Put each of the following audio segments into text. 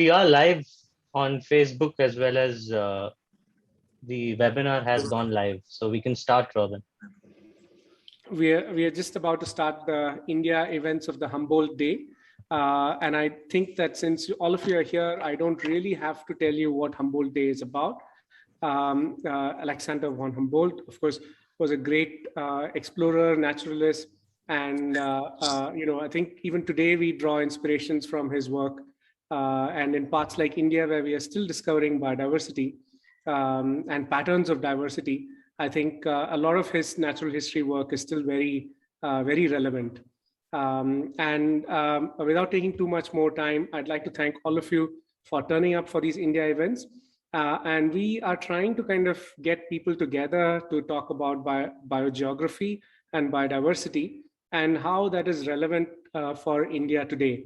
We are live on Facebook as well as the webinar has gone live. So we can start, Robin. We are just about to start the India events of the Humboldt Day. And I think that since all of you are here, I don't really have to tell you what Humboldt Day is about. Alexander von Humboldt, of course, was a great explorer, naturalist. And, I think even today we draw inspirations from his work. And in parts like India, where we are still discovering biodiversity and patterns of diversity, I think a lot of his natural history work is still very relevant. Without taking too much more time, I'd like to thank all of you for turning up for these India events. And we are trying to kind of get people together to talk about biogeography and biodiversity and how that is relevant for India today.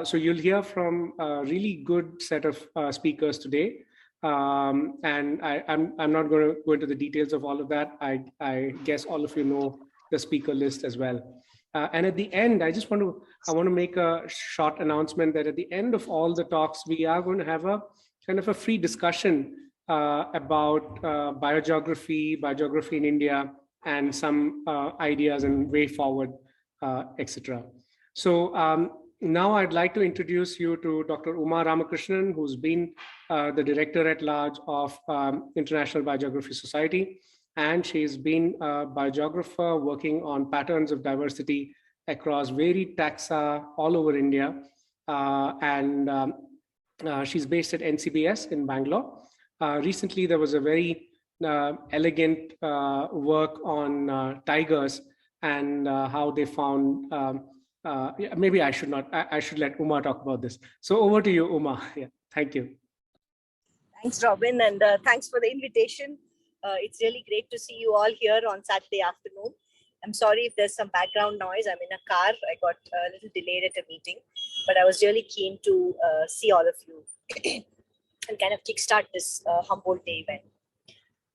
So you'll hear from a really good set of speakers today. And I'm not going to go into the details of all of that. I guess all of you know the speaker list as well. And at the end, I want to make a short announcement that at the end of all the talks, we are going to have a kind of a free discussion about biogeography in India, and some ideas and way forward, etc. So now I'd like to introduce you to Dr. Umar Ramakrishnan, who's been the director at large of International Biogeography Society. And she's been a biogeographer working on patterns of diversity across varied taxa all over India. She's based at NCBS in Bangalore. Recently, there was a very elegant work on tigers and how they found, maybe I should not, I should let Umar talk about this. So over to you, Umar. Yeah, thank you. Thanks, Robin, and thanks for the invitation. It's really great to see you all here on Saturday afternoon. I'm sorry if there's some background noise. I'm in a car. I got a little delayed at a meeting, but I was really keen to see all of you and kind of kickstart this Humboldt Day event.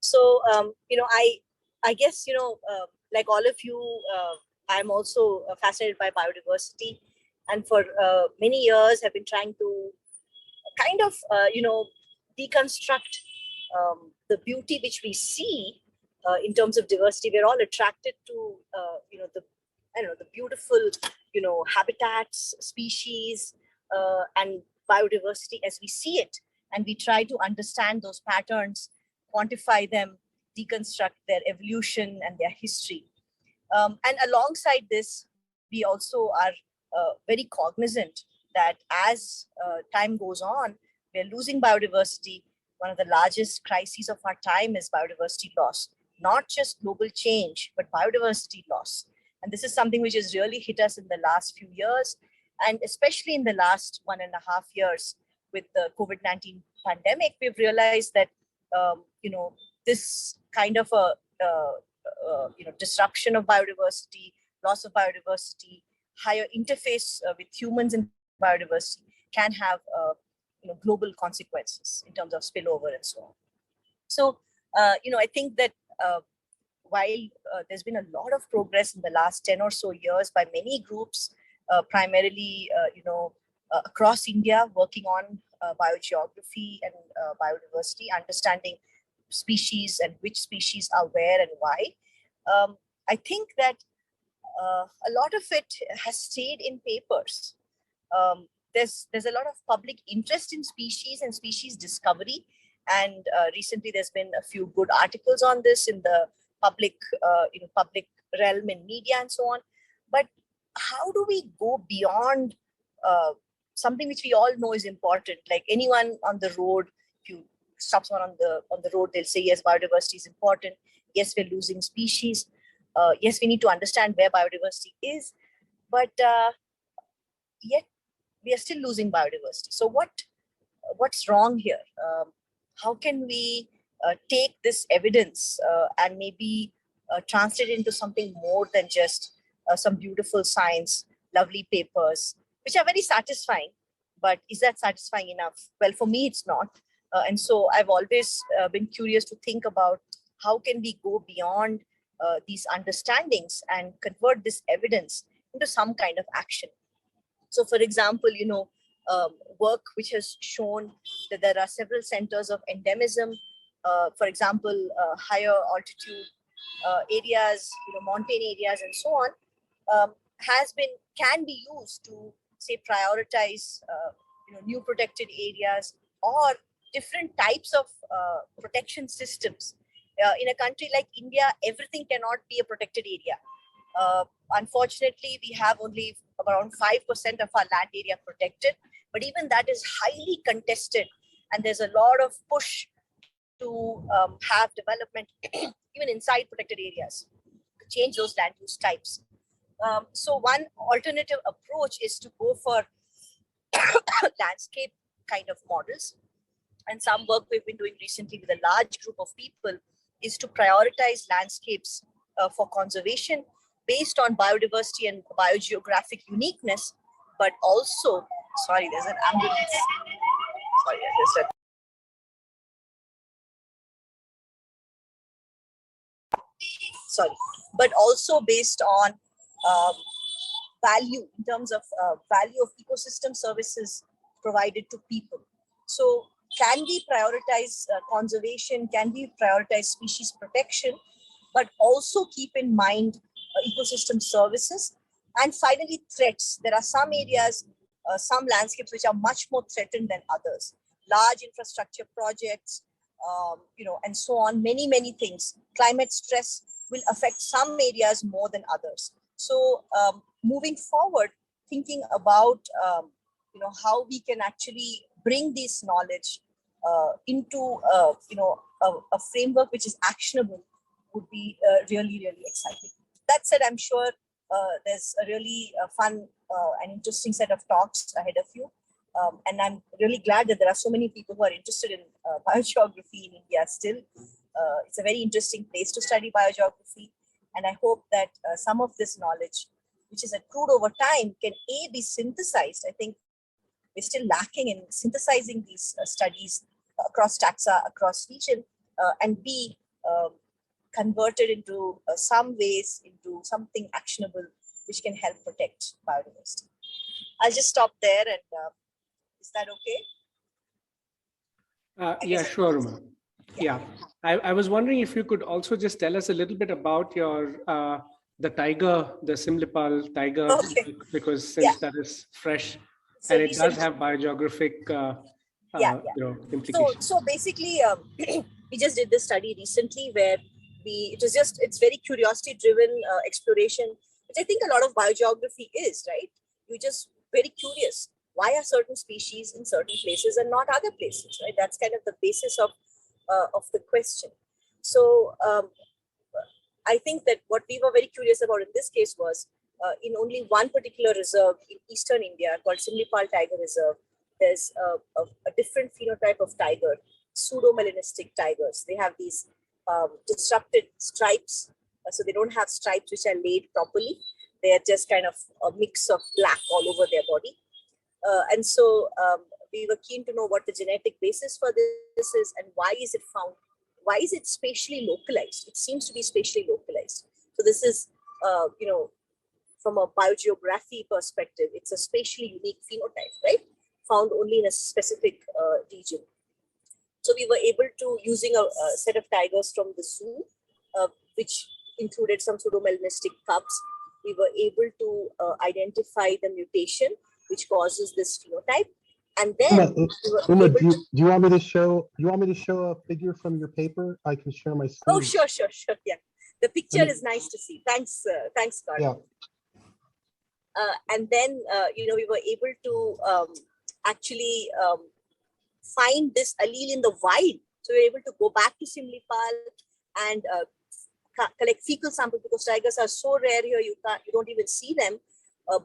So, I guess, like all of you, I'm also fascinated by biodiversity, and for many years have been trying to kind of, deconstruct the beauty which we see in terms of diversity. We're all attracted to, the beautiful, habitats, species, and biodiversity as we see it. And we try to understand those patterns, quantify them, deconstruct their evolution and their history. And alongside this, we also are very cognizant that as time goes on, we're losing biodiversity. One of the largest crises of our time is biodiversity loss, not just global change, but biodiversity loss. And this is something which has really hit us in the last few years, and especially in the last 1.5 years with the COVID-19 pandemic. We've realized that, this kind of a, disruption of biodiversity, loss of biodiversity, higher interface with humans in biodiversity can have global consequences in terms of spillover and so on. So, I think that while there's been a lot of progress in the last 10 or so years by many groups, primarily, across India, working on biogeography and biodiversity, understanding species and which species are where and why. I think that a lot of it has stayed in papers. There's a lot of public interest in species and species discovery. And recently there's been a few good articles on this in the public realm in media and so on. But how do we go beyond something which we all know is important? Like anyone on the road, if you stop someone on the road, they'll say, yes, biodiversity is important. Yes, we're losing species. Yes, we need to understand where biodiversity is. But yet we are still losing biodiversity. So what's wrong here? How can we take this evidence and maybe translate it into something more than just some beautiful science, lovely papers, which are very satisfying, but is that satisfying enough? Well, for me, it's not. And so I've always been curious to think about how can we go beyond these understandings and convert this evidence into some kind of action. So, for example, work which has shown that there are several centers of endemism. For example, higher altitude areas, mountain areas, and so on, can be used to say prioritize new protected areas or different types of protection systems. In a country like India, everything cannot be a protected area. Unfortunately, we have only around 5% of our land area protected, but even that is highly contested, and there's a lot of push to have development even inside protected areas to change those land use types. So one alternative approach is to go for landscape kind of models. And some work we've been doing recently with a large group of people is to prioritize landscapes for conservation based on biodiversity and biogeographic uniqueness, but also, sorry, there's an ambulance. Sorry, I just said. Sorry, but also based on value in terms of value of ecosystem services provided to people. So can we prioritize conservation? Can we prioritize species protection, but also keep in mind ecosystem services? And finally, threats. There are some areas, some landscapes which are much more threatened than others. Large infrastructure projects, and so on, many things. Climate stress will affect some areas more than others. So moving forward, thinking about how we can actually bring this knowledge into a framework which is actionable would be really exciting. That said, I'm sure there's a really fun and interesting set of talks ahead of you. And I'm really glad that there are so many people who are interested in biogeography in India still. It's a very interesting place to study biogeography. And I hope that some of this knowledge, which is accrued over time, can A, be synthesized. I think we're still lacking in synthesizing these studies across taxa, across region, and B, converted into some ways into something actionable which can help protect biodiversity. I'll just stop there, and is that okay? Yeah, sure, Umar. Yeah. I was wondering if you could also just tell us a little bit about your the tiger, the Simlipal tiger, okay, because since that is fresh, so and it does have biogeographic implications. So basically, we just did this study recently where it's very curiosity driven exploration, which I think a lot of biogeography is, right? You're just very curious. Why are certain species in certain places and not other places, right? That's kind of the basis of the question. So I think that what we were very curious about in this case was in only one particular reserve in eastern India called Simlipal Tiger Reserve, there's a different phenotype of tiger, pseudo-melanistic tigers. They have these disrupted stripes. So they don't have stripes which are laid properly. They are just kind of a mix of black all over their body. And so we were keen to know what the genetic basis for this is and why is it found? Why is it spatially localized? It seems to be spatially localized. So this is, from a biogeography perspective, it's a spatially unique phenotype, right? Found only in a specific region. So we were able to, using a set of tigers from the zoo, which included some pseudomelanistic cubs, we were able to identify the mutation which causes this phenotype. And then Uma, do you want me to show a figure from your paper? I can share my screen. Oh, sure. Yeah. The picture is nice to see. Thanks, Carl. Yeah. And then, we were able to actually find this allele in the wild. So we were able to go back to Simlipal and collect fecal samples because tigers are so rare here, you don't even see them.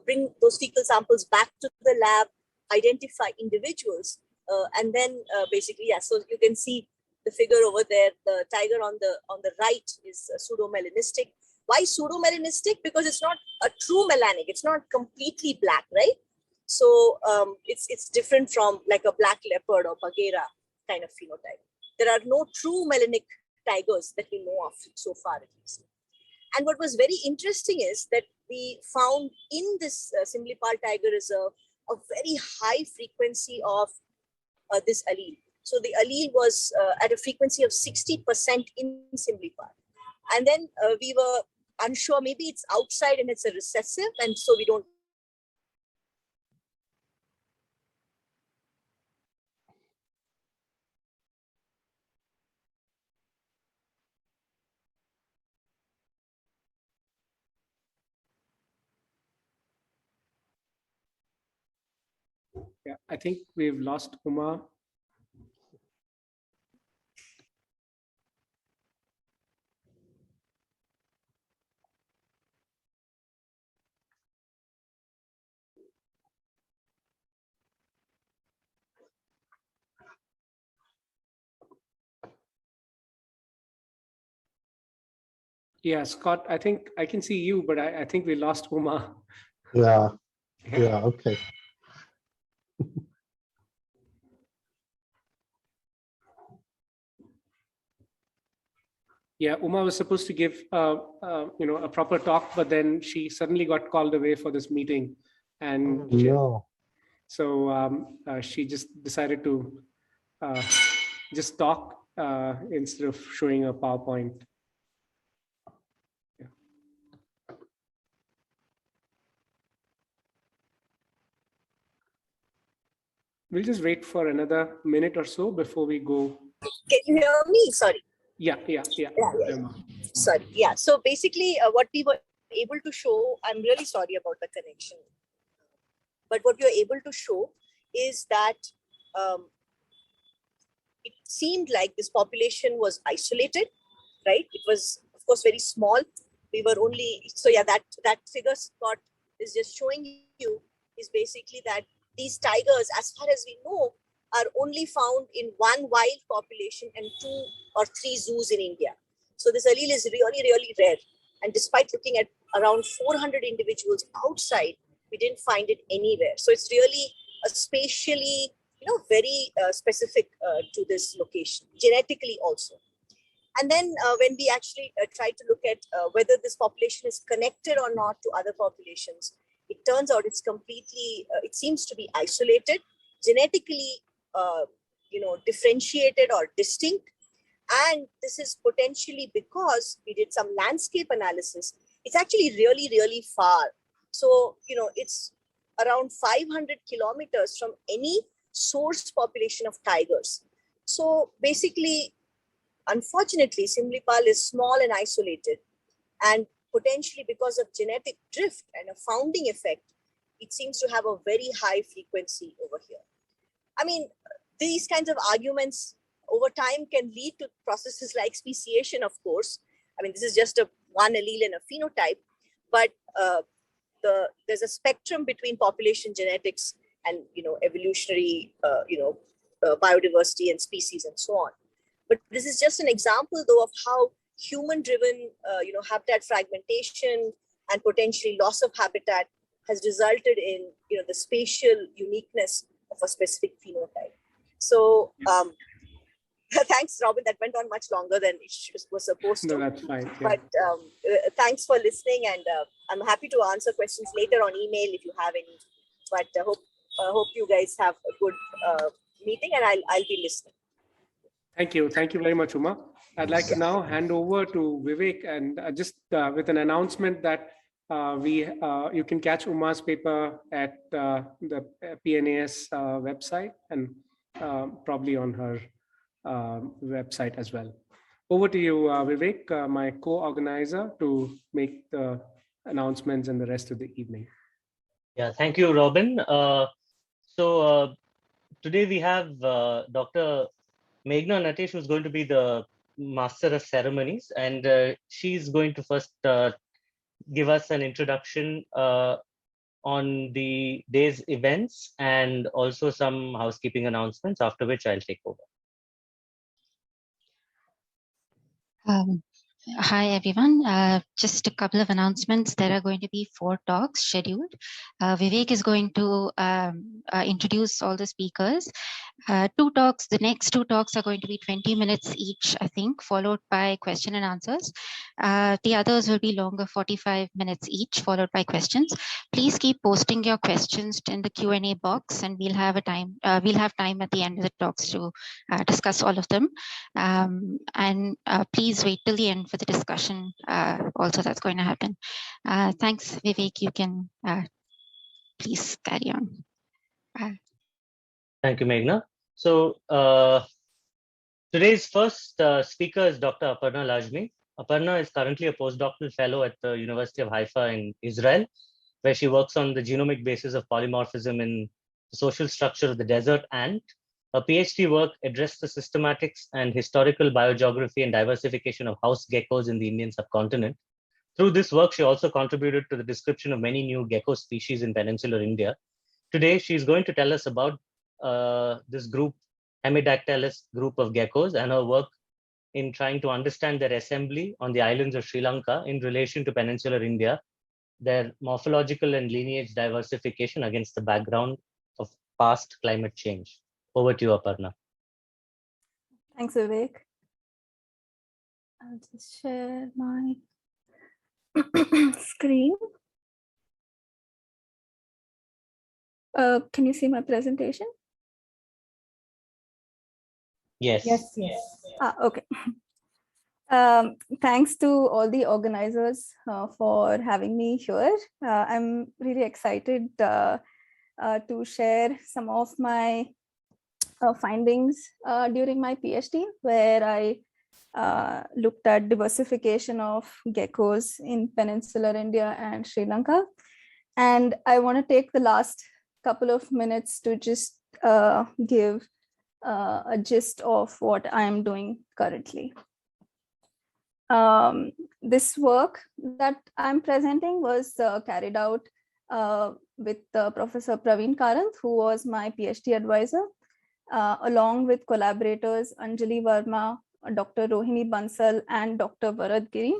Bring those fecal samples back to the lab, identify individuals, and then basically, so you can see the figure over there. The tiger on the right is pseudomelanistic. Why pseudomelanistic? Because it's not a true melanic. It's not completely black, right? So it's different from like a black leopard or Bagheera kind of phenotype. There are no true melanic tigers that we know of so far, at least. And what was very interesting is that we found in this Simlipal Tiger Reserve a very high frequency of this allele. So the allele was at a frequency of 60% in Simlipal. And then we were unsure, maybe it's outside and it's a recessive, and so we don't. Yeah, I think we've lost Umar. Yeah, Scott, I think I can see you, but I think we lost Umar. Yeah, yeah, okay. Yeah, Uma was supposed to give a proper talk, but then she suddenly got called away for this meeting, and No. so she just decided to just talk instead of showing a PowerPoint. Yeah. We'll just wait for another minute or so before we go. Can you hear me? Sorry. Yeah. Sorry. Yeah. So basically, what we were able to show, I'm really sorry about the connection, but what we were able to show is that it seemed like this population was isolated, right? It was, of course, very small. We were only, so yeah, that figure Scott is just showing you is basically that these tigers, as far as we know, are only found in one wild population and 2 or 3 zoos in India. So this allele is really, really rare. And despite looking at around 400 individuals outside, we didn't find it anywhere. So it's really a spatially, very specific to this location, genetically also. And then when we actually try to look at whether this population is connected or not to other populations, it turns out it's completely, it seems to be isolated, genetically, differentiated or distinct. And this is potentially because we did some landscape analysis. It's actually really, really far. So, it's around 500 kilometers from any source population of tigers. So basically, unfortunately, Simlipal is small and isolated, and potentially because of genetic drift and a founding effect, it seems to have a very high frequency over here. I mean, these kinds of arguments over time can lead to processes like speciation, of course. I mean, this is just one allele and a phenotype, but there's a spectrum between population genetics and evolutionary biodiversity and species and so on. But this is just an example, though, of how human-driven habitat fragmentation and potentially loss of habitat has resulted in the spatial uniqueness of a specific phenotype. So thanks, Robin. That went on much longer than it was supposed to. No, that's fine. Yeah. But thanks for listening, and I'm happy to answer questions later on email if you have any. But I hope you guys have a good meeting, and I'll be listening. Thank you very much, Uma. I'd like to now hand over to Vivek, and just with an announcement that you can catch Uma's paper at the PNAS website and probably on her website as well. Over to you, Vivek, my co-organizer, to make the announcements and the rest of the evening. Yeah, thank you, Robin. So today we have Dr. Meghna Natesh, who's going to be the Master of Ceremonies, and she's going to first give us an introduction on the day's events and also some housekeeping announcements, after which I'll take over. Hi, everyone. Just a couple of announcements. There are going to be 4 talks scheduled. Vivek is going to introduce all the speakers. 2 talks, the next 2 talks are going to be 20 minutes each, I think, followed by question and answers. The others will be longer, 45 minutes each, followed by questions. Please keep posting your questions in the Q&A box, and we'll have time at the end of the talks to discuss all of them. And please wait till the end for the discussion also that's going to happen. Thanks, Vivek. You can please carry on. Thank you, Meghna. So today's first speaker is Dr. Aparna Lajmi. Aparna is currently a postdoctoral fellow at the University of Haifa in Israel, where she works on the genomic basis of polymorphism in the social structure of the desert ant. Her PhD work addressed the systematics and historical biogeography and diversification of house geckos in the Indian subcontinent. Through this work, she also contributed to the description of many new gecko species in peninsular India. Today, she's going to tell us about this group, Hemidactylus group of geckos, and her work in trying to understand their assembly on the islands of Sri Lanka in relation to peninsular India, their morphological and lineage diversification against the background of past climate change. Over to you, Aparna. Thanks, Vivek. I'll just share my screen. Can you see my presentation? Yes. Okay. Thanks to all the organizers for having me here. I'm really excited to share some of my findings during my PhD, where I looked at diversification of geckos in peninsular India and Sri Lanka. And I want to take the last couple of minutes to just give a gist of what I am doing currently. This work that I'm presenting was carried out with Professor Praveen Karanth, who was my PhD advisor, along with collaborators Anjali Verma, Dr. Rohini Bansal, and Dr. Varad Giri.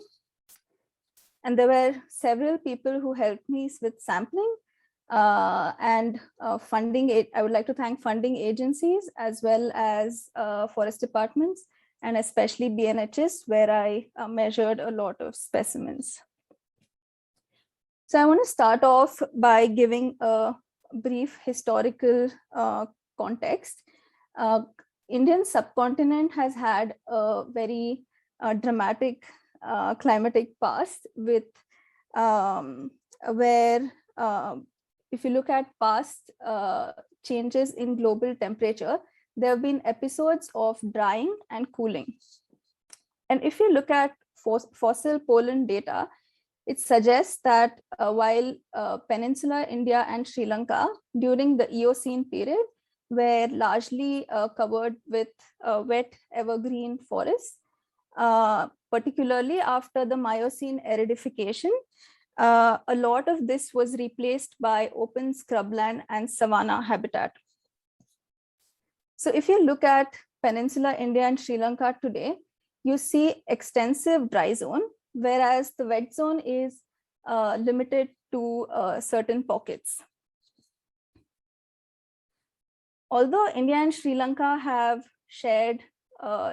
And there were several people who helped me with sampling and funding. I would like to thank funding agencies as well as forest departments, and especially BNHS, where I measured a lot of specimens. So I want to start off by giving a brief historical context. Indian subcontinent has had a very dramatic climatic past, with where if you look at past changes in global temperature, there have been episodes of drying and cooling. And if you look at fossil pollen data, it suggests that while Peninsular India and Sri Lanka during the Eocene period were largely covered with wet evergreen forests, particularly after the Miocene aridification, a lot of this was replaced by open scrubland and savanna habitat. So if you look at Peninsular India and Sri Lanka today, you see extensive dry zone, whereas the wet zone is limited to certain pockets. Although India and Sri Lanka have shared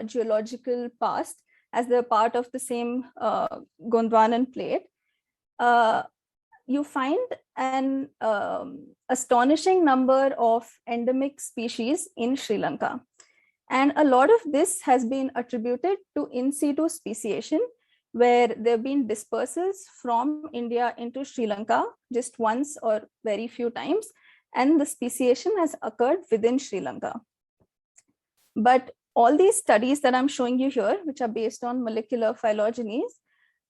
geological past, as they're part of the same Gondwanan plate, you find an astonishing number of endemic species in Sri Lanka. And a lot of this has been attributed to in situ speciation, where there have been dispersals from India into Sri Lanka just once or very few times, and the speciation has occurred within Sri Lanka. But all these studies that I'm showing you here, which are based on molecular phylogenies,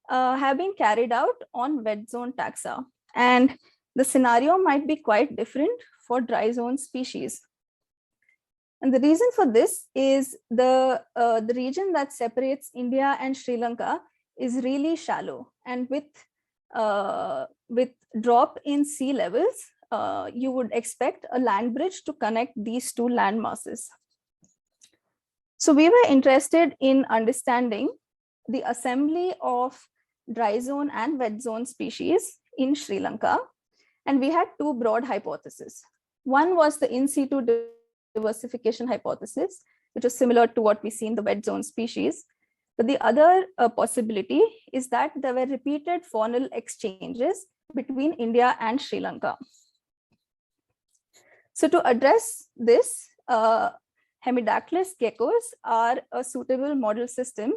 have been carried out on wet zone taxa. And the scenario might be quite different for dry zone species. And the reason for this is the region that separates India and Sri Lanka is really shallow. And with drop in sea levels, you would expect a land bridge to connect these two land masses. So we were interested in understanding the assembly of dry zone and wet zone species in Sri Lanka. And we had two broad hypotheses. One was the in situ diversification hypothesis, which was similar to what we see in the wet zone species. But the other possibility is that there were repeated faunal exchanges between India and Sri Lanka. So to address this, hemidactylus geckos are a suitable model system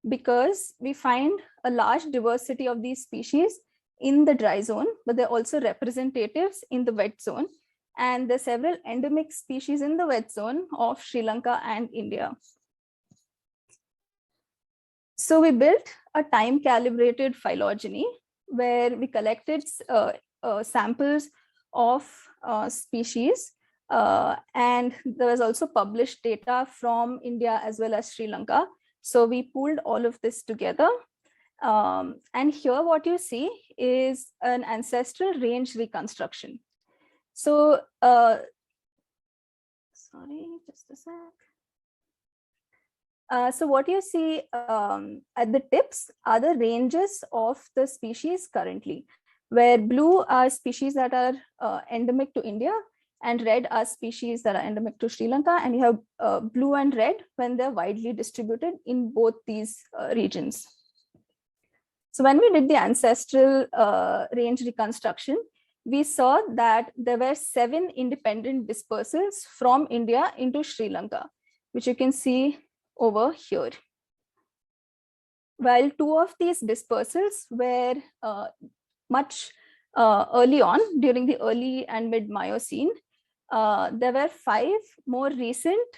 because we find a large diversity of these species in the dry zone, but they're also representatives in the wet zone. And there are several endemic species in the wet zone of Sri Lanka and India. So we built a time-calibrated phylogeny where we collected samples of species, and there was also published data from India as well as Sri Lanka. So we pooled all of this together. And here what you see is an ancestral range reconstruction. So, sorry, just a sec. So what you see at the tips are the ranges of the species currently, where blue are species that are endemic to India, and red are species that are endemic to Sri Lanka, and you have blue and red when they're widely distributed in both these regions. So when we did the ancestral range reconstruction, we saw that there were 7 independent dispersals from India into Sri Lanka, which you can see over here. While 2 of these dispersals were much early on during the early and mid Miocene, there were 5 more recent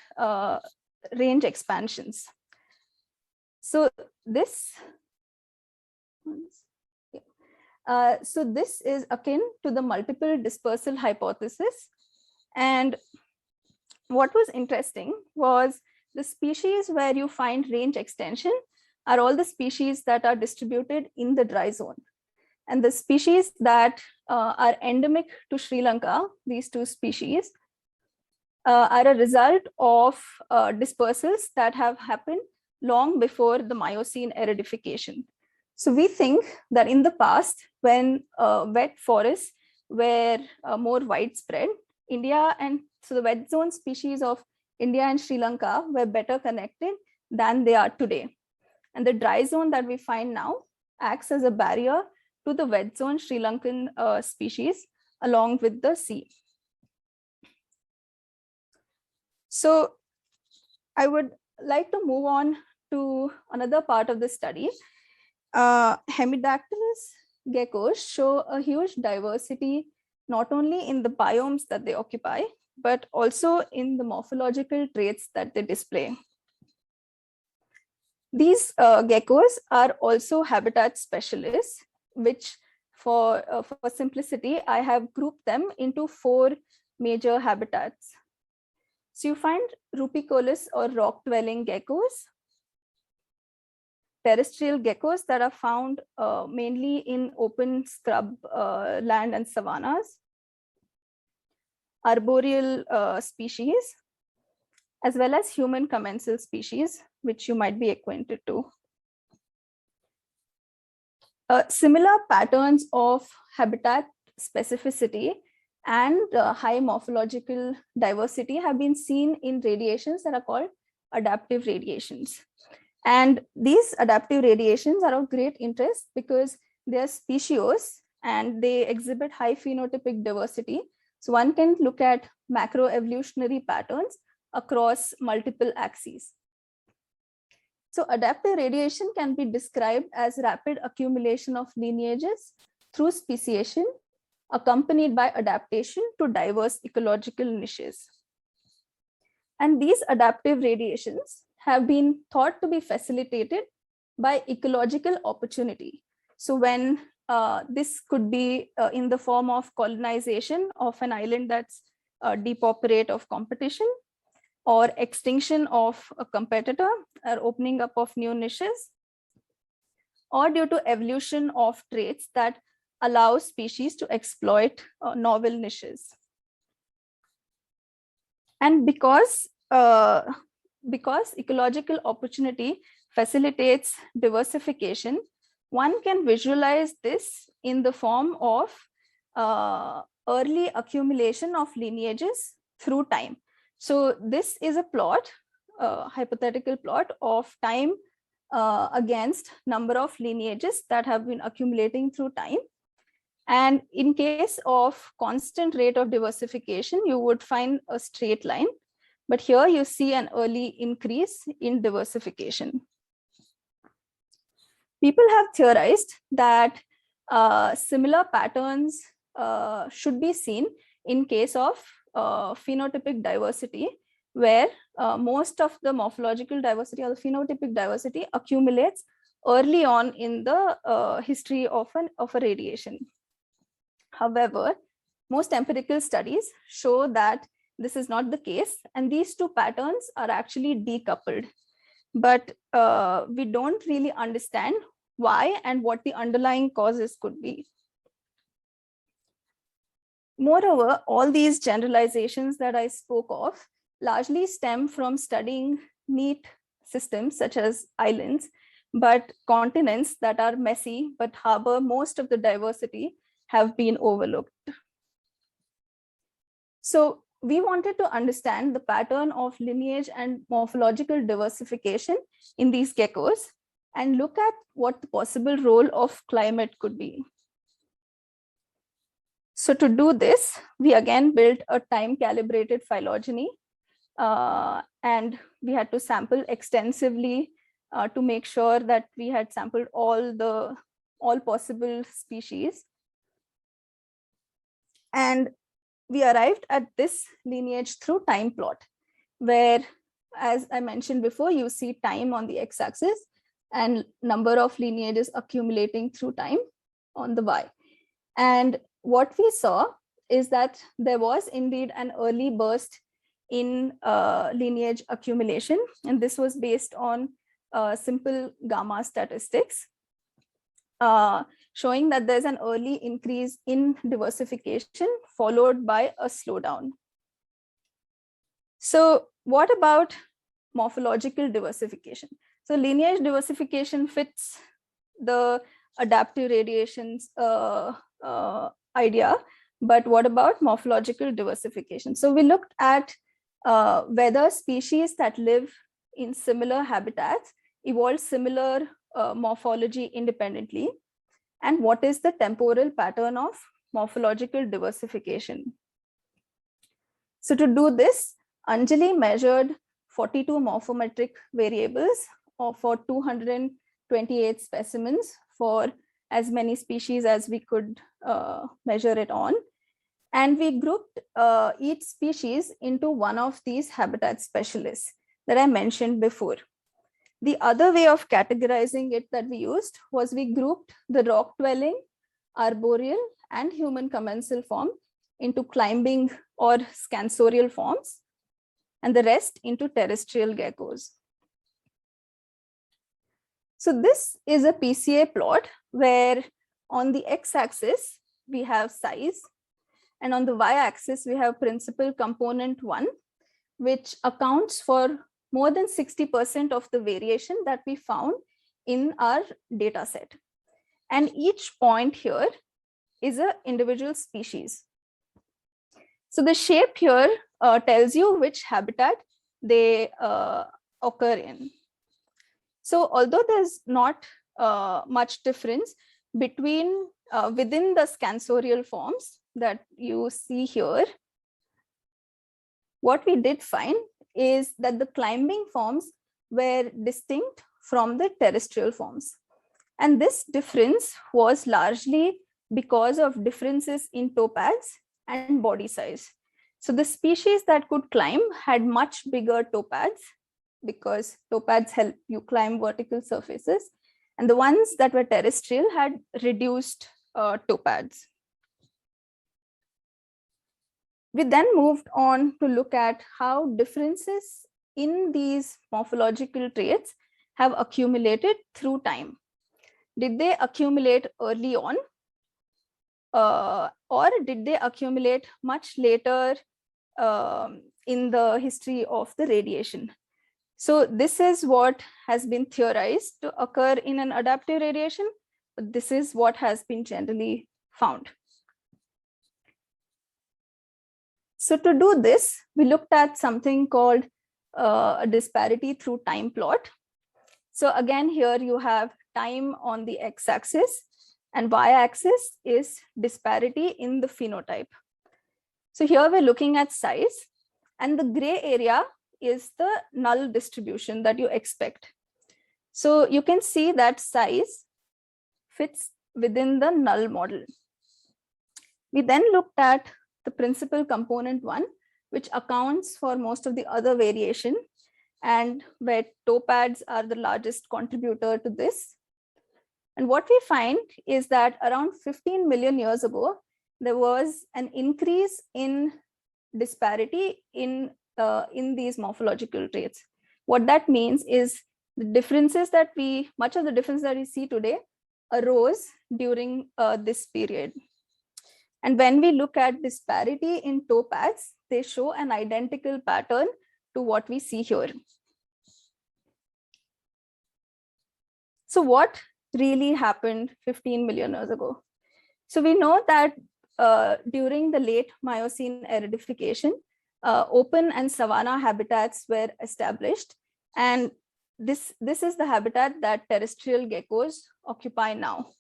range expansions. So this is akin to the multiple dispersal hypothesis. And what was interesting was the species where you find range extension are all the species that are distributed in the dry zone. And the species that are endemic to Sri Lanka, these 2 species, are a result of dispersals that have happened long before the Miocene aridification. So we think that in the past, when wet forests were more widespread, so the wet zone species of India and Sri Lanka were better connected than they are today. And the dry zone that we find now acts as a barrier to the wet zone Sri Lankan species along with the sea. So I would like to move on to another part of the study. Hemidactylus geckos show a huge diversity, not only in the biomes that they occupy, but also in the morphological traits that they display. These geckos are also habitat specialists, which for simplicity, I have grouped them into 4 major habitats. So you find rupicolous or rock-dwelling geckos, terrestrial geckos that are found mainly in open scrub land and savannas, arboreal species, as well as human commensal species, which you might be acquainted to. Similar patterns of habitat specificity and high morphological diversity have been seen in radiations that are called adaptive radiations. And these adaptive radiations are of great interest because they are speciose and they exhibit high phenotypic diversity. So one can look at macroevolutionary patterns across multiple axes. So adaptive radiation can be described as rapid accumulation of lineages through speciation, accompanied by adaptation to diverse ecological niches. And these adaptive radiations have been thought to be facilitated by ecological opportunity. So when this could be in the form of colonization of an island that's depopulate of competition, or extinction of a competitor, or opening up of new niches, or due to evolution of traits that allow species to exploit novel niches. And because ecological opportunity facilitates diversification, one can visualize this in the form of early accumulation of lineages through time. So this is a plot, hypothetical plot of time against number of lineages that have been accumulating through time. And in case of constant rate of diversification, you would find a straight line. But here you see an early increase in diversification. People have theorized that similar patterns should be seen in case of phenotypic diversity, where most of the morphological diversity or the phenotypic diversity accumulates early on in the history of a radiation. However, most empirical studies show that this is not the case, and these two patterns are actually decoupled. But we don't really understand why and what the underlying causes could be. Moreover, all these generalizations that I spoke of largely stem from studying neat systems such as islands, but continents that are messy but harbor most of the diversity have been overlooked. So we wanted to understand the pattern of lineage and morphological diversification in these geckos and look at what the possible role of climate could be. So to do this, we again built a time-calibrated phylogeny, and we had to sample extensively to make sure that we had sampled all possible species. And we arrived at this lineage through time plot, where, as I mentioned before, you see time on the x-axis and number of lineages accumulating through time on the y. And what we saw is that there was indeed an early burst in lineage accumulation, and this was based on simple gamma statistics, showing that there's an early increase in diversification followed by a slowdown. So what about morphological diversification? So lineage diversification fits the adaptive radiations idea, but what about morphological diversification? So we looked at whether species that live in similar habitats evolve similar morphology independently, and what is the temporal pattern of morphological diversification. So to do this, Anjali measured 42 morphometric variables for 228 specimens for as many species as we could measure it on. And we grouped each species into one of these habitat specialists that I mentioned before. The other way of categorizing it that we used was we grouped the rock-dwelling, arboreal, and human commensal form into climbing or scansorial forms, and the rest into terrestrial geckos. So this is a PCA plot where on the x-axis we have size, and on the y-axis we have principal component 1, which accounts for more than 60% of the variation that we found in our data set. And each point here is an individual species. So the shape here tells you which habitat they occur in. So although there's not much difference between within the scansorial forms that you see here, what we did find is that the climbing forms were distinct from the terrestrial forms. And this difference was largely because of differences in topads and body size. So the species that could climb had much bigger topads, because topads help you climb vertical surfaces, and the ones that were terrestrial had reduced topads. We then moved on to look at how differences in these morphological traits have accumulated through time. Did they accumulate early on, or did they accumulate much later in the history of the radiation? So this is what has been theorized to occur in an adaptive radiation, but this is what has been generally found. So to do this, we looked at something called a disparity through time plot. So again, here you have time on the x-axis and y-axis is disparity in the phenotype. So here we're looking at size, and the gray area is the null distribution that you expect. So you can see that size fits within the null model. We then looked at the principal component 1, which accounts for most of the other variation, and where topads are the largest contributor to this. And what we find is that around 15 million years ago, there was an increase in disparity in these morphological traits. What that means is the differences that much of the difference that we see today arose during this period. And when we look at disparity in topads, they show an identical pattern to what we see here. So what really happened 15 million years ago? So we know that during the late Miocene aridification, open and savanna habitats were established. And this is the habitat that terrestrial geckos occupy now.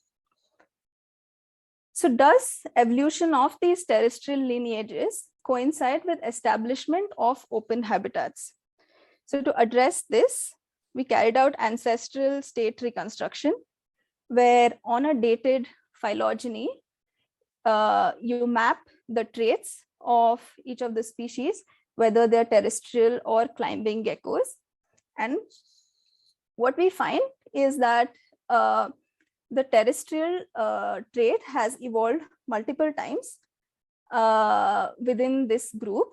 So does evolution of these terrestrial lineages coincide with establishment of open habitats? So to address this, we carried out ancestral state reconstruction, where on a dated phylogeny, you map the traits of each of the species, whether they're terrestrial or climbing geckos. And what we find is that the terrestrial trait has evolved multiple times within this group.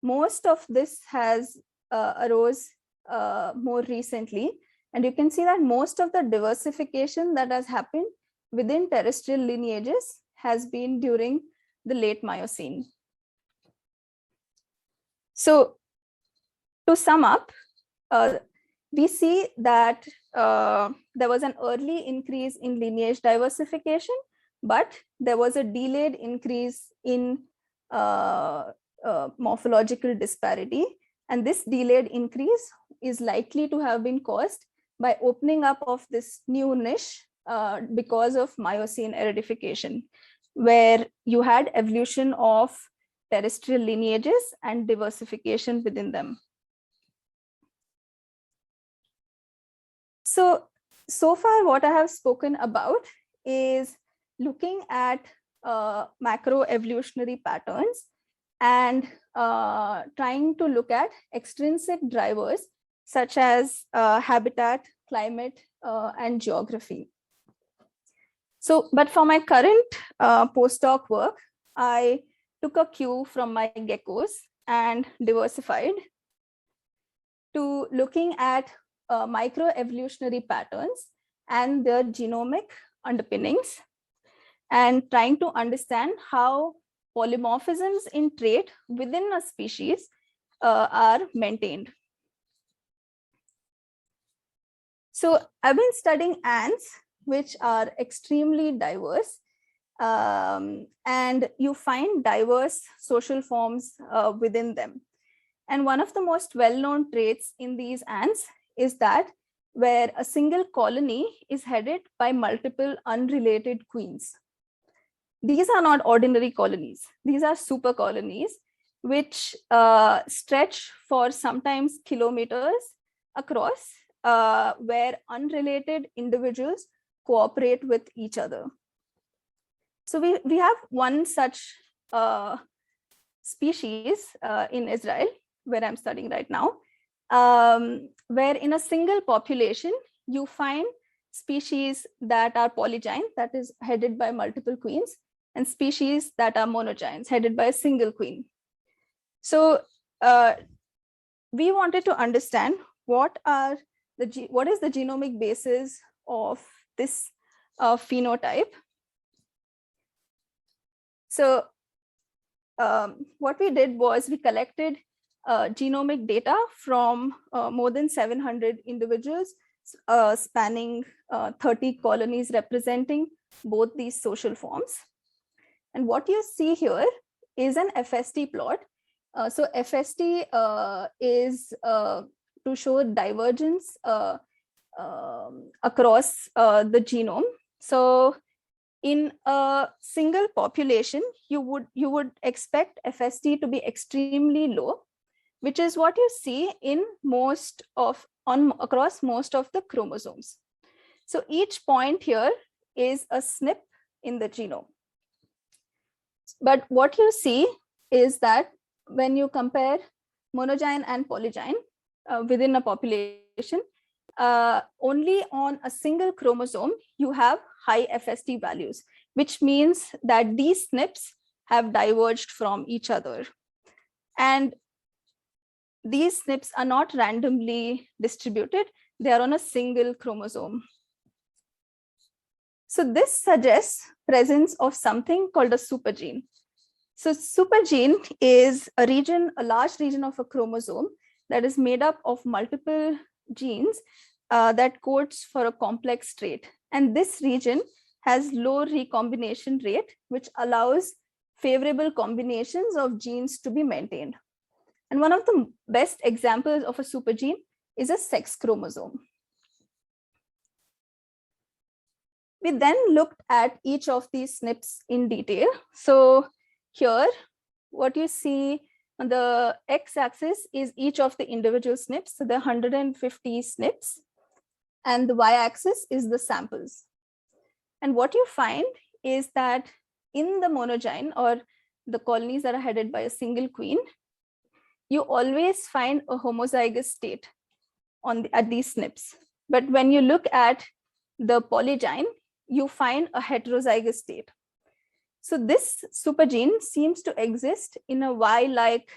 Most of this has arose more recently. And you can see that most of the diversification that has happened within terrestrial lineages has been during the late Miocene. So to sum up, we see that there was an early increase in lineage diversification, but there was a delayed increase in morphological disparity. And this delayed increase is likely to have been caused by opening up of this new niche because of Miocene aridification, where you had evolution of terrestrial lineages and diversification within them. So far what I have spoken about is looking at macro evolutionary patterns and trying to look at extrinsic drivers such as habitat, climate, and geography. So, but for my current postdoc work, I took a cue from my geckos and diversified to looking at microevolutionary patterns and their genomic underpinnings, and trying to understand how polymorphisms in trait within a species are maintained. So I've been studying ants, which are extremely diverse, and you find diverse social forms within them. And one of the most well-known traits in these ants is that where a single colony is headed by multiple unrelated queens. These are not ordinary colonies. These are super colonies, which stretch for sometimes kilometers across, where unrelated individuals cooperate with each other. So we have one such species in Israel, where I'm studying right now, where in a single population, you find species that are polygyne, that is headed by multiple queens, and species that are monogynes, headed by a single queen. So we wanted to understand what is the genomic basis of this phenotype. So what we did was we collected genomic data from more than 700 individuals spanning 30 colonies representing both these social forms. And what you see here is an FST plot. So FST is to show divergence across the genome. So in a single population, you would expect FST to be extremely low, which is what you see in across most of the chromosomes. So each point here is a SNP in the genome. But what you see is that when you compare monogyne and polygyne within a population, only on a single chromosome, you have high FST values, which means that these SNPs have diverged from each other. And these SNPs are not randomly distributed, they are on a single chromosome. So this suggests presence of something called a supergene. So supergene is a large region of a chromosome that is made up of multiple genes that codes for a complex trait. And this region has low recombination rate, which allows favorable combinations of genes to be maintained. And one of the best examples of a supergene is a sex chromosome. We then looked at each of these SNPs in detail. So here, what you see on the x-axis is each of the individual SNPs. So there are 150 SNPs, and the y-axis is the samples. And what you find is that in the monogyne, or the colonies that are headed by a single queen, you always find a homozygous state at these SNPs. But when you look at the polygyne, you find a heterozygous state. So this supergene seems to exist in a Y-like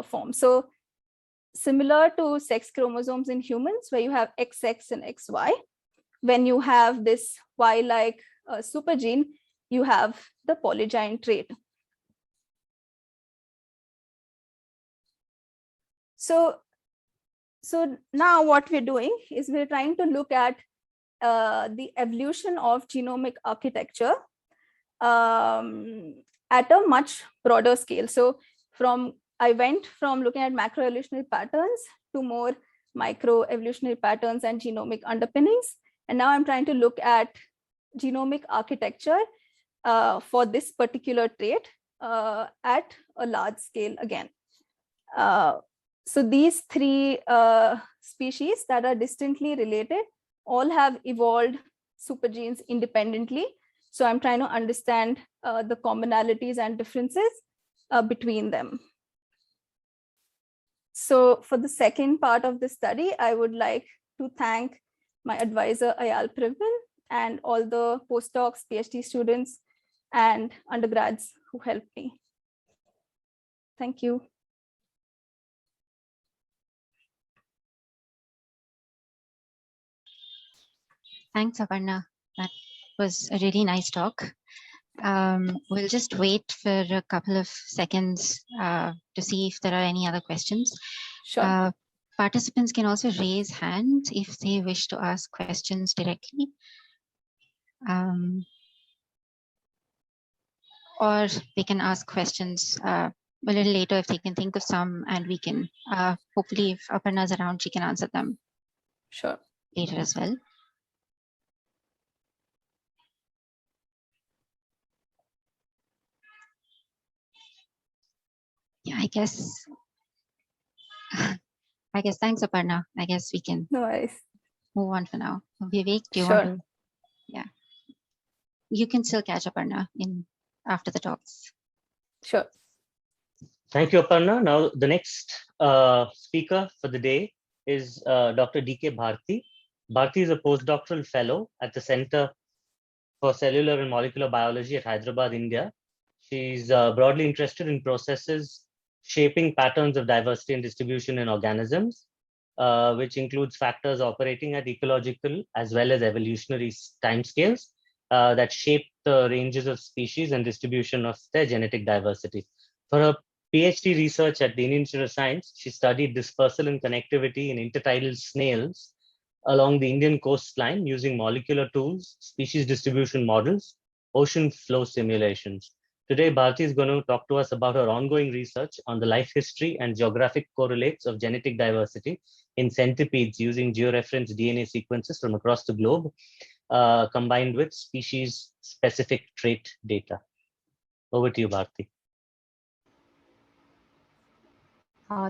form. So similar to sex chromosomes in humans, where you have XX and XY, when you have this Y-like supergene, you have the polygyne trait. So now what we're doing is we're trying to look at the evolution of genomic architecture at a much broader scale. So I went from looking at macroevolutionary patterns to more microevolutionary patterns and genomic underpinnings. And now I'm trying to look at genomic architecture for this particular trait at a large scale again. So these three species that are distantly related all have evolved supergenes independently. So I'm trying to understand the commonalities and differences between them. So for the second part of the study, I would like to thank my advisor, Ayal Privil, and all the postdocs, PhD students, and undergrads who helped me. Thank you. Thanks, Aparna. That was a really nice talk. We'll just wait for a couple of seconds to see if there are any other questions. Sure. Participants can also raise hands if they wish to ask questions directly. Or they can ask questions a little later if they can think of some, and we can, hopefully if Aparna's around, she can answer them Sure. later as well. Yeah, I guess thanks, Aparna. I guess we can No worries. move on for now. Vivek, do you Sure. want to? Yeah. You can still catch Aparna after the talks. Sure. Thank you, Aparna. Now, the next speaker for the day is Dr. Dk Bharti. Bharti is a postdoctoral fellow at the Center for Cellular and Molecular Biology at Hyderabad, India. She's broadly interested in processes shaping patterns of diversity and distribution in organisms, which includes factors operating at ecological as well as evolutionary timescales that shape the ranges of species and distribution of their genetic diversity. For her PhD research at the Indian Institute of Science, she studied dispersal and connectivity in intertidal snails along the Indian coastline using molecular tools, species distribution models, ocean flow simulations. Today, Bharti is going to talk to us about her ongoing research on the life history and geographic correlates of genetic diversity in centipedes using georeferenced DNA sequences from across the globe, combined with species-specific trait data. Over to you, Bharti.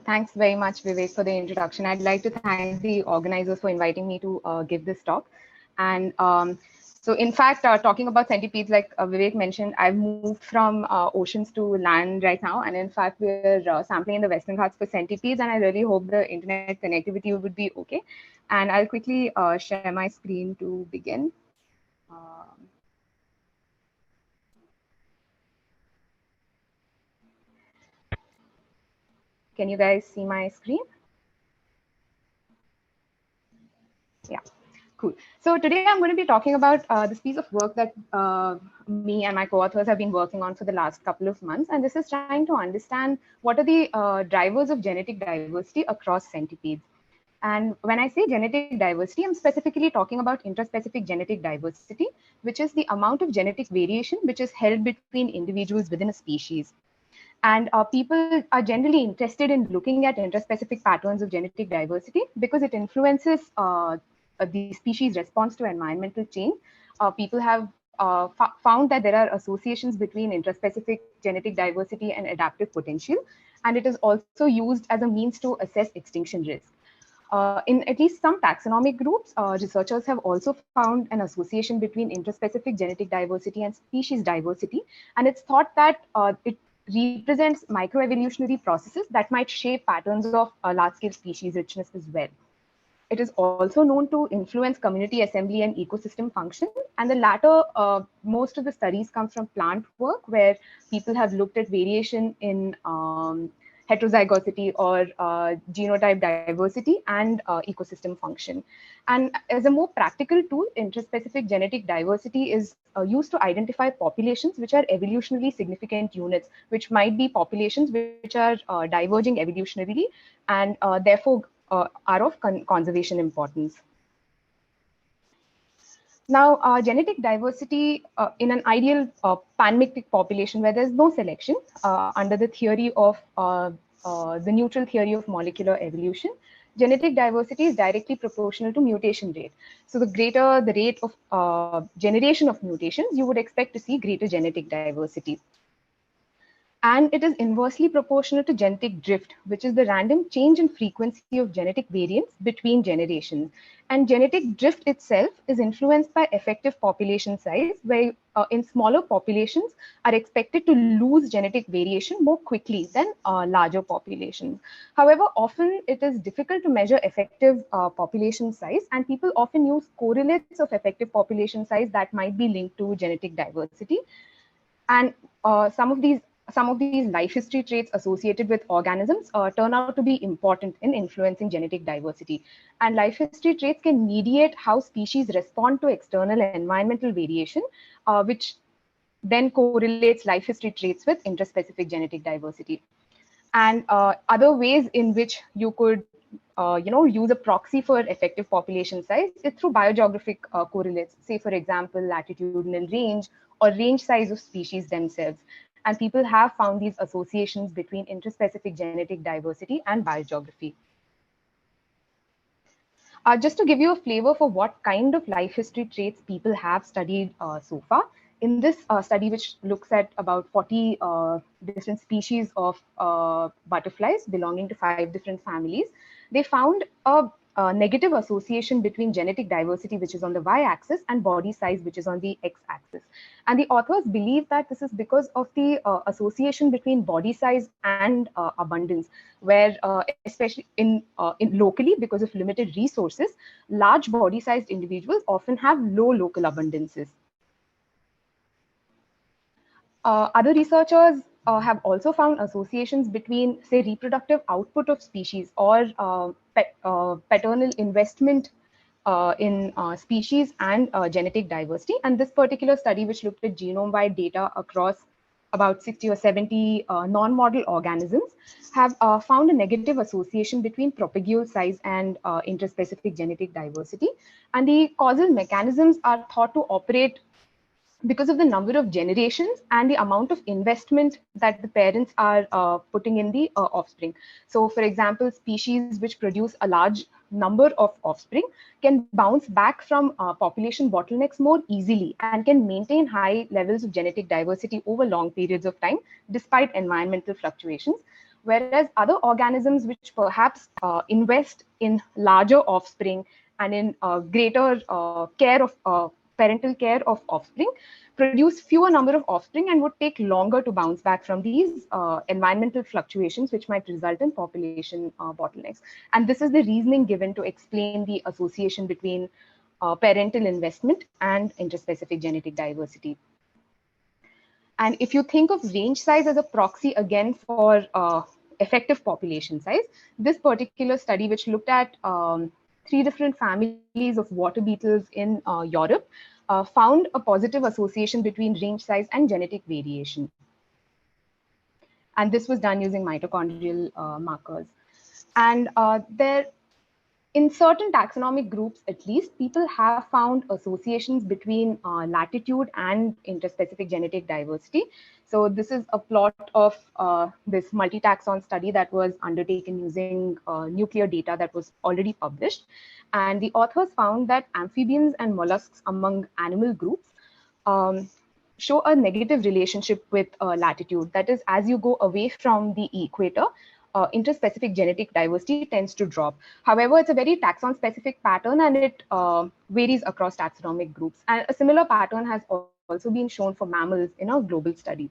Thanks very much, Vivek, for the introduction. I'd like to thank the organizers for inviting me to give this talk. And so in fact, talking about centipedes, like Vivek mentioned, I've moved from oceans to land right now. And in fact, we're sampling in the Western Ghats for centipedes. And I really hope the internet connectivity would be okay. And I'll quickly share my screen to begin. Can you guys see my screen? Yeah, cool. So today I'm going to be talking about this piece of work that me and my co-authors have been working on for the last couple of months. And this is trying to understand what are the drivers of genetic diversity across centipedes. And when I say genetic diversity, I'm specifically talking about intraspecific genetic diversity, which is the amount of genetic variation which is held between individuals within a species. And people are generally interested in looking at intraspecific patterns of genetic diversity because it influences the species' response to environmental change. People have found that there are associations between intraspecific genetic diversity and adaptive potential, and it is also used as a means to assess extinction risk. In at least some taxonomic groups, researchers have also found an association between intraspecific genetic diversity and species diversity, and it's thought that it represents microevolutionary processes that might shape patterns of large-scale species richness as well. It is also known to influence community assembly and ecosystem function. And the latter, most of the studies come from plant work, where people have looked at variation in heterozygosity or genotype diversity and ecosystem function. And as a more practical tool, intraspecific genetic diversity is used to identify populations which are evolutionarily significant units, which might be populations which are diverging evolutionarily and therefore are of conservation importance. Now, genetic diversity in an ideal panmictic population where there's no selection under the theory of the neutral theory of molecular evolution, genetic diversity is directly proportional to mutation rate. So the greater the rate of generation of mutations, you would expect to see greater genetic diversity. And it is inversely proportional to genetic drift, which is the random change in frequency of genetic variants between generations. And genetic drift itself is influenced by effective population size, where in smaller populations are expected to lose genetic variation more quickly than larger populations. However, often it is difficult to measure effective population size, and people often use correlates of effective population size that might be linked to genetic diversity. And some of these life history traits associated with organisms turn out to be important in influencing genetic diversity. And life history traits can mediate how species respond to external environmental variation, which then correlates life history traits with intraspecific genetic diversity. And other ways in which you could use a proxy for effective population size is through biogeographic correlates, say, for example, latitudinal range or range size of species themselves. And people have found these associations between intraspecific genetic diversity and biogeography. Just to give you a flavor for what kind of life history traits people have studied so far, in this study, which looks at about 40 different species of butterflies belonging to 5 different families, they found a negative association between genetic diversity, which is on the y-axis, and body size, which is on the x-axis. And the authors believe that this is because of the association between body size and abundance, where especially in locally, because of limited resources, large body-sized individuals often have low local abundances. Other researchers have also found associations between, say, reproductive output of species or paternal investment in species and genetic diversity. And this particular study, which looked at genome-wide data across about 60 or 70 non-model organisms have found a negative association between propagule size and interspecific genetic diversity. And the causal mechanisms are thought to operate because of the number of generations and the amount of investment that the parents are putting in the offspring. So, for example, species which produce a large number of offspring can bounce back from population bottlenecks more easily and can maintain high levels of genetic diversity over long periods of time, despite environmental fluctuations. Whereas other organisms which perhaps invest in larger offspring and in greater parental care of offspring, produce fewer number of offspring and would take longer to bounce back from these environmental fluctuations, which might result in population bottlenecks. And this is the reasoning given to explain the association between parental investment and interspecific genetic diversity. And if you think of range size as a proxy again for effective population size, this particular study, which looked at 3 different families of water beetles in Europe, found a positive association between range size and genetic variation. And this was done using mitochondrial markers. And in certain taxonomic groups, at least, people have found associations between latitude and interspecific genetic diversity. So this is a plot of this multi-taxon study that was undertaken using nuclear data that was already published. And the authors found that amphibians and mollusks among animal groups show a negative relationship with latitude. That is, as you go away from the equator, interspecific genetic diversity tends to drop. However, it's a very taxon-specific pattern and it varies across taxonomic groups. And a similar pattern has also been shown for mammals in a global study.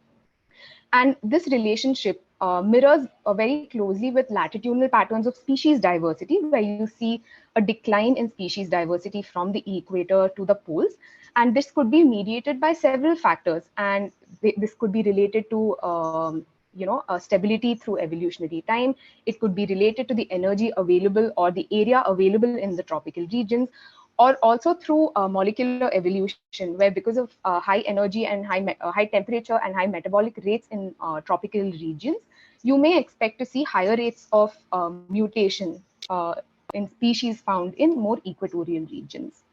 And this relationship mirrors very closely with latitudinal patterns of species diversity, where you see a decline in species diversity from the equator to the poles. And this could be mediated by several factors. And this could be related to stability through evolutionary time. It could be related to the energy available or the area available in the tropical regions, or also through molecular evolution, where because of high energy and high temperature and high metabolic rates in tropical regions, you may expect to see higher rates of mutation in species found in more equatorial regions.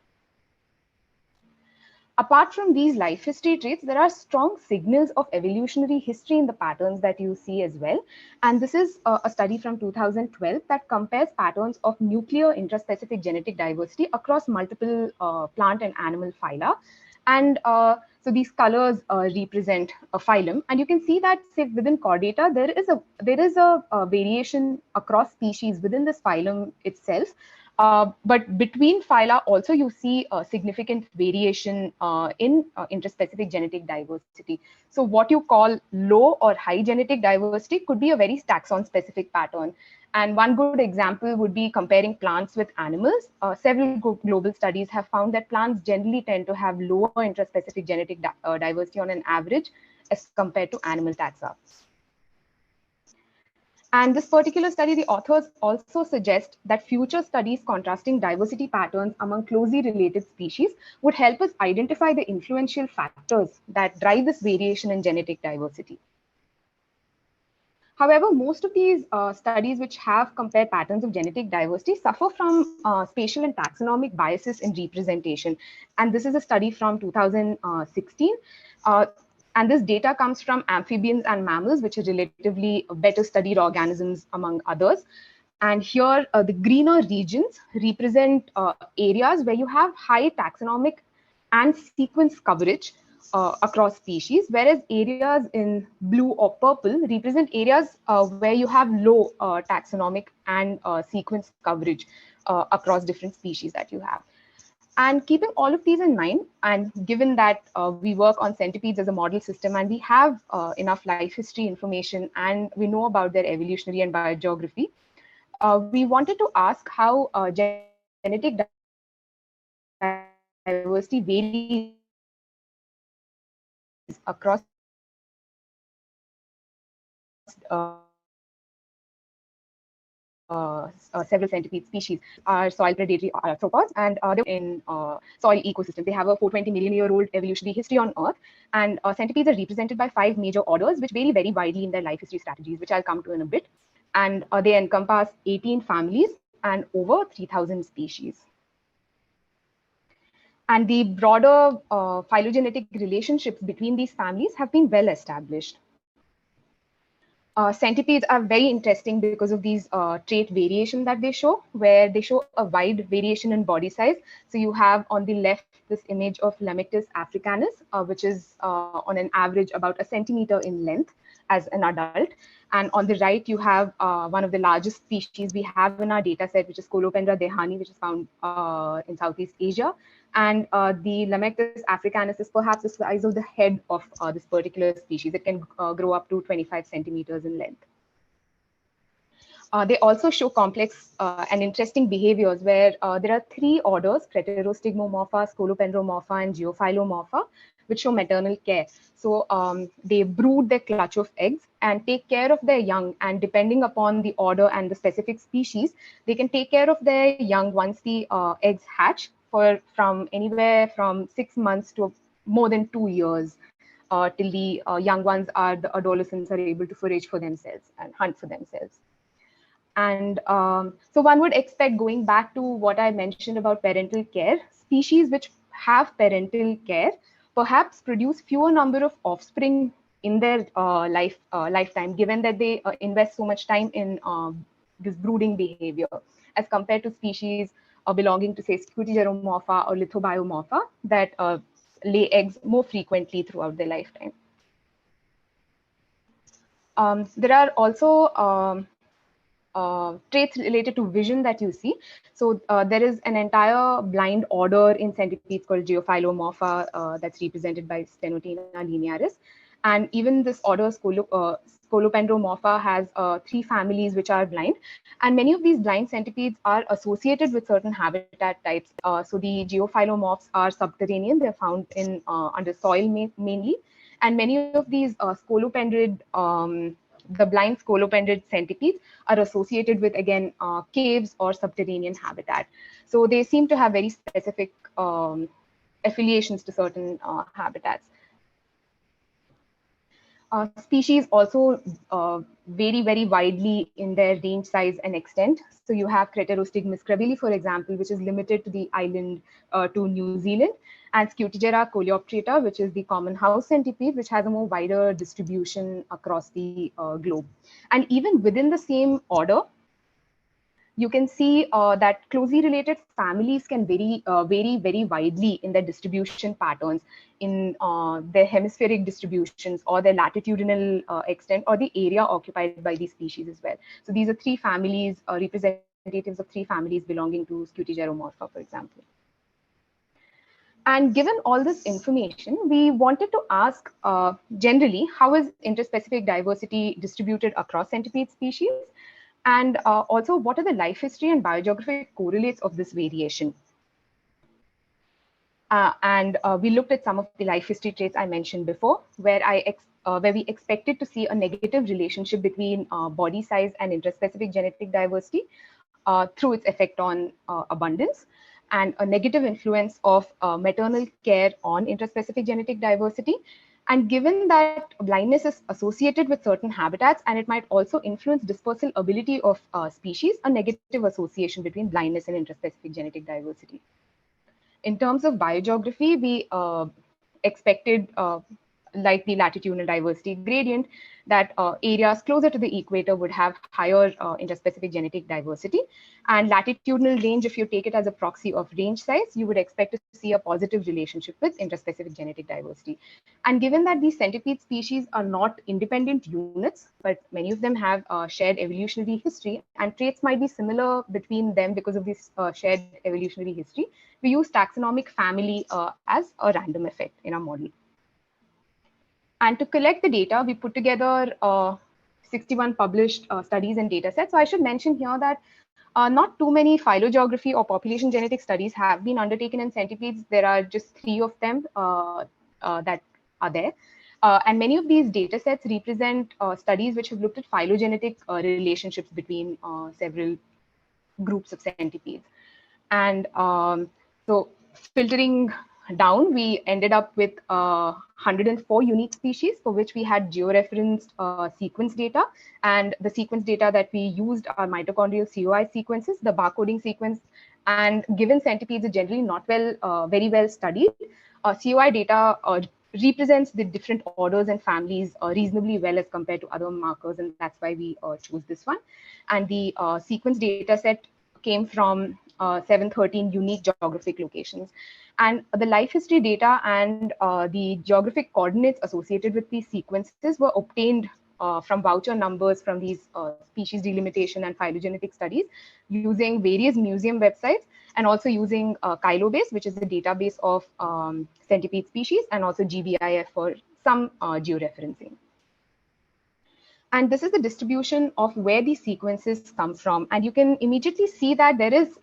Apart from these life history traits, there are strong signals of evolutionary history in the patterns that you see as well. And this is a study from 2012 that compares patterns of nuclear intraspecific genetic diversity across multiple plant and animal phyla. And so these colors represent a phylum. And you can see that, say, within Chordata, there is a variation across species within this phylum itself. But between phyla also you see a significant variation in interspecific genetic diversity. So what you call low or high genetic diversity could be a very taxon-specific pattern. And one good example would be comparing plants with animals. Several global studies have found that plants generally tend to have lower interspecific genetic diversity on an average as compared to animal taxa. And this particular study, the authors also suggest that future studies contrasting diversity patterns among closely related species would help us identify the influential factors that drive this variation in genetic diversity. However, most of these studies which have compared patterns of genetic diversity suffer from spatial and taxonomic biases in representation. And this is a study from 2016. And this data comes from amphibians and mammals, which are relatively better studied organisms among others. And here, the greener regions represent areas where you have high taxonomic and sequence coverage across species, whereas areas in blue or purple represent areas where you have low taxonomic and sequence coverage across different species that you have. And keeping all of these in mind, and given that we work on centipedes as a model system and we have enough life history information and we know about their evolutionary and biogeography, we wanted to ask how genetic diversity varies across several centipede species are soil predatory arthropods, and they're in soil ecosystem. They have a 420 million-year-old evolutionary history on Earth, and centipedes are represented by 5 major orders, which vary very widely in their life history strategies, which I'll come to in a bit. And they encompass 18 families and over 3,000 species. And the broader phylogenetic relationships between these families have been well established. Centipedes are very interesting because of these trait variation that they show, where they show a wide variation in body size. So you have on the left this image of Lamictus africanus, which is on an average about 1 centimeter in length as an adult. And on the right, you have one of the largest species we have in our data set, which is Scolopendra dehani, which is found in Southeast Asia. And the Lamictus africanus is perhaps the size of the head of this particular species. It can grow up to 25 centimeters in length. They also show complex and interesting behaviors where there are 3 orders, Craterostigmomorpha, Scolopendromorpha, and Geophilomorpha, which show maternal care. So they brood their clutch of eggs and take care of their young, and depending upon the order and the specific species, they can take care of their young once the eggs hatch from anywhere from 6 months to more than 2 years till the young ones the adolescents are able to forage for themselves and hunt for themselves. And so one would expect, going back to what I mentioned about parental care, species which have parental care perhaps produce fewer number of offspring in their lifetime, given that they invest so much time in this brooding behavior, as compared to species belonging to, say, Scutigeromorpha or Lithobiomorpha that lay eggs more frequently throughout their lifetime. There are also traits related to vision that you see. So there is an entire blind order in centipedes called Geophilomorpha that's represented by Stenotina linearis. And even this order, Scolopendromorpha, has 3 families which are blind. And many of these blind centipedes are associated with certain habitat types. So the Geophilomorphs are subterranean. They're found in under soil mainly. And many of these scolopendrid the blind scolopendrid centipedes are associated with, again, caves or subterranean habitat. So they seem to have very specific affiliations to certain habitats. Species also vary very widely in their range, size, and extent. So you have Craterostigmus crabili, for example, which is limited to the island to New Zealand, and Scutigera coleoptrata, which is the common house centipede, which has a more wider distribution across the globe. And even within the same order, you can see that closely related families can vary very widely in their distribution patterns, in their hemispheric distributions or their latitudinal extent or the area occupied by these species as well. So these are 3 families, representatives of 3 families belonging to Scutigeromorpha, for example. And given all this information, we wanted to ask generally, how is interspecific diversity distributed across centipede species? And also, what are the life history and biogeographic correlates of this variation? And we looked at some of the life history traits I mentioned before, where we expected to see a negative relationship between body size and interspecific genetic diversity through its effect on abundance, and a negative influence of maternal care on interspecific genetic diversity. And given that blindness is associated with certain habitats, and it might also influence dispersal ability of species, a negative association between blindness and interspecific genetic diversity. In terms of biogeography, we expected, like the latitudinal diversity gradient, that areas closer to the equator would have higher interspecific genetic diversity. And latitudinal range, if you take it as a proxy of range size, you would expect to see a positive relationship with interspecific genetic diversity. And given that these centipede species are not independent units, but many of them have shared evolutionary history, and traits might be similar between them because of this shared evolutionary history, we use taxonomic family as a random effect in our model. And to collect the data, we put together 61 published studies and data sets. So I should mention here that not too many phylogeography or population genetic studies have been undertaken in centipedes. There are just 3 of them that are there. And many of these data sets represent studies which have looked at phylogenetic relationships between several groups of centipedes. And so filtering down, we ended up with 104 unique species for which we had georeferenced sequence data. And the sequence data that we used are mitochondrial COI sequences, the barcoding sequence. And given centipedes are generally not very well studied, COI data represents the different orders and families reasonably well as compared to other markers, and that's why we chose this one. And the sequence data set came from 713 unique geographic locations. And the life history data and the geographic coordinates associated with these sequences were obtained from voucher numbers from these species delimitation and phylogenetic studies using various museum websites, and also using Kylobase, which is a database of centipede species, and also GBIF for some georeferencing. And this is the distribution of where these sequences come from. And you can immediately see that there is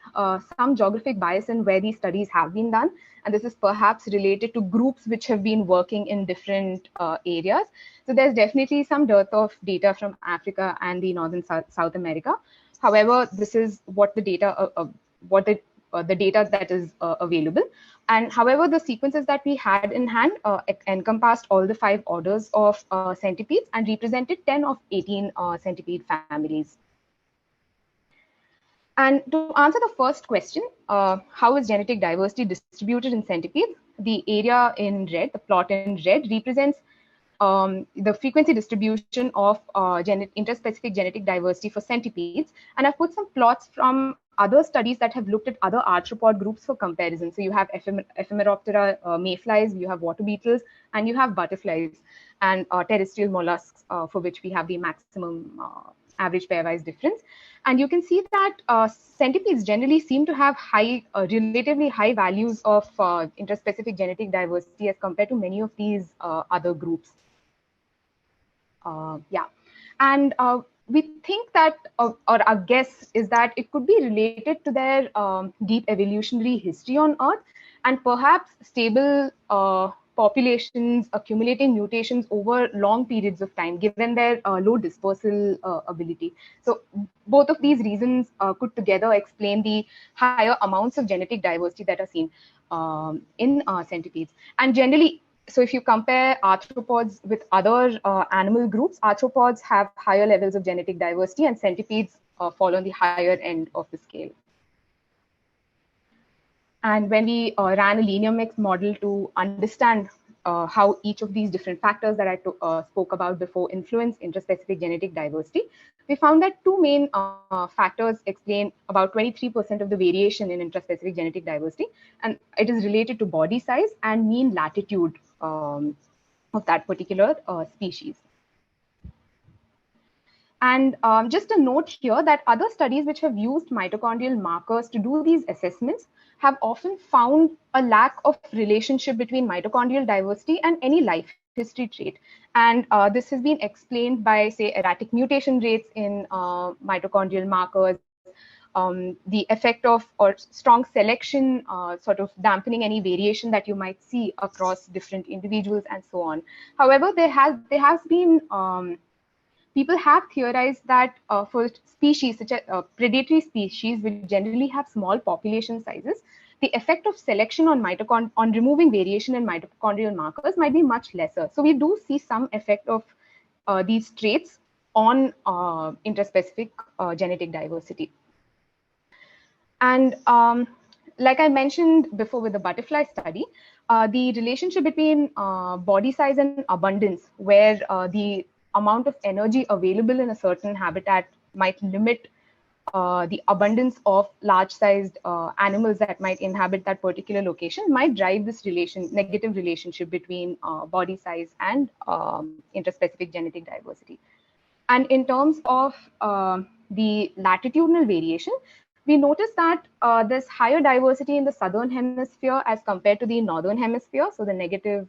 some geographic bias in where these studies have been done. And this is perhaps related to groups which have been working in different areas. So there's definitely some dearth of data from Africa and the Northern South America. However, this is what the data, the data that is available. And however, the sequences that we had in hand encompassed all the 5 orders of centipedes and represented 10 of 18 centipede families. And to answer the first question, how is genetic diversity distributed in centipedes? The area in red, the plot in red, represents the frequency distribution of interspecific genetic diversity for centipedes. And I've put some plots from other studies that have looked at other arthropod groups for comparison. So you have Ephemeroptera mayflies, you have water beetles, and you have butterflies and terrestrial mollusks for which we have the maximum average pairwise difference. And you can see that centipedes generally seem to have relatively high values of interspecific genetic diversity as compared to many of these other groups. And we think that, or our guess is that it could be related to their deep evolutionary history on Earth, and perhaps stable populations accumulating mutations over long periods of time, given their low dispersal ability. So both of these reasons could together explain the higher amounts of genetic diversity that are seen in centipedes. And generally, so if you compare arthropods with other animal groups, arthropods have higher levels of genetic diversity, and centipedes fall on the higher end of the scale. And when we ran a linear mix model to understand how each of these different factors that I spoke about before influence interspecific genetic diversity, we found that 2 main factors explain about 23% of the variation in interspecific genetic diversity, and it is related to body size and mean latitude of that particular species. And just a note here that other studies which have used mitochondrial markers to do these assessments have often found a lack of relationship between mitochondrial diversity and any life history trait. And this has been explained by, say, erratic mutation rates in mitochondrial markers, the effect of or strong selection sort of dampening any variation that you might see across different individuals and so on. However, there has been people have theorized that for species such as predatory species, which generally have small population sizes, the effect of selection on removing variation in mitochondrial markers might be much lesser. So we do see some effect of these traits on interspecific genetic diversity. And like I mentioned before with the butterfly study, the relationship between body size and abundance, where the amount of energy available in a certain habitat might limit the abundance of large-sized animals that might inhabit that particular location, might drive this negative relationship between body size and interspecific genetic diversity. And in terms of the latitudinal variation, we noticed that there's higher diversity in the southern hemisphere as compared to the northern hemisphere. So the negative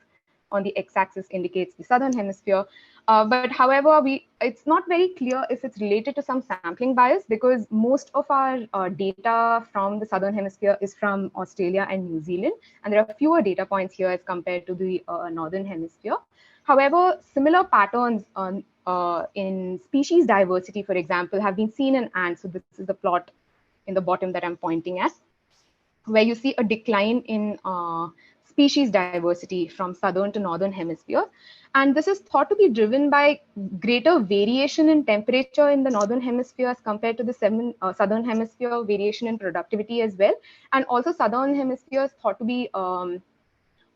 on the x-axis indicates the southern hemisphere. But however, it's not very clear if it's related to some sampling bias, because most of our data from the southern hemisphere is from Australia and New Zealand, and there are fewer data points here as compared to the northern hemisphere. However, similar patterns in species diversity, for example, have been seen in ants. So this is the plot in the bottom that I'm pointing at, where you see a decline in species diversity from southern to northern hemisphere. And this is thought to be driven by greater variation in temperature in the northern hemisphere as compared to the southern hemisphere, variation in productivity as well. And also southern hemisphere is thought to be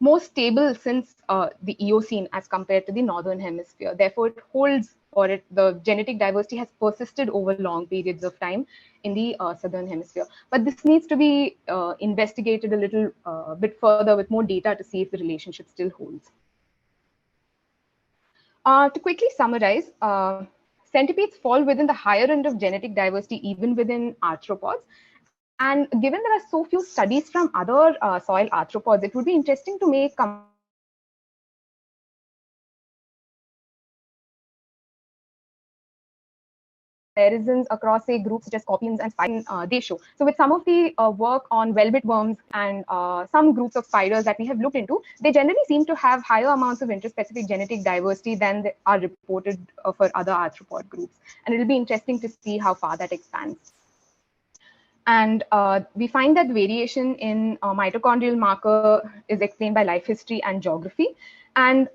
more stable since the Eocene as compared to the northern hemisphere. Therefore, it holds, or the genetic diversity has persisted over long periods of time in the southern hemisphere. But this needs to be investigated a little bit further with more data to see if the relationship still holds. To quickly summarize, centipedes fall within the higher end of genetic diversity even within arthropods. And given there are so few studies from other soil arthropods, it would be interesting to make comparisons across, say, groups such as scorpions and spiders they show. So with some of the work on velvet worms and some groups of spiders that we have looked into, they generally seem to have higher amounts of interspecific genetic diversity than are reported for other arthropod groups. And it'll be interesting to see how far that expands. And we find that variation in mitochondrial marker is explained by life history and geography. And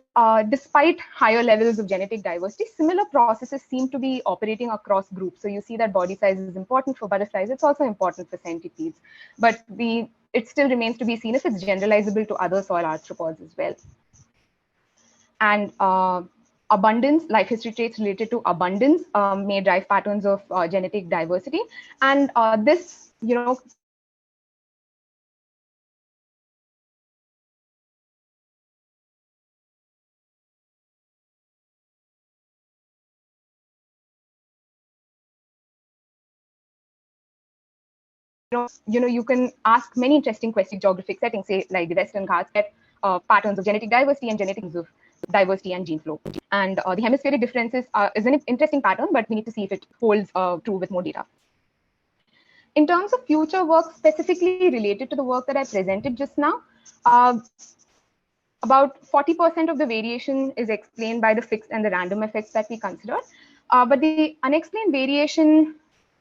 despite higher levels of genetic diversity, similar processes seem to be operating across groups. So you see that body size is important for butterflies. It's also important for centipedes. But it still remains to be seen if it's generalizable to other soil arthropods as well. And abundance, life history traits related to abundance may drive patterns of genetic diversity. And this, you can ask many interesting questions, geographic settings, say like the Western Ghats, get patterns of genetic diversity and genetics of diversity and gene flow. And the hemispheric differences is an interesting pattern, but we need to see if it holds true with more data. In terms of future work specifically related to the work that I presented just now, about 40% of the variation is explained by the fixed and the random effects that we considered. But the unexplained variation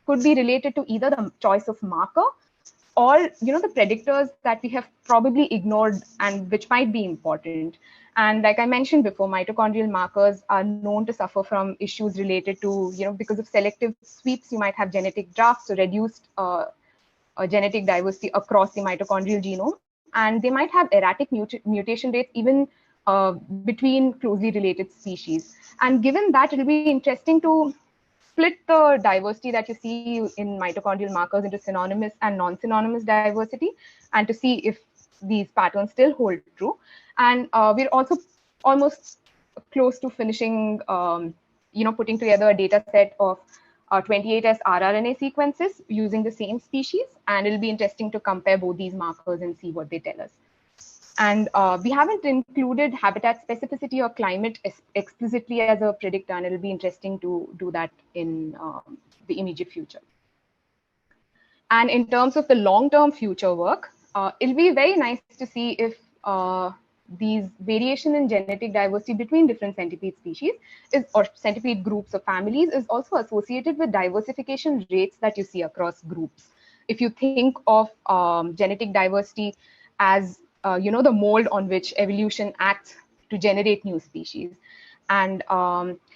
could be related to either the choice of marker or the predictors that we have probably ignored and which might be important. And like I mentioned before, mitochondrial markers are known to suffer from issues related to, because of selective sweeps, you might have genetic drafts, so reduced genetic diversity across the mitochondrial genome. And they might have erratic mutation rates even between closely related species. And given that, it'll be interesting to split the diversity that you see in mitochondrial markers into synonymous and non-synonymous diversity, and to see if these patterns still hold true. And we're also almost close to finishing, putting together a data set of 28S rRNA sequences using the same species. And it'll be interesting to compare both these markers and see what they tell us. And we haven't included habitat specificity or climate explicitly as a predictor, and it'll be interesting to do that in the immediate future. And in terms of the long-term future work, it'll be very nice to see if these variation in genetic diversity between different centipede species or centipede groups or families is also associated with diversification rates that you see across groups. If you think of genetic diversity as the mold on which evolution acts to generate new species. And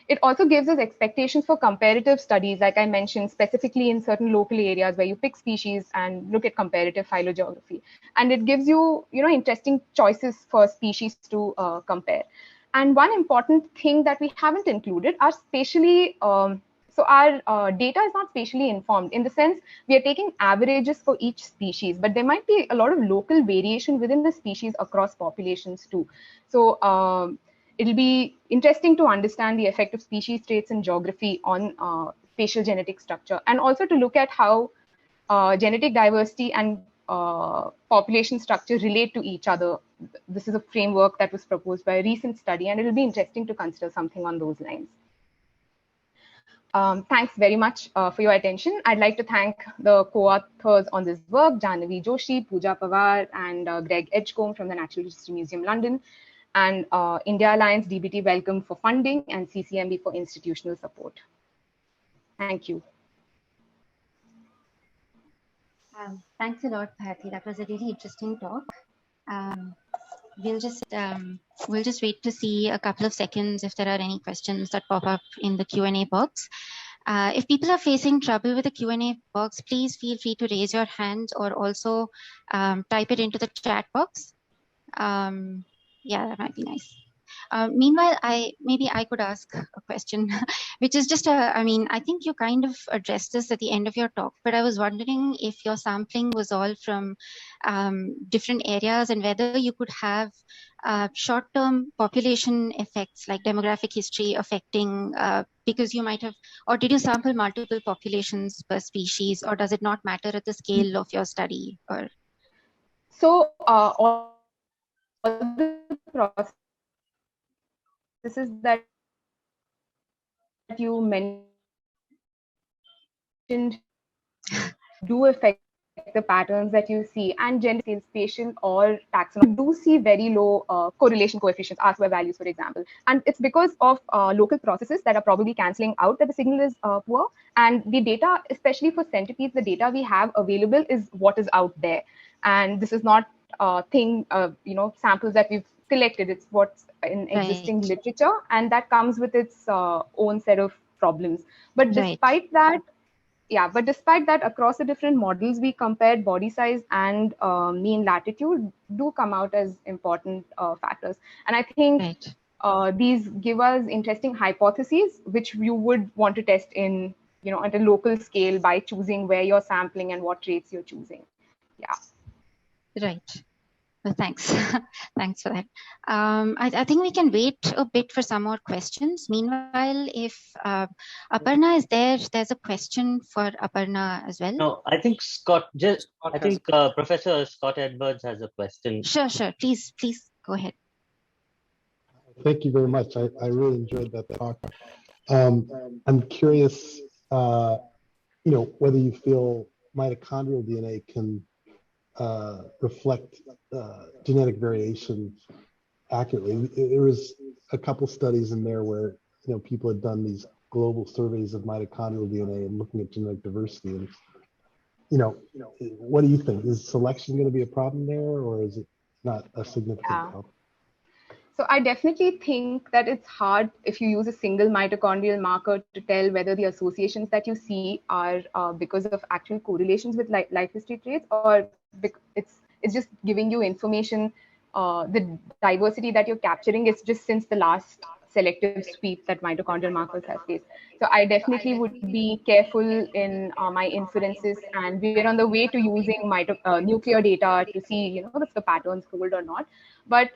it also gives us expectations for comparative studies, like I mentioned, specifically in certain local areas where you pick species and look at comparative phylogeography. And it gives you, interesting choices for species to compare. And one important thing that we haven't included are spatially, so our data is not spatially informed in the sense we are taking averages for each species, but there might be a lot of local variation within the species across populations too. So it'll be interesting to understand the effect of species traits and geography on spatial genetic structure, and also to look at how genetic diversity and population structure relate to each other. This is a framework that was proposed by a recent study, and it'll be interesting to consider something on those lines. Thanks very much for your attention. I'd like to thank the co-authors on this work, Janhavi Joshi, Pooja Pawar, and Greg Edgecombe from the Natural History Museum, London. and India Alliance DBT Welcome for funding, and CCMB for institutional support. Thank you. Thanks a lot, Bharti. That was a really interesting talk. We'll just wait to see a couple of seconds if there are any questions that pop up in the Q&A box. If people are facing trouble with the Q&A box, please feel free to raise your hand or also type it into the chat box. Yeah, that might be nice. Meanwhile, maybe I could ask a question, which is just I think you kind of addressed this at the end of your talk, but I was wondering if your sampling was all from different areas and whether you could have short-term population effects like demographic history affecting, because you might have, or did you sample multiple populations per species, or does it not matter at the scale of your study? Or so all the processes that you mentioned do affect the patterns that you see, and gender scale, spatial or taxonomy do see very low correlation coefficients, R-square values, for example. And it's because of local processes that are probably canceling out that the signal is poor. And the data, especially for centipedes, the data we have available is what is out there. And this is not samples that we've collected. It's what's in existing literature, and that comes with its own set of problems. But despite that, across the different models, we compared body size and mean latitude do come out as important factors. And I think these give us interesting hypotheses, which you would want to test in, at a local scale by choosing where you're sampling and what traits you're choosing. Yeah. Right. Well, thanks. Thanks for that. I think we can wait a bit for some more questions. Meanwhile, if Aparna is there, there's a question for Aparna as well. No, I think Professor Scott Edwards has a question. Sure. Please go ahead. Thank you very much. I really enjoyed that talk. I'm curious, whether you feel mitochondrial DNA can reflect genetic variation accurately. There was a couple studies in there where people had done these global surveys of mitochondrial DNA and looking at genetic diversity. And what do you think? Is selection going to be a problem there, or is it not a significant problem? So I definitely think that it's hard if you use a single mitochondrial marker to tell whether the associations that you see are because of actual correlations with life history traits, or it's just giving you information. The diversity that you're capturing is just since the last selective sweep that mitochondrial markers have faced. So I definitely would be careful in my inferences, and we're on the way to using nuclear data to see, if the patterns hold or not. But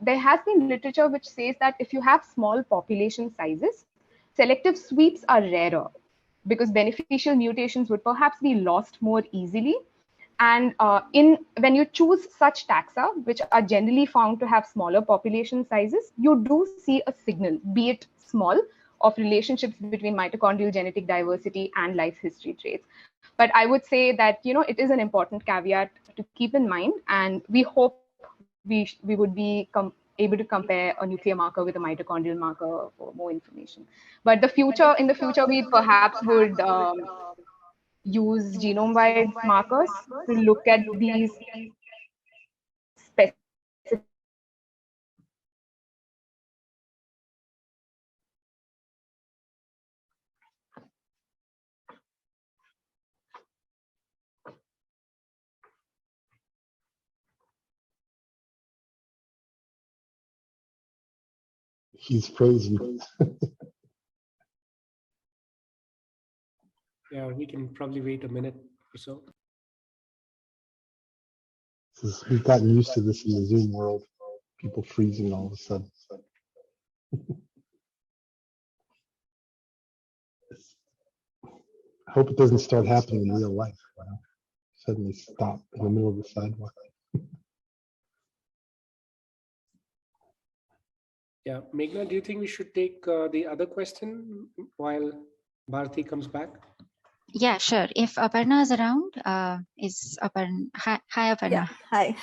there has been literature which says that if you have small population sizes, selective sweeps are rarer because beneficial mutations would perhaps be lost more easily. And when you choose such taxa, which are generally found to have smaller population sizes, you do see a signal, be it small, of relationships between mitochondrial genetic diversity and life history traits. But I would say that, it is an important caveat to keep in mind, and we hope we would be able to compare a nuclear marker with a mitochondrial marker for more information. But in the future, we perhaps would use genome-wide markers to look at these specific. He's frozen. Yeah, we can probably wait a minute or so. We've gotten used to this in the Zoom world, people freezing all of a sudden. I hope it doesn't start happening in real life. Suddenly stop in the middle of the sidewalk. Yeah, Meghna, do you think we should take the other question while Bharti comes back? Yeah, sure. If Aparna is around, is Aparna? Hi, Aparna. Yeah, hi.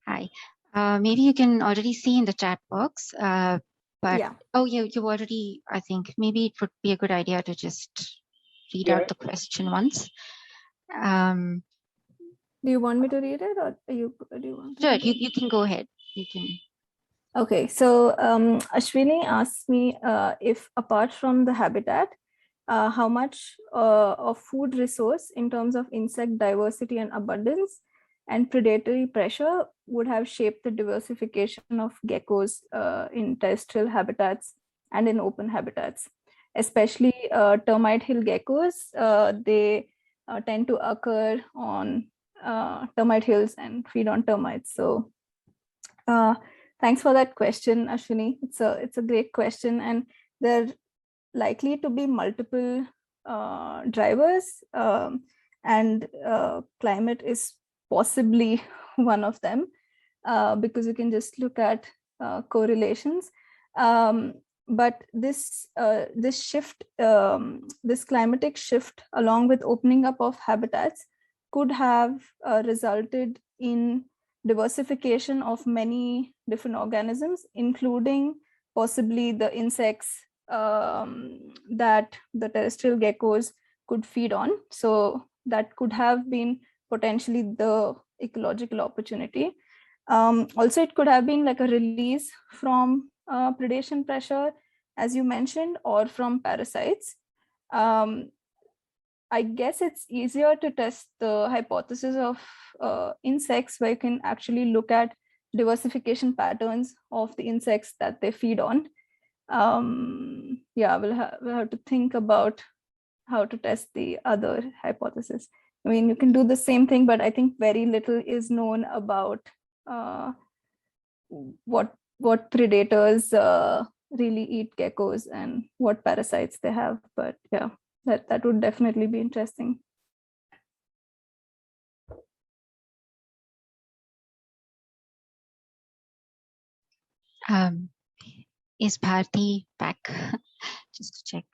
Hi. Maybe you can already see in the chat box, but Yeah. oh, you already, I think maybe it would be a good idea to just read out the question once. Do you want me to read it, or do you want to? Sure, you can go ahead. You can. Okay, so Ashwini asked me if apart from the habitat, how much of food resource in terms of insect diversity and abundance and predatory pressure would have shaped the diversification of geckos in terrestrial habitats and in open habitats, especially termite hill geckos. They tend to occur on termite hills and feed on termites. So thanks for that question, Ashwini. It's a great question, and there are likely to be multiple drivers, and climate is possibly one of them, because you can just look at correlations. But this shift, this climatic shift, along with opening up of habitats, could have resulted in diversification of many different organisms, including possibly the insects that the terrestrial geckos could feed on. So that could have been potentially the ecological opportunity. Also, it could have been like a release from predation pressure, as you mentioned, or from parasites. I guess it's easier to test the hypothesis of insects, where you can actually look at diversification patterns of the insects that they feed on. Yeah, we'll have to think about how to test the other hypothesis. I mean, you can do the same thing, but I think very little is known about what predators really eat geckos and what parasites they have. But yeah, that would definitely be interesting. Is Bharti back? Just to check.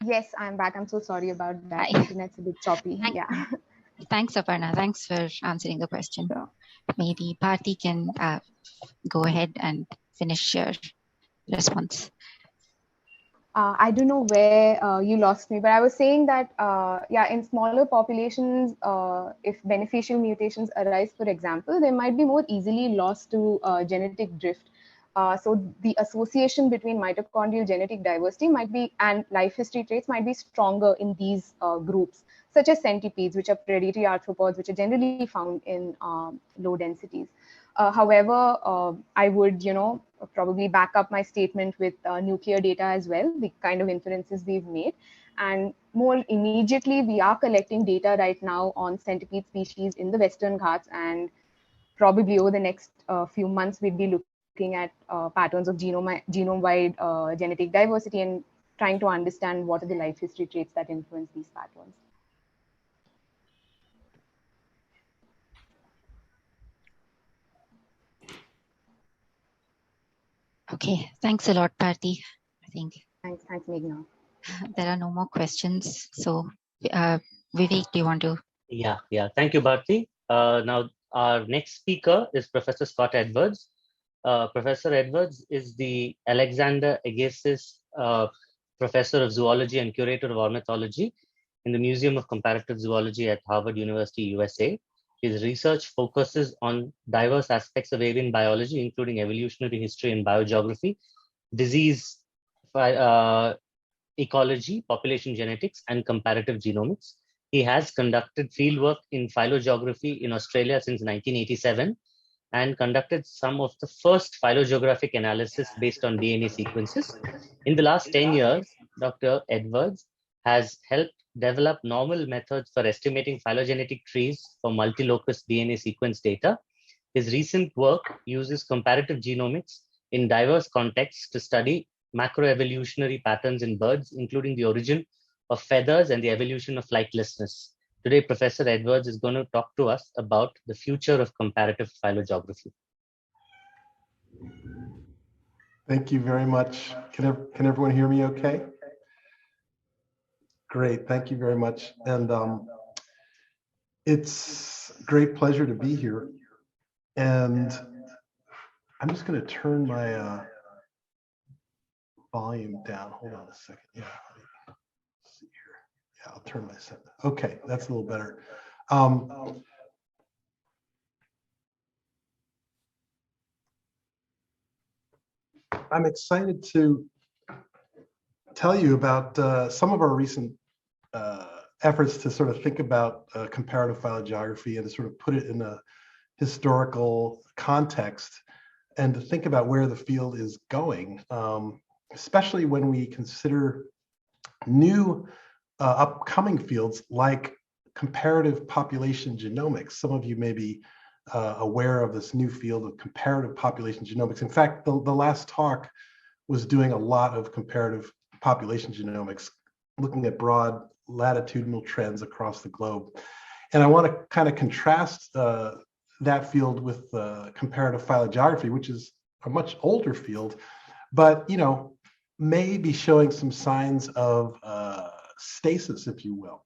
Yes, I'm back. I'm so sorry about that. Hi. Internet's a bit choppy. Yeah. Thanks, Aparna. Thanks for answering the question. Maybe Bharti can go ahead and finish your response. I don't know where you lost me, but I was saying that, yeah, in smaller populations, if beneficial mutations arise, for example, they might be more easily lost to genetic drift. So the association between mitochondrial genetic diversity might be, and life history traits might be stronger in these groups, such as centipedes, which are predatory arthropods, which are generally found in low densities. However, I would, probably back up my statement with nuclear data as well, the kind of inferences we've made. And more immediately, we are collecting data right now on centipede species in the Western Ghats, and probably over the next few months, we'd be looking at patterns of genome-wide genetic diversity and trying to understand what are the life history traits that influence these patterns. Okay, thanks a lot, Bharti. I think. Thanks, Meghna. There are no more questions. So, Vivek, do you want to? Yeah. Thank you, Bharti. Now, our next speaker is Professor Scott Edwards. Professor Edwards is the Alexander Agassiz Professor of Zoology and Curator of Ornithology in the Museum of Comparative Zoology at Harvard University, USA. His research focuses on diverse aspects of avian biology, including evolutionary history and biogeography, disease ecology, population genetics, and comparative genomics. He has conducted fieldwork in phylogeography in Australia since 1987 and conducted some of the first phylogeographic analysis based on DNA sequences. In the last 10 years, Dr. Edwards has helped develop novel methods for estimating phylogenetic trees for multilocus DNA sequence data. His recent work uses comparative genomics in diverse contexts to study macroevolutionary patterns in birds, including the origin of feathers and the evolution of flightlessness. Today, Professor Edwards is going to talk to us about the future of comparative phylogeography. Thank you very much. Can everyone hear me okay? Great, thank you very much. And it's a great pleasure to be here. And I'm just going to turn my volume down. Hold on a second. Yeah, let's see here. Yeah, I'll turn my set. Okay, that's a little better. I'm excited to tell you about some of our recent efforts to sort of think about comparative phylogeography and to sort of put it in a historical context and to think about where the field is going, especially when we consider new upcoming fields like comparative population genomics. Some of you may be aware of this new field of comparative population genomics. In fact, the last talk was doing a lot of comparative population genomics, looking at broad latitudinal trends across the globe. And I want to kind of contrast that field with comparative phylogeography, which is a much older field, but may be showing some signs of stasis, if you will.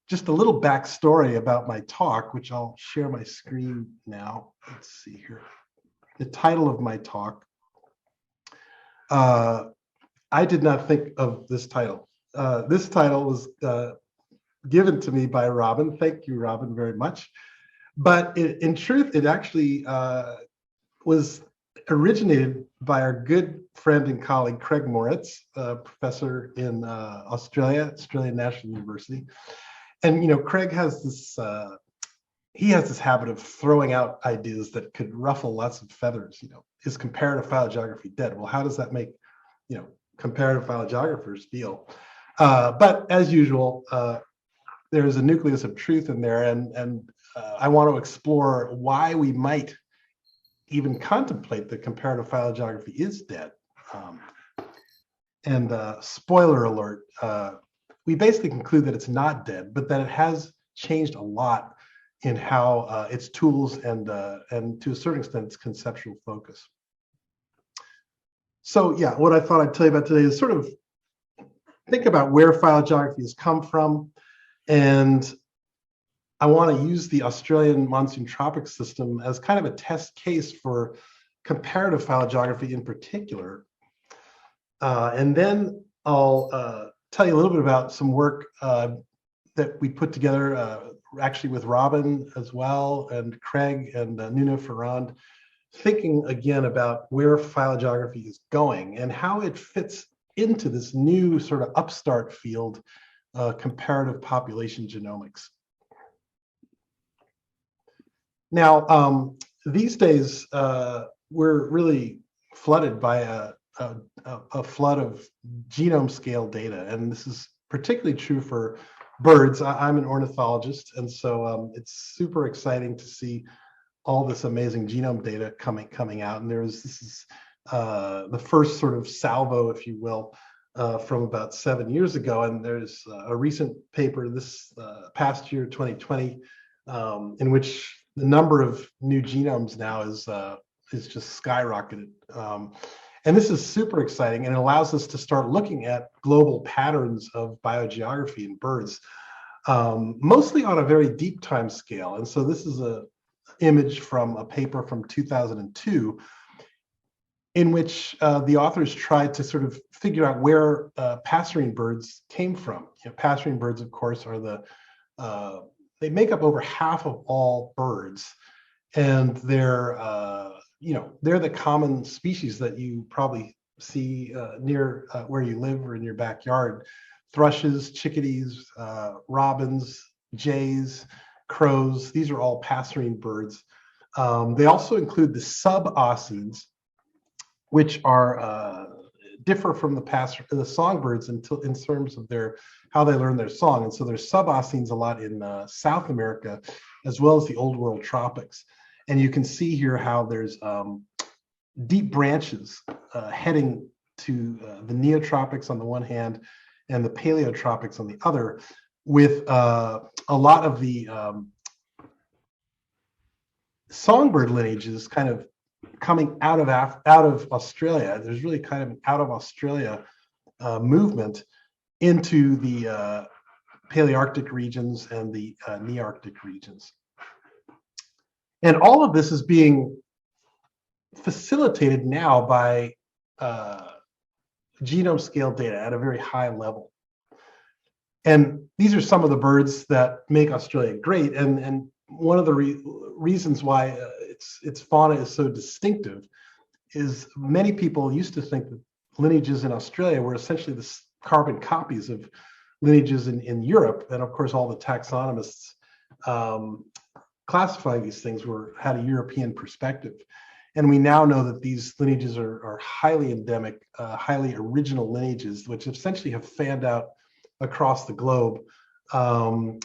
Just a little backstory about my talk, which I'll share my screen now. Let's see here. The title of my talk. I did not think of this title. This title was given to me by Robin. Thank you, Robin, very much. But in truth, it actually was originated by our good friend and colleague, Craig Moritz, professor in Australian National University. And Craig has this, he has this habit of throwing out ideas that could ruffle lots of feathers. Is comparative phylogeography dead? Well, how does that make, comparative phylogeographers feel? But as usual, there's a nucleus of truth in there, and I want to explore why we might even contemplate that comparative phylogeography is dead. And spoiler alert, we basically conclude that it's not dead, but that it has changed a lot in how its tools and to a certain extent its conceptual focus. So yeah, what I thought I'd tell you about today is sort of think about where phylogeography has come from, and I want to use the Australian monsoon tropic system as kind of a test case for comparative phylogeography in particular. And then I'll tell you a little bit about some work that we put together actually with Robin as well, and Craig and Nuno Ferrand, thinking again about where phylogeography is going and how it fits into this new sort of upstart field, comparative population genomics. Now, these days, we're really flooded by a flood of genome scale data, and this is particularly true for birds. I'm an ornithologist, and so it's super exciting to see all this amazing genome data coming out. And this is the first sort of salvo, if you will, from about 7 years ago. And there's a recent paper this past year, 2020, in which the number of new genomes now is just skyrocketed. And this is super exciting, and it allows us to start looking at global patterns of biogeography in birds, mostly on a very deep time scale. And so this is an image from a paper from 2002, in which the authors tried to sort of figure out where passerine birds came from. Passerine birds, of course, are they make up over half of all birds, and they're the common species that you probably see near where you live or in your backyard: thrushes, chickadees, robins, jays, crows. These are all passerine birds. They also include the sub-Aucenes, which are differ from the songbirds in terms of how they learn their song. And so there's sub-Aucenes a lot in South America, as well as the Old World tropics. And you can see here how there's deep branches heading to the neotropics on the one hand and the paleotropics on the other, with a lot of the songbird lineages kind of coming out of Australia. There's really kind of an out of Australia movement into the Palearctic regions and the Nearctic regions. And all of this is being facilitated now by genome scale data at a very high level. And these are some of the birds that make Australia great. And one of the reasons why its fauna is so distinctive is many people used to think that lineages in Australia were essentially the carbon copies of lineages in Europe. And of course, all the taxonomists classifying these things had a European perspective. And we now know that these lineages are highly endemic, highly original lineages, which essentially have fanned out across the globe,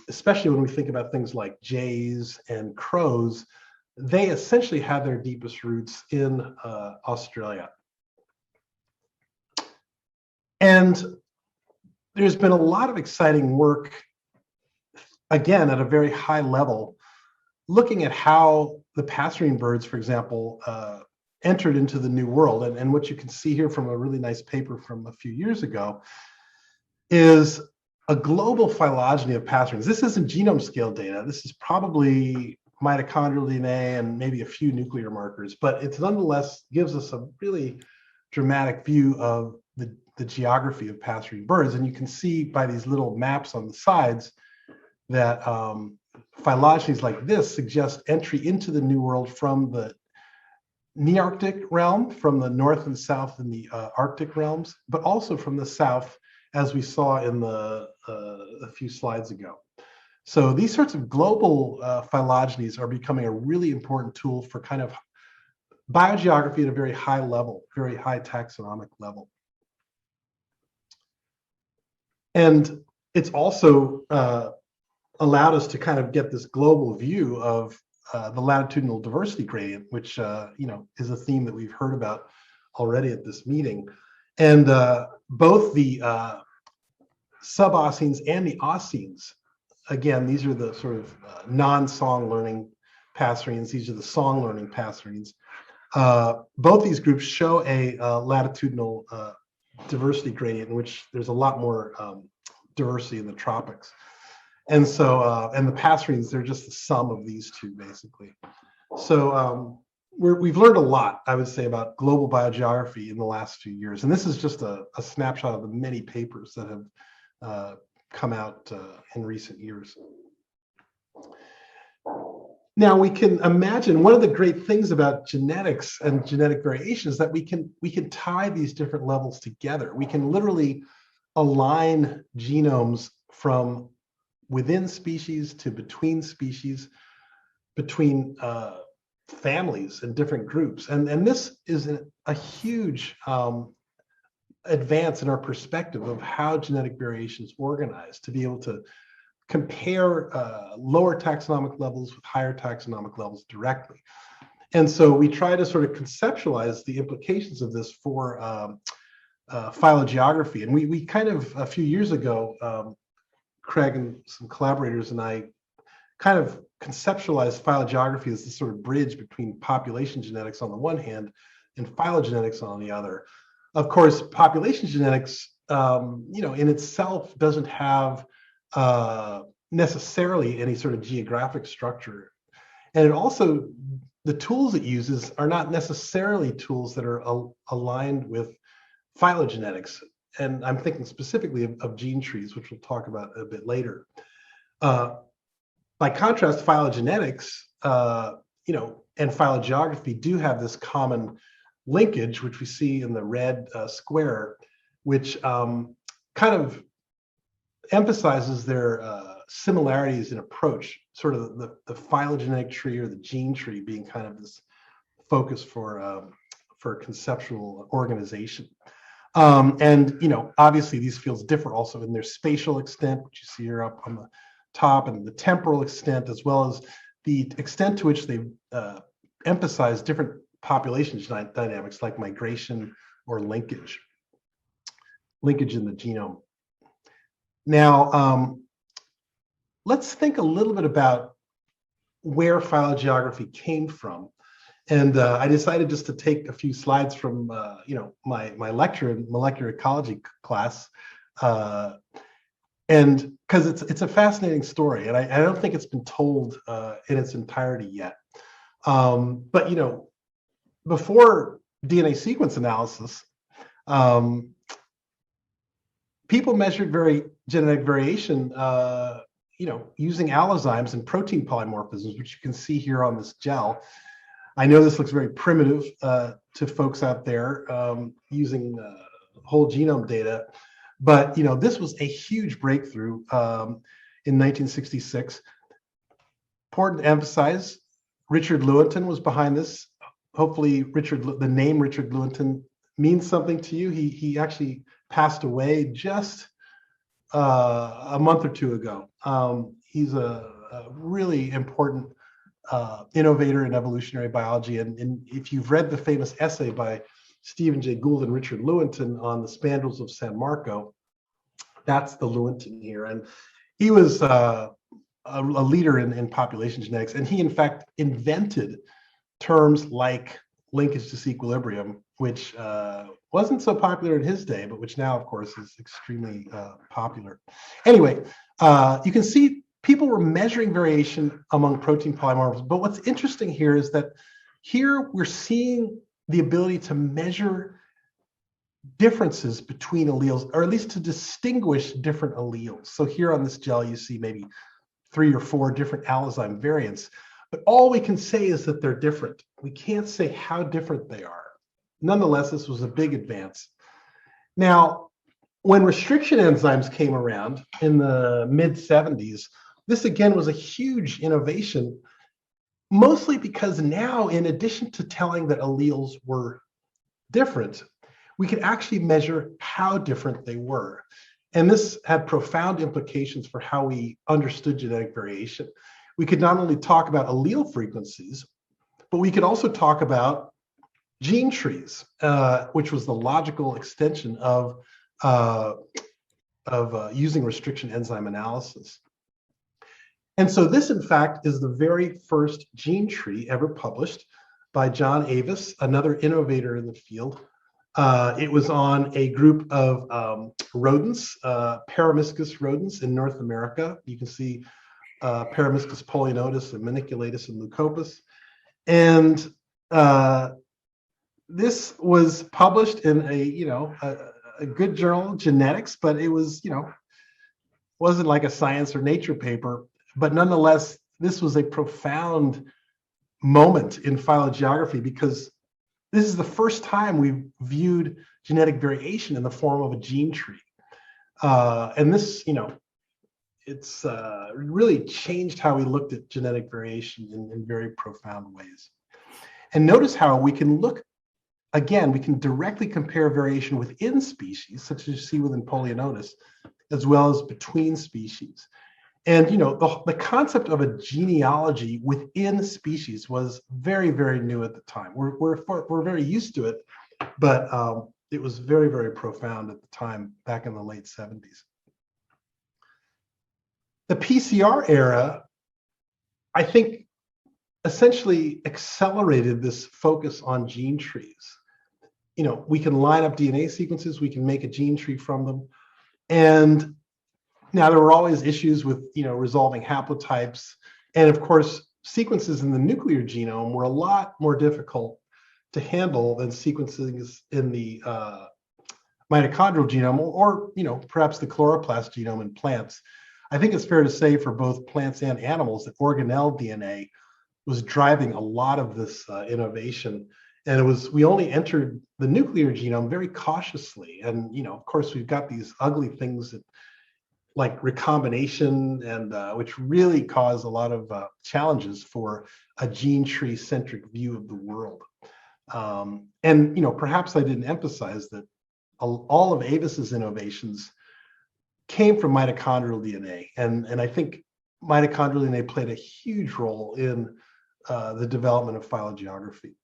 especially when we think about things like jays and crows. They essentially have their deepest roots in Australia. And there's been a lot of exciting work, again, at a very high level, looking at how the passerine birds, for example, entered into the New World. And what you can see here from a really nice paper from a few years ago is a global phylogeny of passerines. This isn't genome scale data. This is probably mitochondrial DNA and maybe a few nuclear markers, but it nonetheless gives us a really dramatic view of the geography of passerine birds. And you can see by these little maps on the sides that phylogenies like this suggest entry into the New World from the Nearctic realm, from the north and south in the Arctic realms, but also from the south, as we saw in a few slides ago. So these sorts of global phylogenies are becoming a really important tool for kind of biogeography at a very high level, very high taxonomic level. And it's also allowed us to kind of get this global view of the latitudinal diversity gradient, which is a theme that we've heard about already at this meeting. And both the sub-Aucenes and the Aucenes, again, these are the sort of non-song learning passerines. These are the song learning passerines. Both these groups show a latitudinal diversity gradient in which there's a lot more diversity in the tropics. And so, and the passerines, they're just the sum of these two, basically. So we've learned a lot, I would say, about global biogeography in the last few years. And this is just a snapshot of the many papers that have come out in recent years. Now we can imagine one of the great things about genetics and genetic variation is that we can tie these different levels together. We can literally align genomes from within species to between species, between families and different groups. And this is a huge advance in our perspective of how genetic variation is organized, to be able to compare lower taxonomic levels with higher taxonomic levels directly. And so we try to sort of conceptualize the implications of this for phylogeography. And we kind of, a few years ago, Craig and some collaborators and I kind of conceptualized phylogeography as the sort of bridge between population genetics on the one hand and phylogenetics on the other. Of course, population genetics, in itself doesn't have necessarily any sort of geographic structure. And it also, the tools it uses are not necessarily tools that are aligned with phylogenetics. And I'm thinking specifically of gene trees, which we'll talk about a bit later. By contrast, phylogenetics, and phylogeography do have this common linkage, which we see in the red square, which kind of emphasizes their similarities in approach, sort of the phylogenetic tree or the gene tree being kind of this focus for conceptual organization. And obviously these fields differ also in their spatial extent, which you see here up on the top, and the temporal extent, as well as the extent to which they emphasize different population dynamics like migration or linkage in the genome. Now, let's think a little bit about where phylogeography came from. And I decided just to take a few slides from, my lecture in molecular ecology class, and because it's a fascinating story, and I don't think it's been told in its entirety yet. But you know, before DNA sequence analysis, people measured genetic variation, you know, using allozymes and protein polymorphisms, which you can see here on this gel. I know this looks very primitive to folks out there using whole genome data, but you know, this was a huge breakthrough in 1966. Important to emphasize, Richard Lewontin was behind this. Hopefully, the name Richard Lewontin means something to you. He actually passed away just a month or two ago. He's a really important innovator in evolutionary biology. And if you've read the famous essay by Stephen Jay Gould and Richard Lewontin on the spandrels of San Marco, that's the Lewontin here. And he was a leader in population genetics. And he, in fact, invented terms like linkage disequilibrium, which wasn't so popular in his day, but which now, of course, is extremely popular. Anyway, you can see people were measuring variation among protein polymorphisms. But what's interesting here is that here we're seeing the ability to measure differences between alleles, or at least to distinguish different alleles. So here on this gel, you see maybe 3 or 4 different allozyme variants. But all we can say is that they're different. We can't say how different they are. Nonetheless, this was a big advance. Now, when restriction enzymes came around in the mid-70s, this again was a huge innovation, mostly because now, in addition to telling that alleles were different, we could actually measure how different they were. And this had profound implications for how we understood genetic variation. We could not only talk about allele frequencies, but we could also talk about gene trees, which was the logical extension of using restriction enzyme analysis. And so this, in fact, is the very first gene tree ever published by John Avis, another innovator in the field. It was on a group of rodents, Paramyscus rodents in North America. You can see Paramyscus polionotus and maniculatus and leucopus. And this was published in a good journal, Genetics, but it was, wasn't like a science or nature paper. But nonetheless, this was a profound moment in phylogeography because this is the first time we've viewed genetic variation in the form of a gene tree. And this, it's really changed how we looked at genetic variation in very profound ways. And notice how we can look, again, we can directly compare variation within species, such as you see within polionotus, as well as between species. And the concept of a genealogy within species was very, very new at the time. We're very used to it, but it was very, very profound at the time, back in the late 70s. The PCR era, I think, essentially accelerated this focus on gene trees. We can line up DNA sequences, we can make a gene tree from them, and now, there were always issues with, resolving haplotypes. And of course, sequences in the nuclear genome were a lot more difficult to handle than sequences in the mitochondrial genome or perhaps the chloroplast genome in plants. I think it's fair to say for both plants and animals that organelle DNA was driving a lot of this innovation. And we only entered the nuclear genome very cautiously. And, of course, we've got these ugly things that like recombination, and which really cause a lot of challenges for a gene tree centric view of the world. And perhaps I didn't emphasize that all of Avis's innovations came from mitochondrial DNA, and I think mitochondrial DNA played a huge role in the development of phylogeography.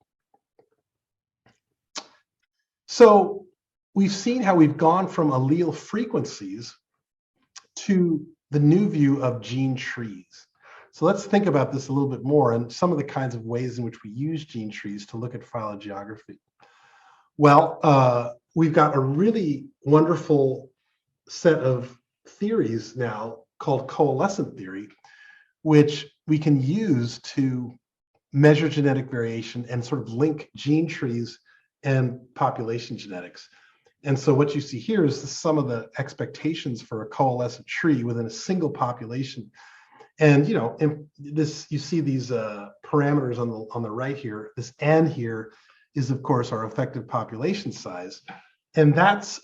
So we've seen how we've gone from allele frequencies to the new view of gene trees. So let's think about this a little bit more and some of the kinds of ways in which we use gene trees to look at phylogeography. Well, we've got a really wonderful set of theories now called coalescent theory, which we can use to measure genetic variation and sort of link gene trees and population genetics. And so what you see here is some of the expectations for a coalescent tree within a single population. And in this, you see these parameters on the right here. This N here is, of course, our effective population size. And that's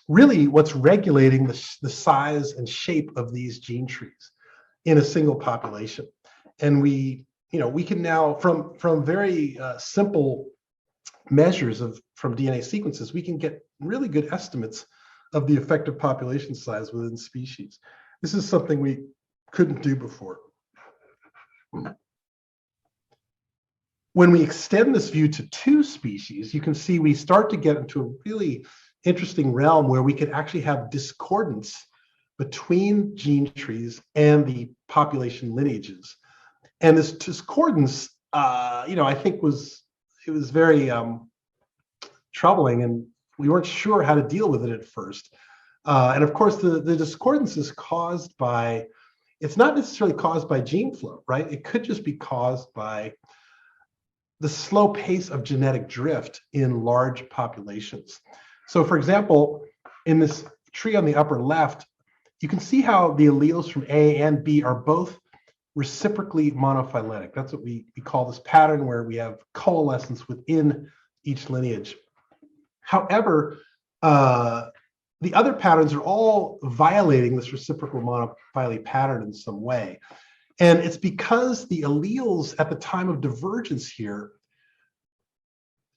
really what's regulating the size and shape of these gene trees in a single population. And we can now, from very simple measures from DNA sequences, we can get really good estimates of the effective population size within species. This is something we couldn't do before. When we extend this view to 2 species, you can see we start to get into a really interesting realm where we could actually have discordance between gene trees and the population lineages. And this discordance, I think it was very troubling, and we weren't sure how to deal with it at first. And of course, the discordance is caused by, it's not necessarily caused by gene flow, right? It could just be caused by the slow pace of genetic drift in large populations. So for example, in this tree on the upper left, you can see how the alleles from A and B are both reciprocally monophyletic. That's what we call this pattern where we have coalescence within each lineage. However, the other patterns are all violating this reciprocal monophyly pattern in some way. And it's because the alleles at the time of divergence here,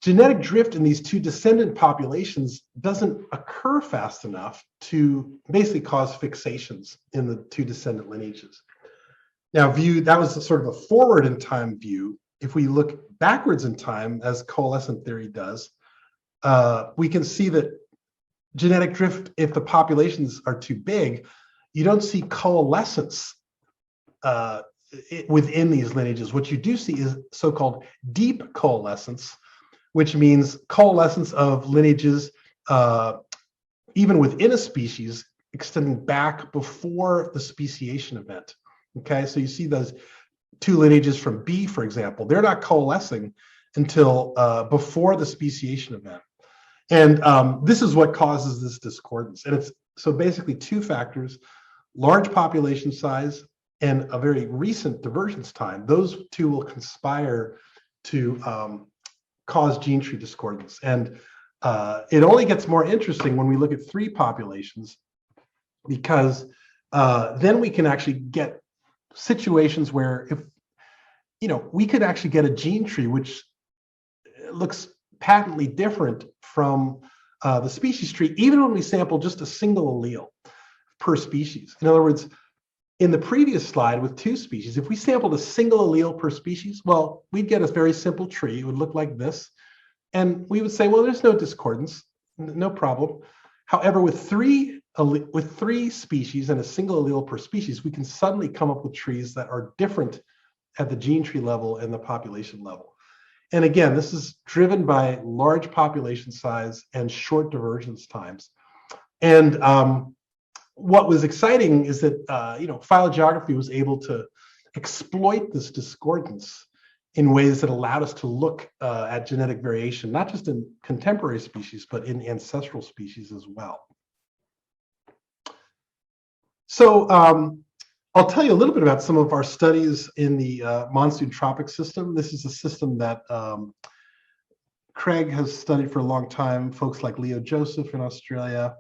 genetic drift in these 2 descendant populations doesn't occur fast enough to basically cause fixations in the 2 descendant lineages. Now, that was sort of a forward in time view. If we look backwards in time, as coalescent theory does, we can see that genetic drift, if the populations are too big, you don't see coalescence within these lineages. What you do see is so-called deep coalescence, which means coalescence of lineages even within a species extending back before the speciation event. Okay, so you see those 2 lineages from B, for example, they're not coalescing until before the speciation event. And this is what causes this discordance. And it's so basically 2 factors: large population size and a very recent divergence time. Those 2 will conspire to cause gene tree discordance. And it only gets more interesting when we look at 3 populations, because then we can actually get situations where we could actually get a gene tree which looks patently different from the species tree, even when we sample just a single allele per species. In other words, in the previous slide with 2 species, if we sampled a single allele per species, well, we'd get a very simple tree. It would look like this. And we would say, well, there's no discordance, no problem. However, with 3 species and a single allele per species, we can suddenly come up with trees that are different at the gene tree level and the population level. And again, this is driven by large population size and short divergence times. And what was exciting is that phylogeography was able to exploit this discordance in ways that allowed us to look at genetic variation, not just in contemporary species, but in ancestral species as well. So I'll tell you a little bit about some of our studies in the monsoon tropic system. This is a system that Craig has studied for a long time, folks like Leo Joseph in Australia.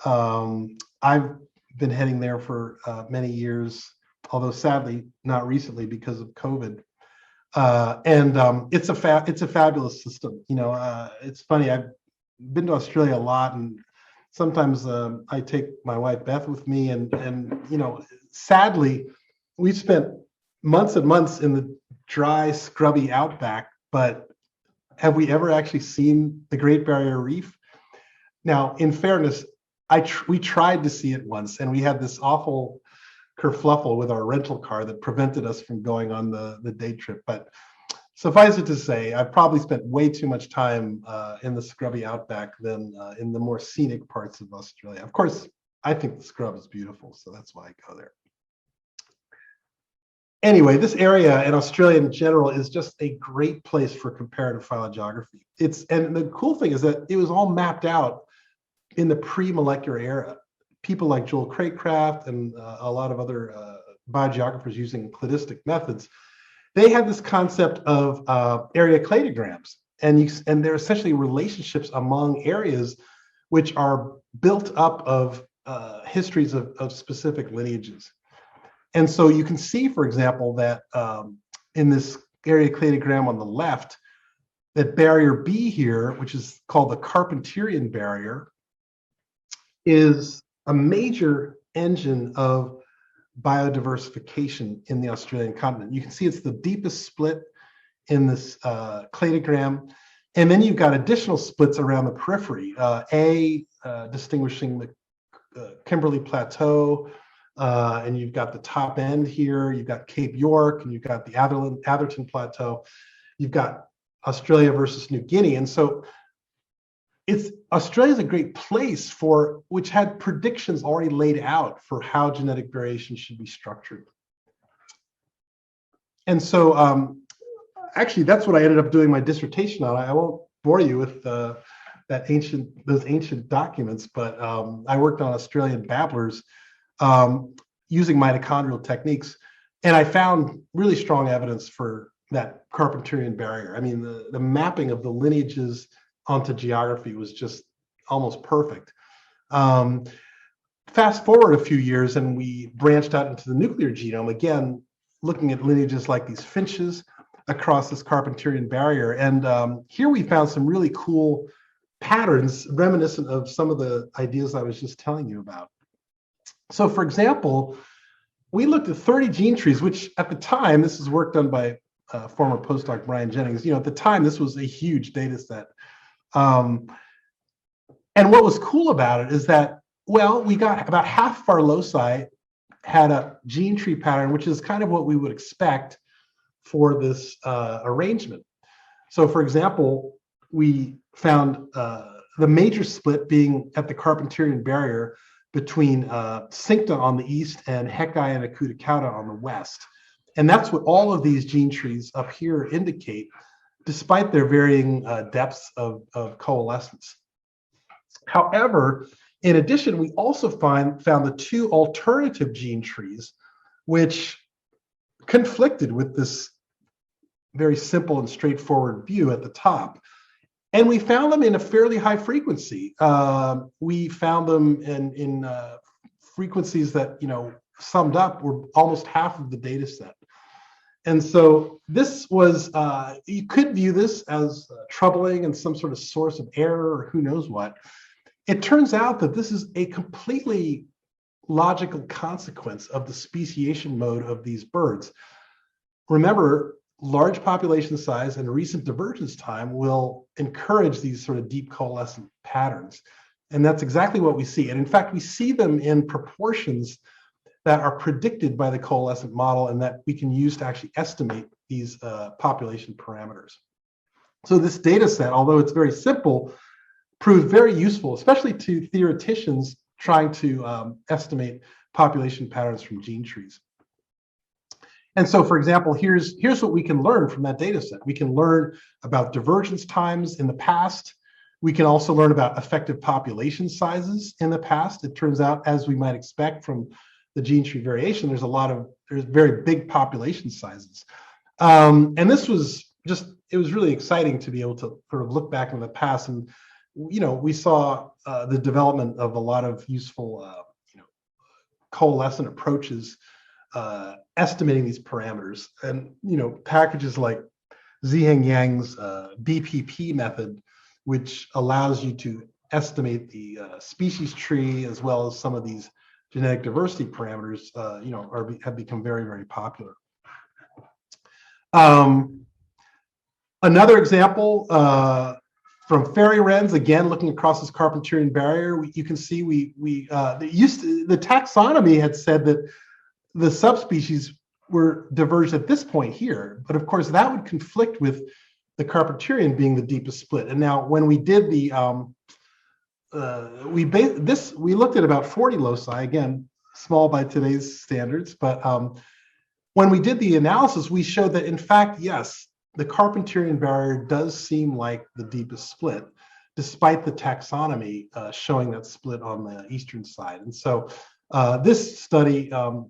I've been heading there for many years, although sadly not recently because of COVID. It's a fabulous system. It's funny. I've been to Australia a lot, and sometimes I take my wife Beth with me, and sadly, we've spent months and months in the dry, scrubby outback. But have we ever actually seen the Great Barrier Reef? Now, in fairness, we tried to see it once, and we had this awful kerfluffle with our rental car that prevented us from going on the day trip. But suffice it to say, I've probably spent way too much time in the scrubby outback than in the more scenic parts of Australia. Of course, I think the scrub is beautiful, so that's why I go there. anyway, this area in Australia in general is just a great place for comparative phylogeography. And the cool thing is that it was all mapped out in the pre-molecular era. People like Joel Craycraft and a lot of other biogeographers using cladistic methods, they had this concept of area cladograms. And they're essentially relationships among areas which are built up of histories of specific lineages. And so you can see, for example, that in this area cladogram on the left, that barrier B here, which is called the Carpenterian barrier, is a major engine of biodiversification in the Australian continent. You can see it's the deepest split in this cladogram. And then you've got additional splits around the periphery, distinguishing the Kimberley Plateau, and you've got the top end here, you've got Cape York, and you've got the Atherton Plateau. You've got Australia versus New Guinea. And so Australia's a great place which had predictions already laid out for how genetic variation should be structured. And so actually, that's what I ended up doing my dissertation on. I won't bore you with those ancient documents, but I worked on Australian babblers using mitochondrial techniques, and I found really strong evidence for that Carpenterian barrier. I mean, the mapping of the lineages onto geography was just almost perfect. Fast forward a few years, and we branched out into the nuclear genome, again, looking at lineages like these finches across this Carpenterian barrier. And here we found some really cool patterns reminiscent of some of the ideas I was just telling you about. So for example, we looked at 30 gene trees, which at the time, this is work done by former postdoc Brian Jennings. At the time, this was a huge data set. And what was cool about it is that, well, we got about half of our loci had a gene tree pattern, which is kind of what we would expect for this arrangement. So for example, we found the major split being at the Carpenterian barrier between Cincta on the east and Hecai and Acuticauda on the west. And that's what all of these gene trees up here indicate, despite their varying depths of coalescence. However, in addition, we also found the two alternative gene trees, which conflicted with this very simple and straightforward view at the top. And we found them in a fairly high frequency. We found them in frequencies that, summed up were almost half of the data set. And so this was, you could view this as troubling and some sort of source of error or who knows what. It turns out that this is a completely logical consequence of the speciation mode of these birds. Remember, large population size and recent divergence time will encourage these sort of deep coalescent patterns. And that's exactly what we see. And in fact, we see them in proportions that are predicted by the coalescent model and that we can use to actually estimate these population parameters. So this data set, although it's very simple, proved very useful, especially to theoreticians trying to estimate population patterns from gene trees. And so, for example, here's what we can learn from that data set. We can learn about divergence times in the past. We can also learn about effective population sizes in the past. It turns out, as we might expect from the gene tree variation, there's very big population sizes. And this was it was really exciting to be able to sort of look back in the past. And, we saw the development of a lot of useful, coalescent approaches estimating these parameters. And, packages like Ziheng Yang's BPP method, which allows you to estimate the species tree as well as some of these genetic diversity parameters, have become very, very popular. Another example from fairy wrens, again looking across this Carpenterian barrier, you can see the taxonomy had said that the subspecies were diverged at this point here, but of course that would conflict with the Carpenterian being the deepest split. And now when we did the we looked at about 40 loci, again, small by today's standards, but when we did the analysis, we showed that, in fact, yes, the Carpentierian barrier does seem like the deepest split, despite the taxonomy showing that split on the eastern side. And so this study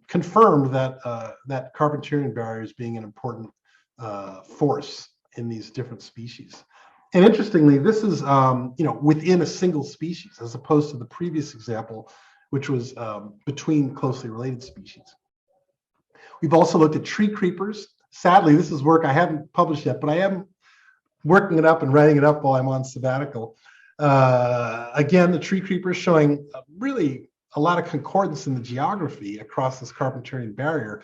confirmed that that Carpentierian barrier is being an important force in these different species. And interestingly, this is within a single species, as opposed to the previous example, which was between closely related species. We've also looked at tree creepers. Sadly, this is work I haven't published yet, but I am working it up and writing it up while I'm on sabbatical. Again, the tree creepers showing really a lot of concordance in the geography across this Carpentierian barrier.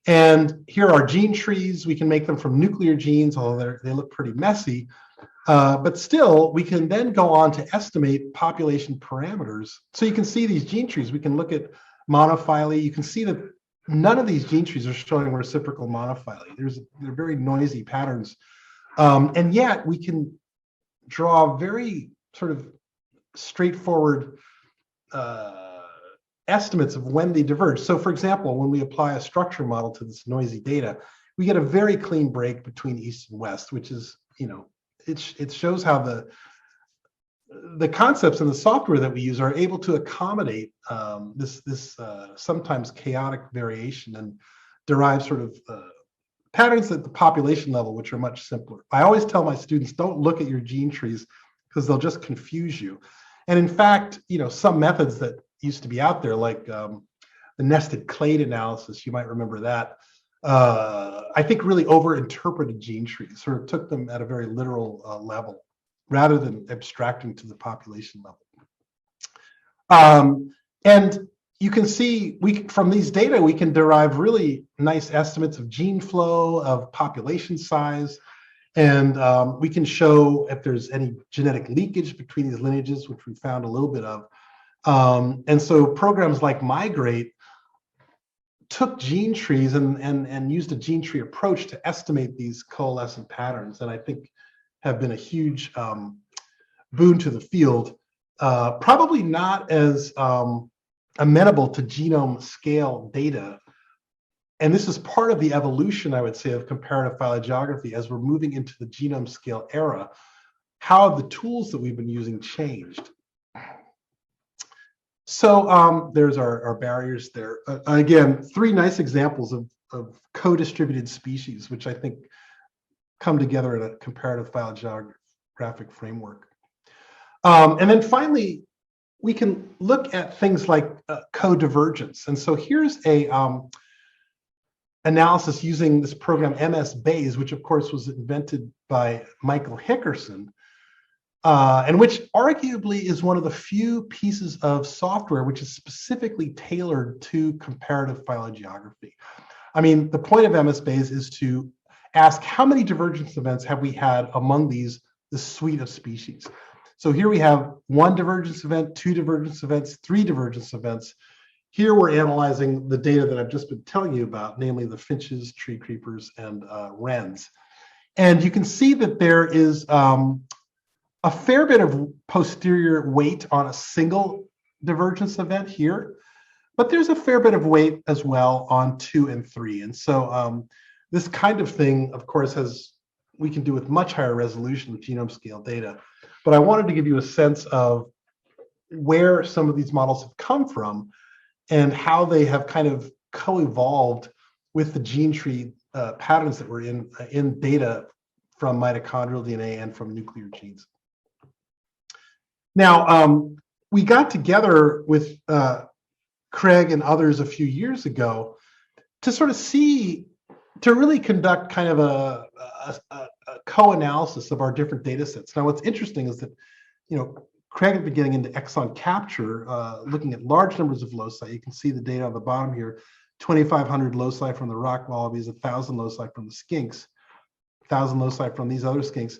And here are gene trees. We can make them from nuclear genes, although they look pretty messy. But still, we can then go on to estimate population parameters. So you can see these gene trees. We can look at monophyly. You can see that none of these gene trees are showing reciprocal monophyly. They're very noisy patterns. And yet we can draw very sort of straightforward estimates of when they diverge. So for example, when we apply a structure model to this noisy data, we get a very clean break between east and west, which is, it shows how the concepts in the software that we use are able to accommodate this sometimes chaotic variation and derive sort of patterns at the population level, which are much simpler. I always tell my students, don't look at your gene trees because they'll just confuse you. And in fact, some methods that used to be out there, like the nested clade analysis, you might remember that, I think really over-interpreted gene trees, sort of took them at a very literal level, rather than abstracting to the population level. And you can see, from these data, we can derive really nice estimates of gene flow, of population size, and we can show if there's any genetic leakage between these lineages, which we found a little bit of. And so programs like Migrate took gene trees and used a gene tree approach to estimate these coalescent patterns, and I think have been a huge boon to the field. Probably not as amenable to genome scale data. And this is part of the evolution, I would say, of comparative phylogeography as we're moving into the genome scale era. How have the tools that we've been using changed? So there's our barriers there. Again, three nice examples of co-distributed species, which I think come together in a comparative phylogeographic framework. And then finally, we can look at things like co-divergence. And so here's a analysis using this program MS-Bayes, which of course was invented by Michael Hickerson, and which arguably is one of the few pieces of software which is specifically tailored to comparative phylogeography. I mean, the point of MS-Bayes is to ask how many divergence events have we had among this suite of species. So here we have one divergence event, two divergence events, three divergence events. Here we're analyzing the data that I've just been telling you about, namely the finches, tree creepers, and wrens. And you can see that there is a fair bit of posterior weight on a single divergence event here, but there's a fair bit of weight as well on 2 and 3. And so this kind of thing, of course, we can do with much higher resolution with genome scale data. But I wanted to give you a sense of where some of these models have come from and how they have kind of co-evolved with the gene tree patterns that were in data from mitochondrial DNA and from nuclear genes. Now, we got together with Craig and others a few years ago to sort of to really conduct kind of a co-analysis of our different data sets. Now, what's interesting is that, Craig had been getting into exon capture, looking at large numbers of loci. You can see the data on the bottom here, 2,500 loci from the rock wallabies, 1,000 loci from the skinks, 1,000 loci from these other skinks.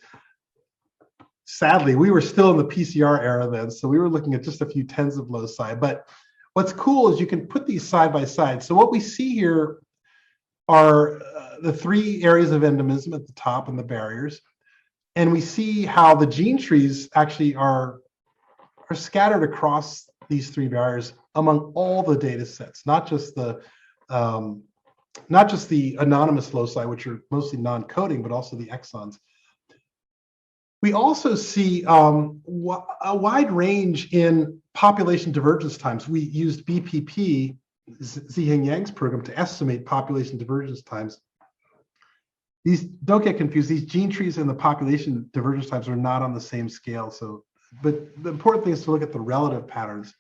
Sadly, we were still in the PCR era then, so we were looking at just a few tens of loci. But what's cool is you can put these side by side. So what we see here are the three areas of endemism at the top and the barriers. And we see how the gene trees actually are scattered across these three barriers among all the data sets, not just the not just the anonymous loci, which are mostly non-coding, but also the exons. We also see a wide range in population divergence times. We used BPP, Zhiheng Yang's program, to estimate population divergence times. These, don't get confused, these gene trees and the population divergence times are not on the same scale. So, but the important thing is to look at the relative patterns.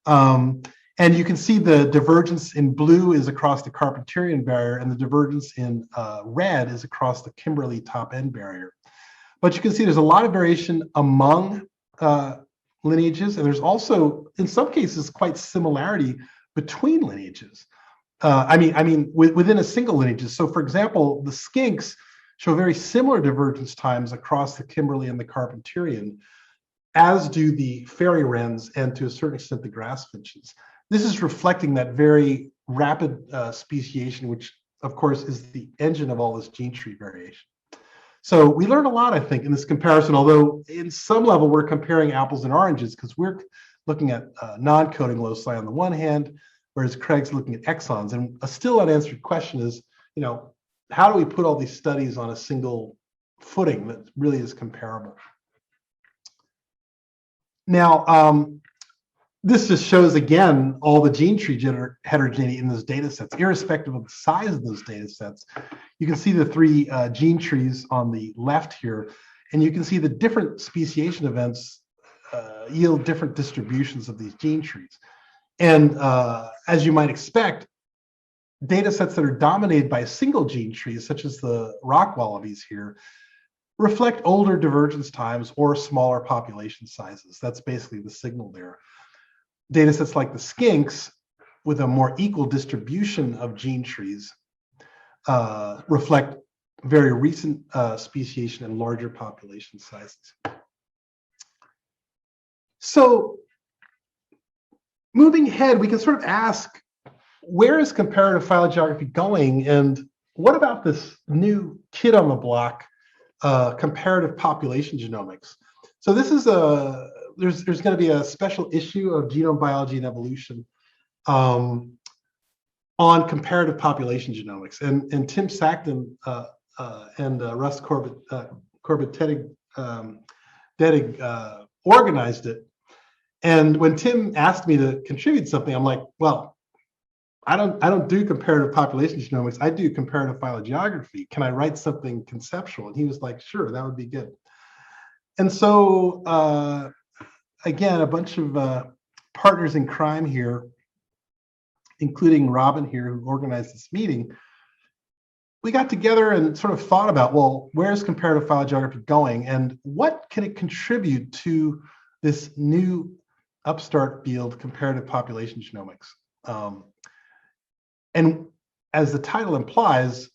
And you can see the divergence in blue is across the Carpentarian barrier, and the divergence in red is across the Kimberley top end barrier. But you can see there's a lot of variation among lineages, and there's also, in some cases, quite similarity between lineages. Within a single lineage. So, for example, the skinks show very similar divergence times across the Kimberley and the Carpentarian, as do the fairy wrens and, to a certain extent, the grass finches. This is reflecting that very rapid speciation, which, of course, is the engine of all this gene tree variation. So we learned a lot, I think, in this comparison, although in some level we're comparing apples and oranges, because we're looking at non-coding loci on the one hand, whereas Craig's looking at exons. And a still unanswered question is, how do we put all these studies on a single footing that really is comparable? Now, this just shows, again, all the gene tree heterogeneity in those data sets, irrespective of the size of those data sets. You can see the three gene trees on the left here, and you can see the different speciation events yield different distributions of these gene trees. And as you might expect, data sets that are dominated by a single gene tree, such as the rock wallabies here, reflect older divergence times or smaller population sizes. That's basically the signal there. Data sets like the skinks, with a more equal distribution of gene trees, reflect very recent speciation and larger population sizes. So moving ahead, we can sort of ask, where is comparative phylogeography going, and what about this new kid on the block, comparative population genomics? So this is there's going to be a special issue of Genome Biology and Evolution on comparative population genomics, and Tim Sackton and Russ Corbett-Dettig organized it. And when Tim asked me to contribute something, I'm like, well, I don't do comparative population genomics. I do comparative phylogeography. Can I write something conceptual? And he was like, sure, that would be good. And so, again, a bunch of partners in crime here, including Robin here, who organized this meeting, we got together and sort of thought about, well, where's comparative phylogeography going, and what can it contribute to this new upstart field, comparative population genomics? And as the title implies,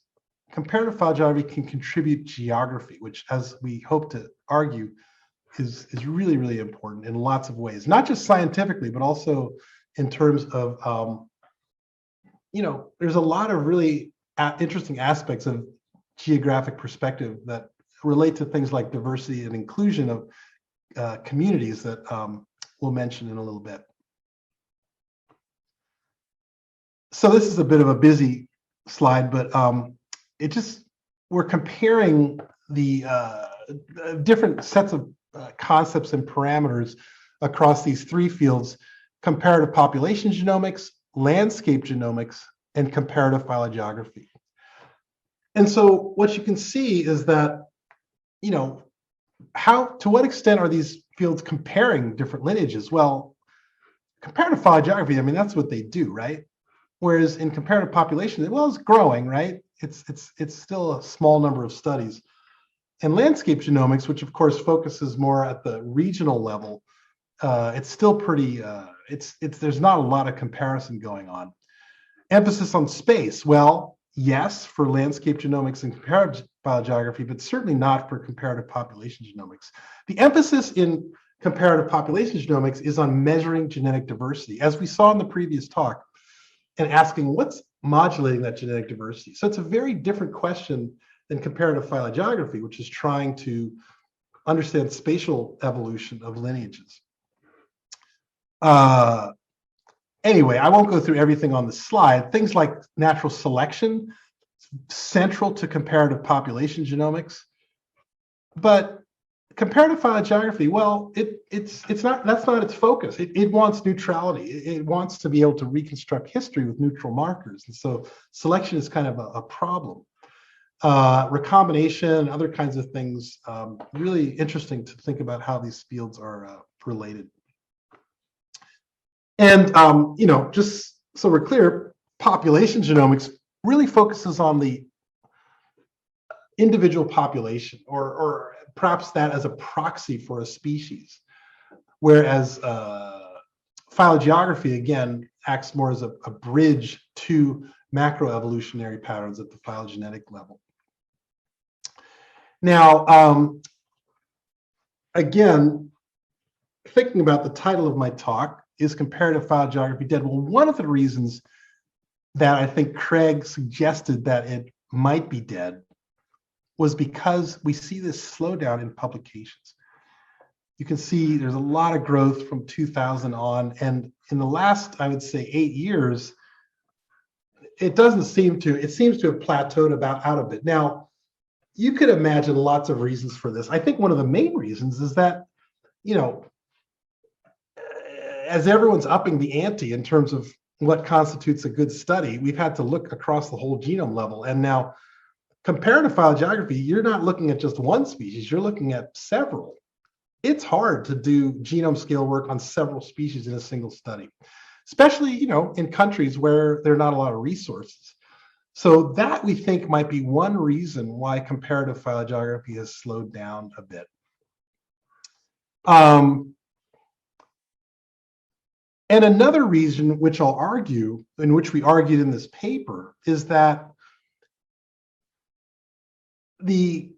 comparative phylogeography can contribute geography, which, as we hope to argue, is really, really important in lots of ways, not just scientifically, but also in terms of, there's a lot of really interesting aspects of geographic perspective that relate to things like diversity and inclusion of communities that we'll mention in a little bit. So this is a bit of a busy slide, but we're comparing the different sets of concepts and parameters across these three fields: comparative population genomics, landscape genomics, and comparative phylogeography. And so what you can see is that, to what extent are these fields comparing different lineages? Well, comparative phylogeography, that's what they do, right? Whereas in comparative population, well, it's growing, right? It's still a small number of studies. And landscape genomics, which of course focuses more at the regional level, it's still pretty, there's not a lot of comparison going on. Emphasis on space, well, yes, for landscape genomics and comparative phylogeography, but certainly not for comparative population genomics. The emphasis in comparative population genomics is on measuring genetic diversity, as we saw in the previous talk, and asking what's modulating that genetic diversity. So it's a very different question than comparative phylogeography, which is trying to understand spatial evolution of lineages. And anyway, I won't go through everything on the slide. Things like natural selection, central to comparative population genomics. But comparative phylogeography, well, it's not, that's not its focus. It wants neutrality. It wants to be able to reconstruct history with neutral markers. And so selection is kind of a problem. Recombination, other kinds of things, really interesting to think about how these fields are related. And, just so we're clear, population genomics really focuses on the individual population, or perhaps that as a proxy for a species. Whereas phylogeography, again, acts more as a bridge to macroevolutionary patterns at the phylogenetic level. Now, again, thinking about the title of my talk, is comparative phylogeography dead? Well, one of the reasons that I think Craig suggested that it might be dead was because we see this slowdown in publications. You can see there's a lot of growth from 2000 on, and in the last, I would say, 8 years, it seems to have plateaued about out of it. Now, you could imagine lots of reasons for this. I think one of the main reasons is that, as everyone's upping the ante in terms of what constitutes a good study, we've had to look across the whole genome level. And now, comparative phylogeography, you're not looking at just one species, you're looking at several. It's hard to do genome scale work on several species in a single study, especially, in countries where there are not a lot of resources. So that, we think, might be one reason why comparative phylogeography has slowed down a bit. And another reason, which I'll argue, in which we argued in this paper, is that the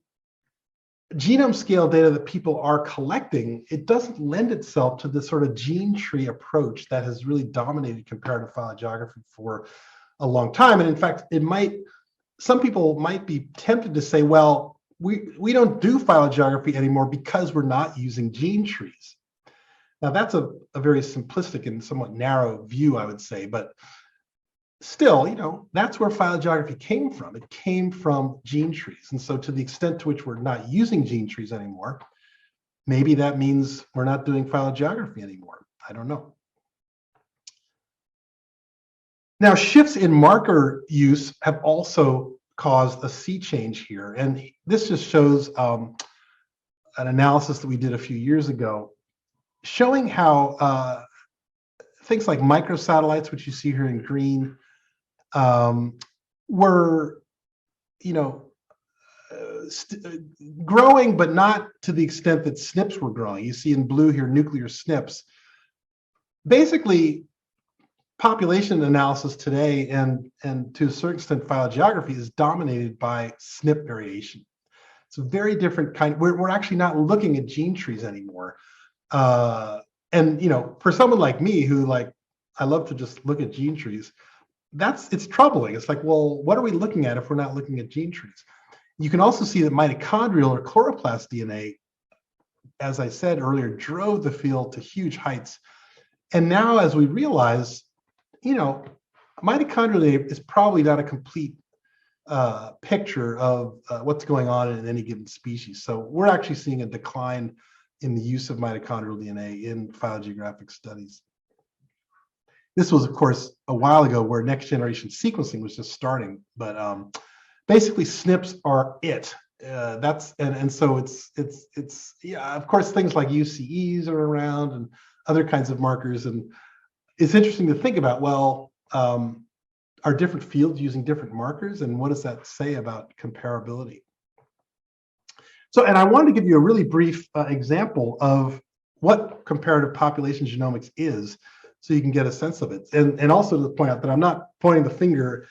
genome scale data that people are collecting, it doesn't lend itself to the sort of gene tree approach that has really dominated comparative phylogeography for a long time. And in fact, some people might be tempted to say, well, we don't do phylogeography anymore because we're not using gene trees. Now, that's a very simplistic and somewhat narrow view, I would say, but still, that's where phylogeography came from. It came from gene trees. And so to the extent to which we're not using gene trees anymore, maybe that means we're not doing phylogeography anymore. I don't know. Now, shifts in marker use have also caused a sea change here. And this just shows an analysis that we did a few years ago, showing how things like microsatellites, which you see here in green, were, growing, but not to the extent that SNPs were growing. You see in blue here, nuclear SNPs. Basically, population analysis today and to a certain extent phylogeography is dominated by SNP variation. It's a very different kind. We're actually not looking at gene trees anymore. And for someone like me who I love to just look at gene trees, it's troubling. It's like, well, what are we looking at if we're not looking at gene trees? You can also see that mitochondrial or chloroplast DNA, as I said earlier, drove the field to huge heights. And now, as we realize, mitochondrial DNA is probably not a complete picture of what's going on in any given species. So we're actually seeing a decline in the use of mitochondrial DNA in phylogeographic studies. This was, of course, a while ago where next generation sequencing was just starting, but basically SNPs are it. So it's yeah, of course, things like UCEs are around and other kinds of markers. And it's interesting to think about, well, are different fields using different markers, and what does that say about comparability? So, and I wanted to give you a really brief example of what comparative population genomics is, so you can get a sense of it. And also to point out that I'm not pointing the finger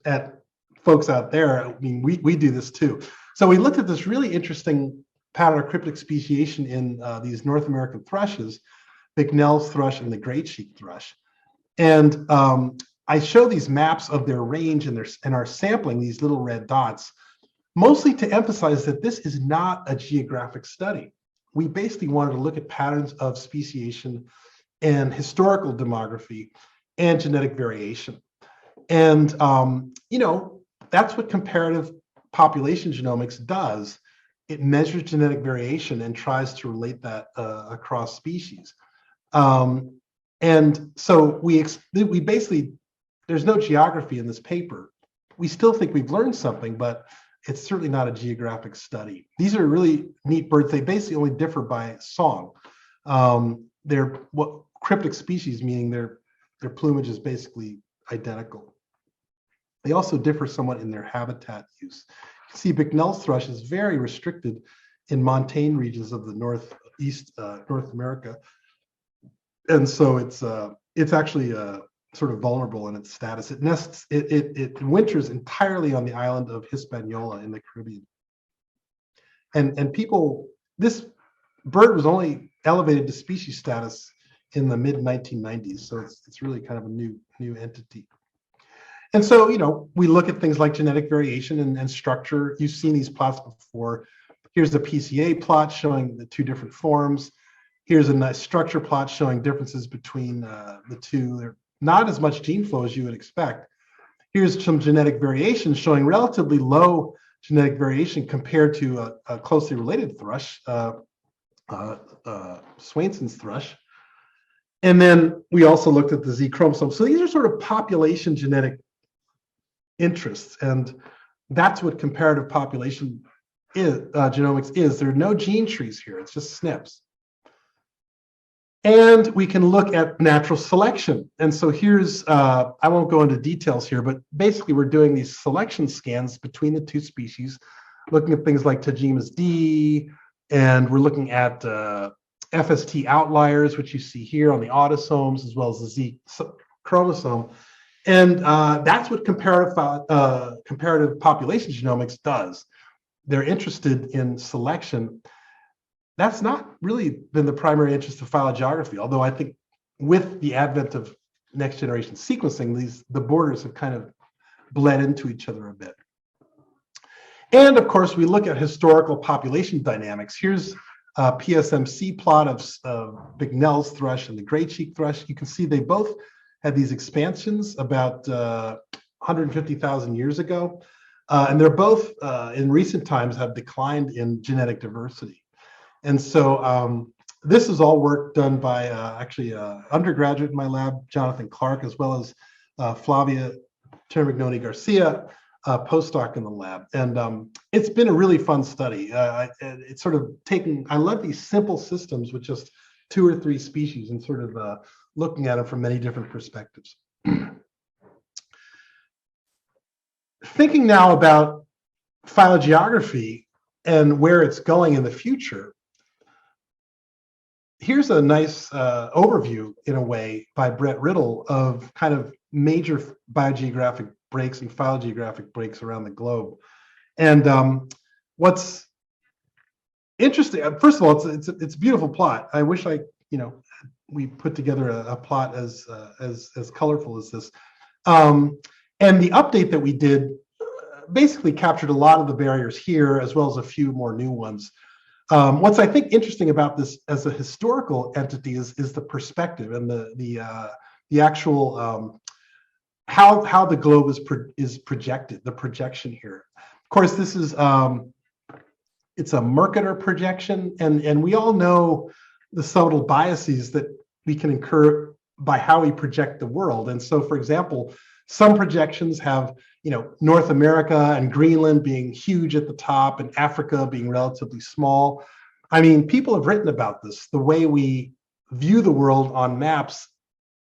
at folks out there. I mean, we do this too. So we looked at this really interesting pattern of cryptic speciation in these North American thrushes, Bicknell's thrush and the great sheep thrush. And I show these maps of their range and our sampling these little red dots, mostly to emphasize that this is not a geographic study. We basically wanted to look at patterns of speciation and historical demography and genetic variation. And, you know, that's what comparative population genomics does. It measures genetic variation and tries to relate that across species. And so we basically, there's no geography in this paper. We still think we've learned something, but it's certainly not a geographic study. These are really neat birds. They basically only differ by song. They're what cryptic species, meaning their plumage is basically identical. They also differ somewhat in their habitat use. You can see Bicknell's thrush is very restricted in montane regions of the northeast North America, and so it's actually sort of vulnerable in its status. It nests, it winters entirely on the island of Hispaniola in the Caribbean. And people, this bird was only elevated to species status in the mid 1990s, so it's really kind of a new entity. And so, you know, we look at things like genetic variation and structure. You've seen these plots before. Here's the PCA plot showing the two different forms. Here's a nice structure plot showing differences between the two. They're not as much gene flow as you would expect. Here's some genetic variation showing relatively low genetic variation compared to a closely related thrush, Swainson's thrush. And then we also looked at the Z chromosome. So these are sort of population genetic interests, and that's what comparative population genomics is. There are no gene trees here, it's just SNPs. And we can look at natural selection. And so here's, I won't go into details here, but basically we're doing these selection scans between the two species, looking at things like Tajima's D, and we're looking at FST outliers, which you see here on the autosomes, as well as the Z chromosome. And that's what comparative population genomics does. They're interested in selection. That's not really been the primary interest of phylogeography, although I think with the advent of next generation sequencing, the borders have kind of bled into each other a bit. And of course, we look at historical population dynamics. Here's a PSMC plot of Bicknell's thrush and the gray cheek thrush. You can see they both had these expansions about 150,000 years ago. And they're both, in recent times, have declined in genetic diversity. And so this is all work done by actually an undergraduate in my lab, Jonathan Clark, as well as Flavia Termignoni Garcia, postdoc in the lab. And it's been a really fun study. It's sort of taking, I love these simple systems with just 2 or 3 species and sort of looking at them from many different perspectives. Thinking now about phylogeography and where it's going in the future, here's a nice overview, in a way, by Brett Riddle of kind of major biogeographic breaks and phylogeographic breaks around the globe. And what's interesting, first of all, it's a beautiful plot. I wish we put together a plot as colorful as this. And the update that we did basically captured a lot of the barriers here, as well as a few more new ones. What's, I think, interesting about this as a historical entity is the perspective and the actual how the globe is projected, the projection here. Of course, this is it's a Mercator projection, and we all know the subtle biases that we can incur by how we project the world. And so, for example, some projections have, North America and Greenland being huge at the top and Africa being relatively small. I mean, people have written about this. The way we view the world on maps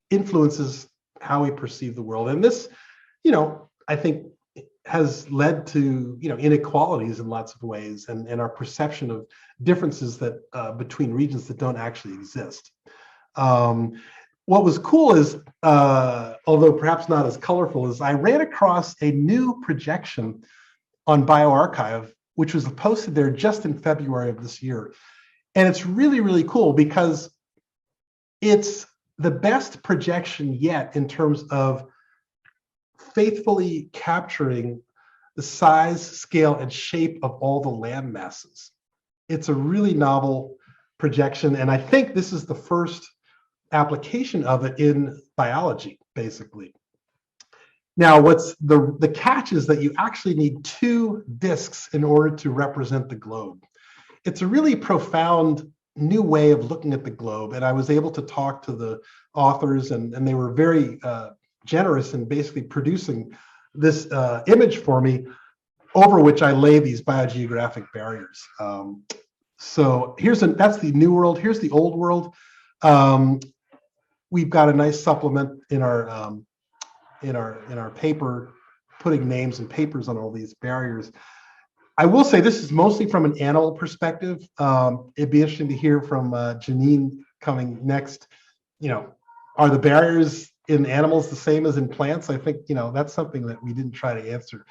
influences how we perceive the world. And this, I think has led to, inequalities in lots of ways and our perception of differences that between regions that don't actually exist. What was cool is, although perhaps not as colorful, is I ran across a new projection on bioRxiv, which was posted there just in February of this year. And it's really, really cool because it's the best projection yet in terms of faithfully capturing the size, scale, and shape of all the land masses. It's a really novel projection, and I think this is the first application of it in biology, basically. Now, what's the catch is that you actually need 2 disks in order to represent the globe. It's a really profound new way of looking at the globe, and I was able to talk to the authors, and they were very generous in basically producing this image for me, over which I lay these biogeographic barriers. So that's the new world. Here's the old world. We've got a nice supplement in our paper, putting names and papers on all these barriers. I will say this is mostly from an animal perspective. It'd be interesting to hear from Jeannine coming next. Are the barriers in animals the same as in plants? I think that's something that we didn't try to answer.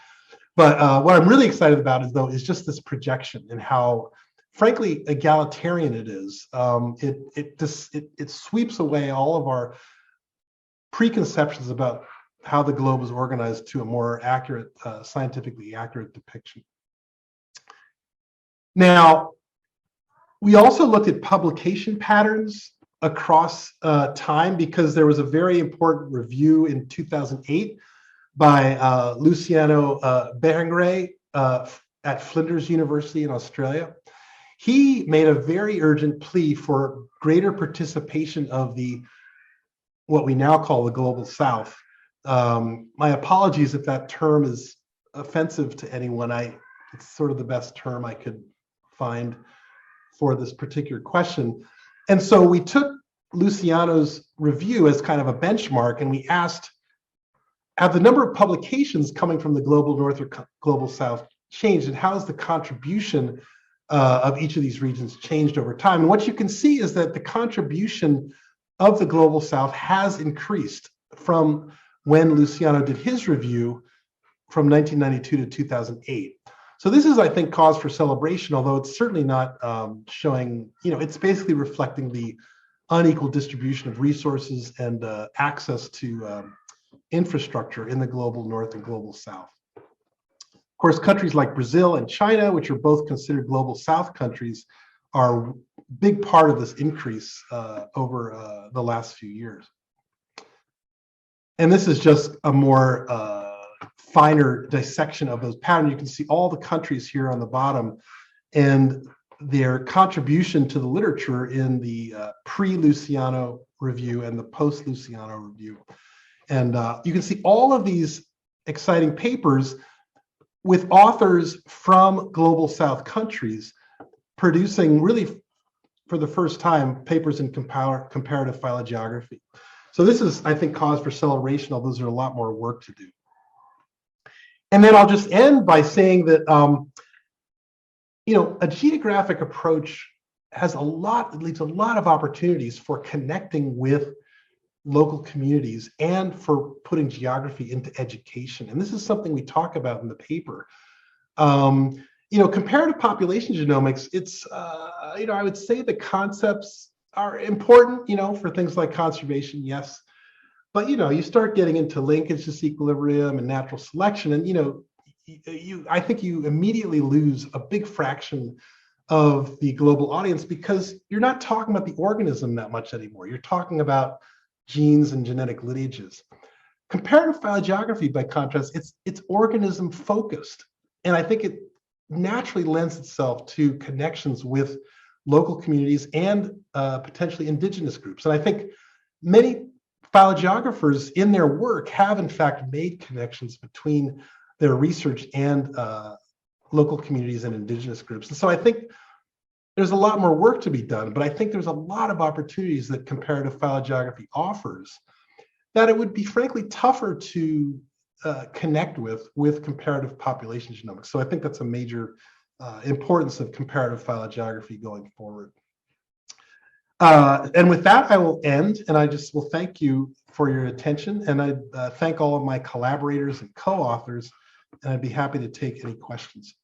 But what I'm really excited about is just this projection and how, frankly, egalitarian it is. It sweeps away all of our preconceptions about how the globe is organized to a more accurate, scientifically accurate depiction. Now, we also looked at publication patterns across time, because there was a very important review in 2008 by Luciano Berenguer at Flinders University in Australia. He made a very urgent plea for greater participation of what we now call the Global South. My apologies if that term is offensive to anyone. It's sort of the best term I could find for this particular question. And so we took Luciano's review as kind of a benchmark, and we asked, have the number of publications coming from the Global North or Global South changed, and how has the contribution of each of these regions changed over time? And what you can see is that the contribution of the Global South has increased from when Luciano did his review from 1992 to 2008. So this is, I think, cause for celebration, although it's certainly not showing, it's basically reflecting the unequal distribution of resources and access to infrastructure in the Global North and Global South. Of course, countries like Brazil and China, which are both considered Global South countries, are a big part of this increase over the last few years. And this is just a more finer dissection of those patterns. You can see all the countries here on the bottom and their contribution to the literature in the pre-Luciano review and the post-Luciano review. And you can see all of these exciting papers with authors from Global South countries producing, really for the first time, papers in comparative phylogeography. So this is, I think, cause for celebration, although there's a lot more work to do. And then I'll just end by saying that, a geographic approach leads a lot of opportunities for connecting with local communities and for putting geography into education. And this is something we talk about in the paper. Comparative population genomics, it's, I would say the concepts are important, for things like conservation, yes. But, you start getting into linkage, disequilibrium, and natural selection, and, I think you immediately lose a big fraction of the global audience, because you're not talking about the organism that much anymore. You're talking about genes and genetic lineages. Comparative phylogeography, by contrast, it's organism focused. And I think it naturally lends itself to connections with local communities and potentially indigenous groups. And I think many phylogeographers in their work have in fact made connections between their research and local communities and indigenous groups. And so I think there's a lot more work to be done, but I think there's a lot of opportunities that comparative phylogeography offers that it would be frankly tougher to connect with comparative population genomics. So I think that's a major importance of comparative phylogeography going forward. And with that, I will end, and I just will thank you for your attention, and I thank all of my collaborators and co-authors, and I'd be happy to take any questions.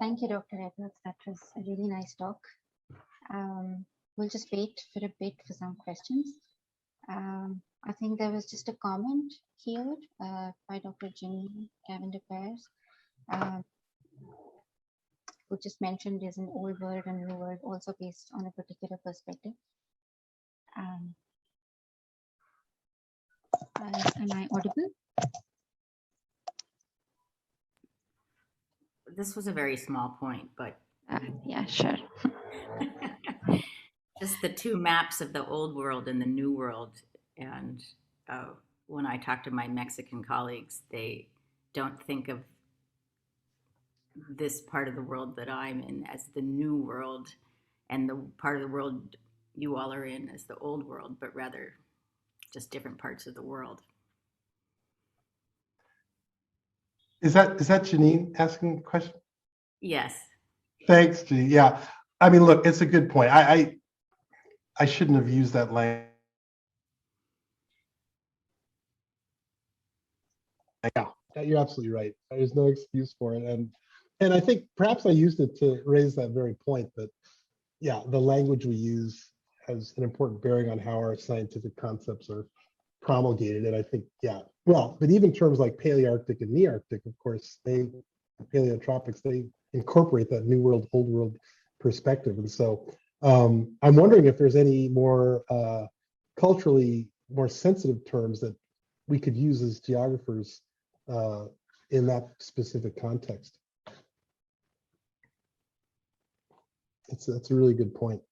Thank you, Dr. Edwards. That was a really nice talk. We'll just wait for a bit for some questions. I think there was just a comment here by Dr. Jeannine Cavender-Bares, who just mentioned is an old world and new world, also based on a particular perspective. Am I audible? This was a very small point, but yeah, sure. just the two maps of the old world and the new world. And when I talk to my Mexican colleagues, they don't think of this part of the world that I'm in as the new world, and the part of the world you all are in as the old world, but rather just different parts of the world. Is that Jeannine asking a question? Yes. Thanks, Jeannine. Yeah, I mean, look, it's a good point. I shouldn't have used that language. Yeah, you're absolutely right. There's no excuse for it, and I think perhaps I used it to raise that very point that, yeah, the language we use has an important bearing on how our scientific concepts are promulgated. And I think, yeah, well, but even terms like Palearctic and Nearctic, of course, paleotropics, they incorporate that new world, old world perspective. And so I'm wondering if there's any more culturally more sensitive terms that we could use as geographers in that specific context. That's a really good point.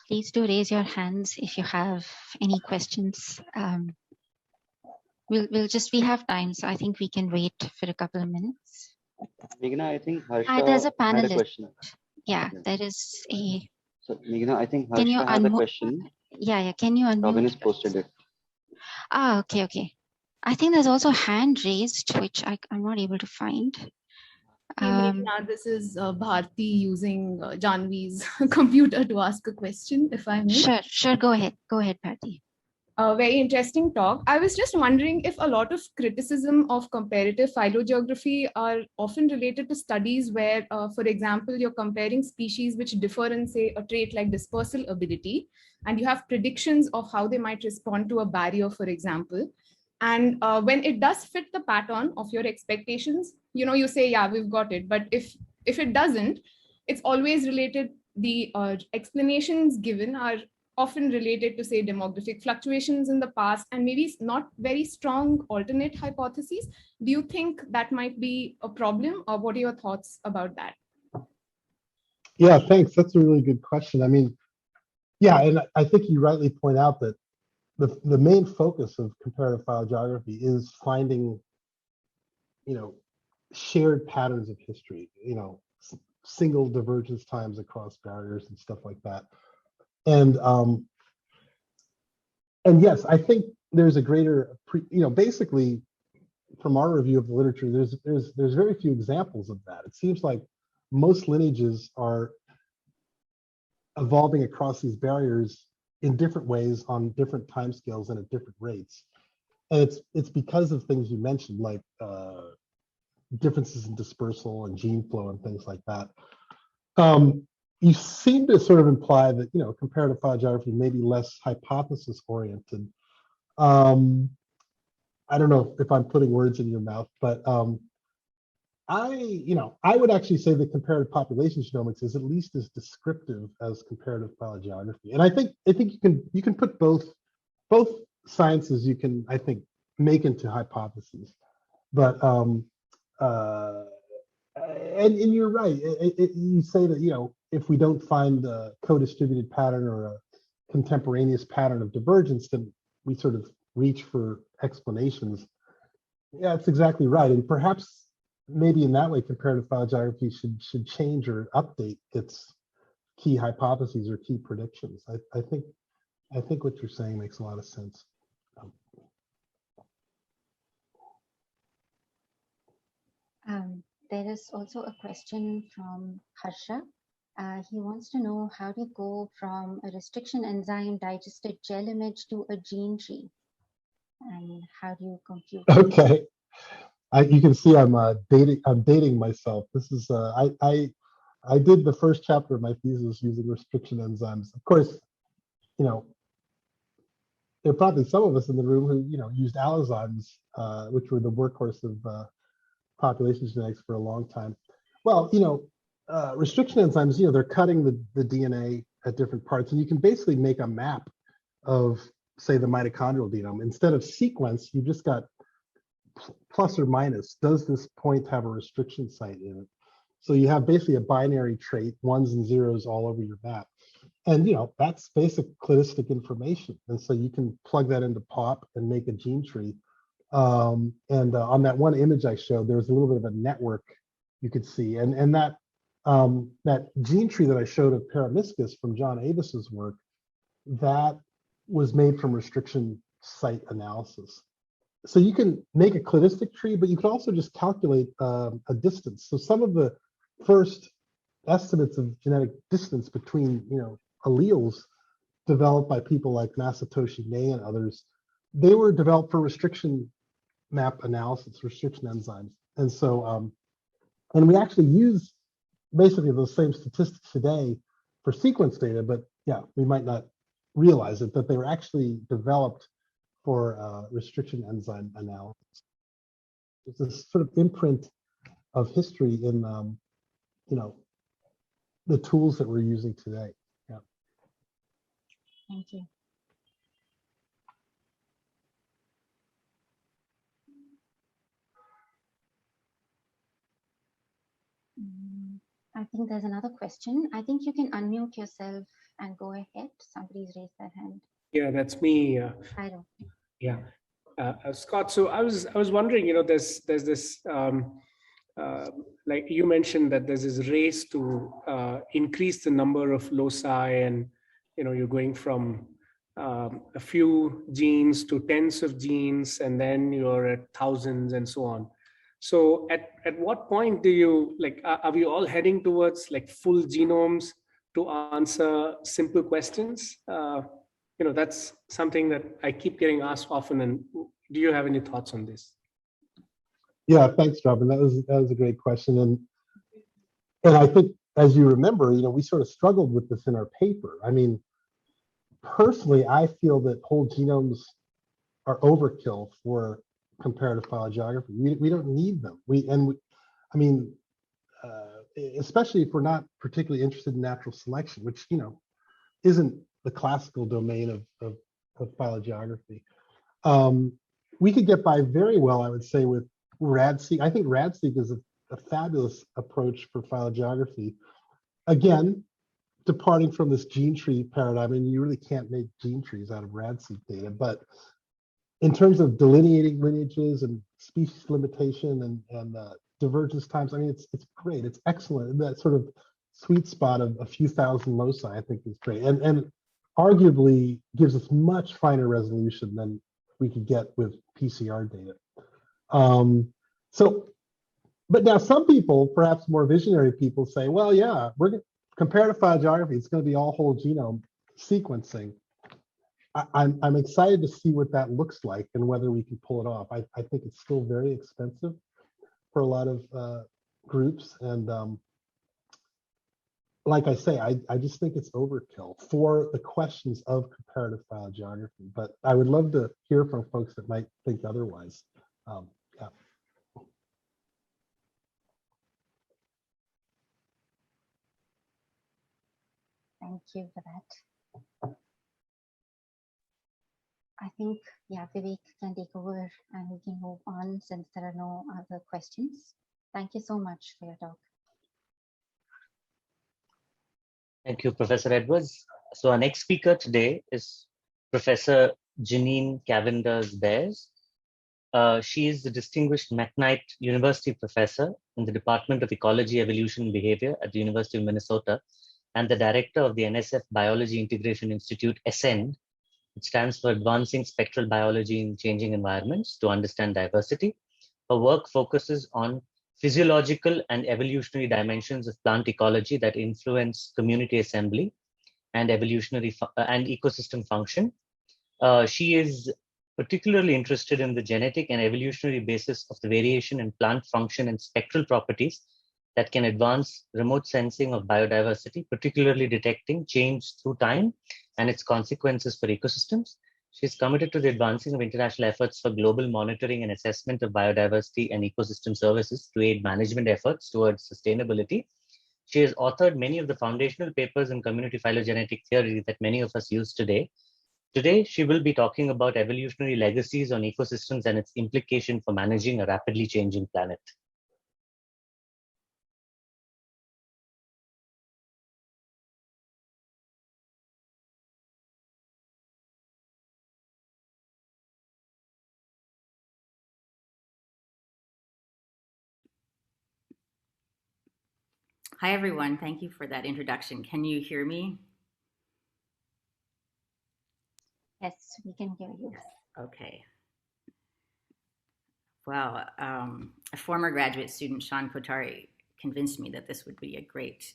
Please do raise your hands if you have any questions. We have time, so I think we can wait for a couple of minutes. Meghna, I think Harsha there's a panelist. had a question. Yeah, there is a. So Meghna, I think Harsha had a question. Yeah, can you unmute? Robin has posted it. Okay. I think there's also a hand raised, which I'm not able to find. Meghna, this is Bharti using Janvi's computer to ask a question, if I may. Sure. Go ahead, Bharti. Very interesting talk. I was just wondering if a lot of criticism of comparative phylogeography are often related to studies where, for example, you're comparing species which differ in, say, a trait like dispersal ability, and you have predictions of how they might respond to a barrier, for example. And when it does fit the pattern of your expectations, you say, yeah, we've got it. But if it doesn't, it's always related. The explanations given are often related to, say, demographic fluctuations in the past and maybe not very strong alternate hypotheses. Do you think that might be a problem, or what are your thoughts about that? Yeah, thanks. That's a really good question. I mean, yeah, and I think you rightly point out that the main focus of comparative phylogeography is finding, shared patterns of history, single divergence times across barriers and stuff like that. And yes, I think there's a greater, basically from our review of the literature, there's very few examples of that. It seems like most lineages are evolving across these barriers in different ways on different timescales and at different rates. And it's because of things you mentioned, like differences in dispersal and gene flow and things like that. You seem to sort of imply that, comparative phylogeography may be less hypothesis oriented. I don't know if I'm putting words in your mouth, but I would actually say that comparative population genomics is at least as descriptive as comparative phylogeography. And I think you can put both sciences, you can, I think, make into hypotheses. But and you're right. You say that, if we don't find a co-distributed pattern or a contemporaneous pattern of divergence, then we sort of reach for explanations. Yeah, that's exactly right. And perhaps maybe in that way, comparative phylogeography should change or update its key hypotheses or key predictions. I think what you're saying makes a lot of sense. There is also a question from Harsha. He wants to know, how do you go from a restriction enzyme digested gel image to a gene tree? And how do you compute? Okay. You can see I'm dating myself. This is I did the first chapter of my thesis using restriction enzymes. Of course, there are probably some of us in the room who used allozymes, which were the workhorse of population genetics for a long time. Well, restriction enzymes, they're cutting the DNA at different parts, and you can basically make a map of, say, the mitochondrial genome. Instead of sequence, you've just got plus or minus. Does this point have a restriction site in it? So you have basically a binary trait, ones and zeros all over your map. And that's basic cladistic information. And so you can plug that into POP and make a gene tree. On that one image I showed, there was a little bit of a network you could see. And that gene tree that I showed of Paramiscus from John Avis's work, that was made from restriction site analysis. So you can make a cladistic tree, but you can also just calculate a distance. So some of the first estimates of genetic distance between alleles developed by people like Masatoshi Nei and others, they were developed for restriction map analysis, restriction enzymes. And so, and we actually use basically those same statistics today for sequence data, but yeah, we might not realize it, that they were actually developed for restriction enzyme analysis. It's this sort of imprint of history in, the tools that we're using today. Yeah. Thank you. I think there's another question. I think you can unmute yourself and go ahead. Somebody's raised their hand. Yeah, that's me. I don't. Yeah, Scott. So I was wondering, there's this like you mentioned that there's this race to increase the number of loci, and you're going from a few genes to tens of genes, and then you're at thousands and so on. So at what point do you are we all heading towards full genomes to answer simple questions? That's something that I keep getting asked often. And do you have any thoughts on this? Yeah, thanks, Robin. That was a great question. And I think, as you remember, we sort of struggled with this in our paper. I mean, personally, I feel that whole genomes are overkill for comparative phylogeography. We don't need them. Especially if we're not particularly interested in natural selection, which isn't the classical domain of phylogeography. We could get by very well, I would say, with RADseq. I think RADseq is a fabulous approach for phylogeography. Again, departing from this gene tree paradigm, and you really can't make gene trees out of RADseq data, but in terms of delineating lineages and species limitation and divergence times, I mean, it's great. It's excellent. And that sort of sweet spot of a few thousand loci, I think, is great. And arguably gives us much finer resolution than we could get with PCR data. But now some people, perhaps more visionary people, say, well, yeah, comparative phylogeography, it's going to be all whole genome sequencing. I'm excited to see what that looks like and whether we can pull it off. I think it's still very expensive for a lot of groups. And like I say, I just think it's overkill for the questions of comparative phylogeography. But I would love to hear from folks that might think otherwise. Yeah. Thank you for that. I think, yeah, Vivek can take over and we can move on since there are no other questions. Thank you so much for your talk. Thank you, Professor Edwards. So our next speaker today is Professor Jeannine Cavender-Bares. She is the Distinguished McKnight University Professor in the Department of Ecology, Evolution, and Behavior at the University of Minnesota and the Director of the NSF Biology Integration Institute, ASCEND. It stands for Advancing Spectral Biology in Changing Environments to Understand Diversity. Her work focuses on physiological and evolutionary dimensions of plant ecology that influence community assembly and evolutionary and ecosystem function. She is particularly interested in the genetic and evolutionary basis of the variation in plant function and spectral properties that can advance remote sensing of biodiversity, particularly detecting change through time and its consequences for ecosystems. She is committed to the advancing of international efforts for global monitoring and assessment of biodiversity and ecosystem services to aid management efforts towards sustainability. She has authored many of the foundational papers in community phylogenetic theory that many of us use today. Today, she will be talking about evolutionary legacies on ecosystems and its implication for managing a rapidly changing planet. Hi, everyone. Thank you for that introduction. Can you hear me? Yes, we can hear you. Okay. Well, a former graduate student, Sean Kotari, convinced me that this would be a great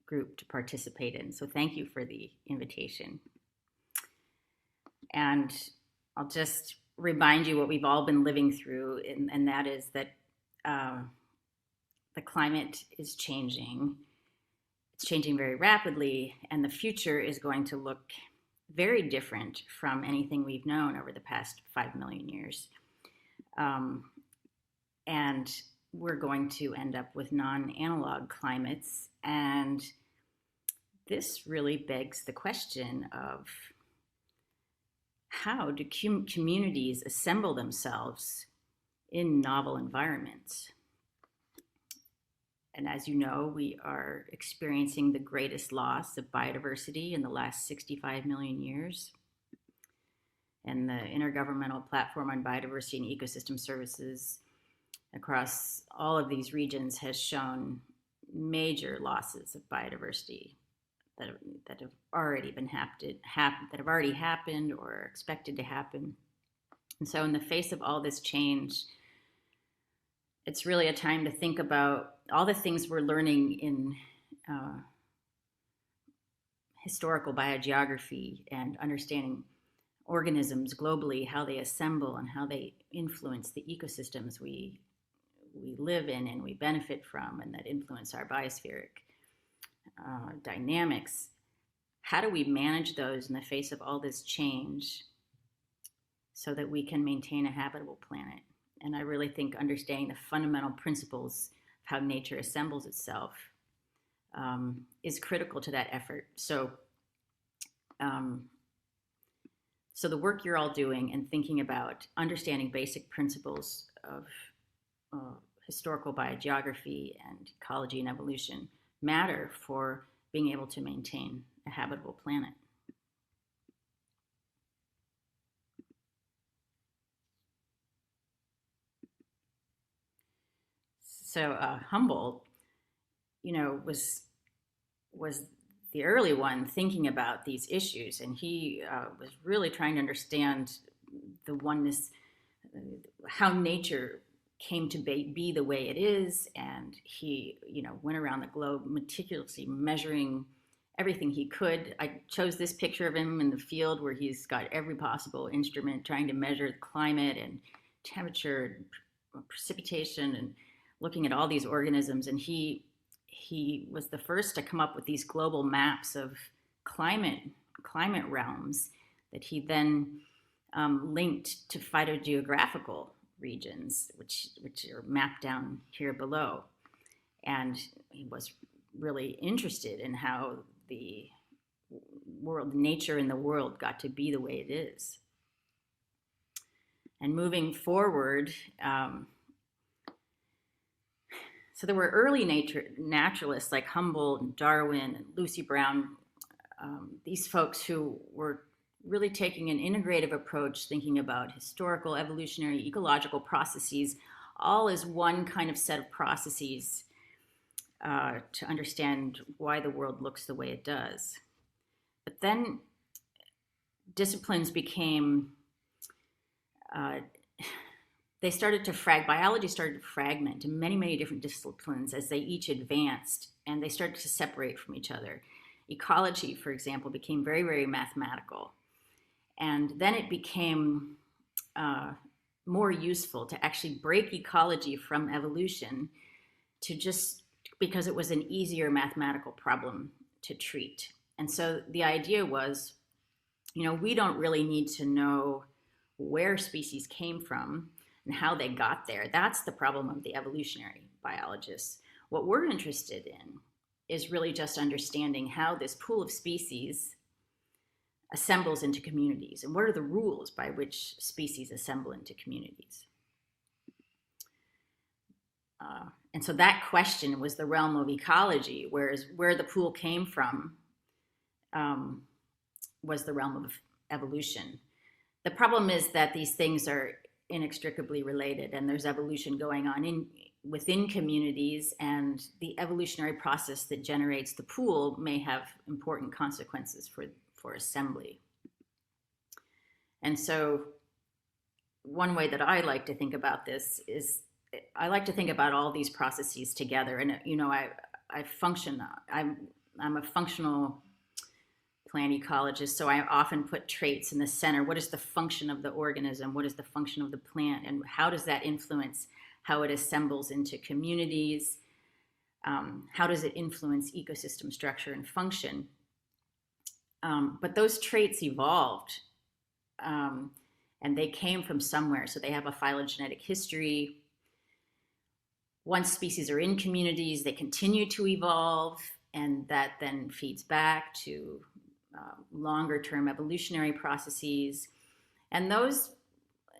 group to participate in. So thank you for the invitation. And I'll just remind you what we've all been living through, and that is that the climate is changing. It's changing very rapidly, and the future is going to look very different from anything we've known over the past 5 million years. And we're going to end up with non-analog climates. And this really begs the question of how do communities assemble themselves in novel environments? And as you know, we are experiencing the greatest loss of biodiversity in the last 65 million years. And the Intergovernmental Platform on Biodiversity and Ecosystem Services across all of these regions has shown major losses of biodiversity that have already happened or are expected to happen. And so in the face of all this change, it's really a time to think about all the things we're learning in historical biogeography and understanding organisms globally, how they assemble and how they influence the ecosystems we live in and we benefit from, and that influence our biospheric dynamics. How do we manage those in the face of all this change so that we can maintain a habitable planet? And I really think understanding the fundamental principles of how nature assembles itself is critical to that effort. So the work you're all doing and thinking about understanding basic principles of historical biogeography and ecology and evolution matter for being able to maintain a habitable planet. So Humboldt, was the early one thinking about these issues, and he was really trying to understand the oneness, how nature came to be the way it is, and he, went around the globe meticulously measuring everything he could. I chose this picture of him in the field where he's got every possible instrument trying to measure the climate and temperature, and precipitation, and looking at all these organisms. And he was the first to come up with these global maps of climate realms that he then linked to phytogeographical regions, which are mapped down here below. And he was really interested in how the world, nature in the world, got to be the way it is. And moving forward, so there were early naturalists like Humboldt and Darwin and Lucy Brown, these folks who were really taking an integrative approach, thinking about historical, evolutionary, ecological processes, all as one kind of set of processes to understand why the world looks the way it does. But then disciplines became, biology started to fragment in many, many different disciplines as they each advanced, and they started to separate from each other. Ecology, for example, became very, very mathematical. And then it became more useful to actually break ecology from evolution because it was an easier mathematical problem to treat. And so the idea was, we don't really need to know where species came from and how they got there. That's the problem of the evolutionary biologists. What we're interested in is really just understanding how this pool of species assembles into communities, and what are the rules by which species assemble into communities. And so that question was the realm of ecology, whereas where the pool came from was the realm of evolution. The problem is that these things are inextricably related, and there's evolution going on within communities, and the evolutionary process that generates the pool may have important consequences for assembly. And so one way that I like to think about this is I like to think about all these processes together. And, I'm a functional plant ecologist, so I often put traits in the center. What is the function of the organism? What is the function of the plant? And how does that influence how it assembles into communities? How does it influence ecosystem structure and function? But those traits evolved, and they came from somewhere. So they have a phylogenetic history. Once species are in communities, they continue to evolve, and that then feeds back to longer term evolutionary processes. And those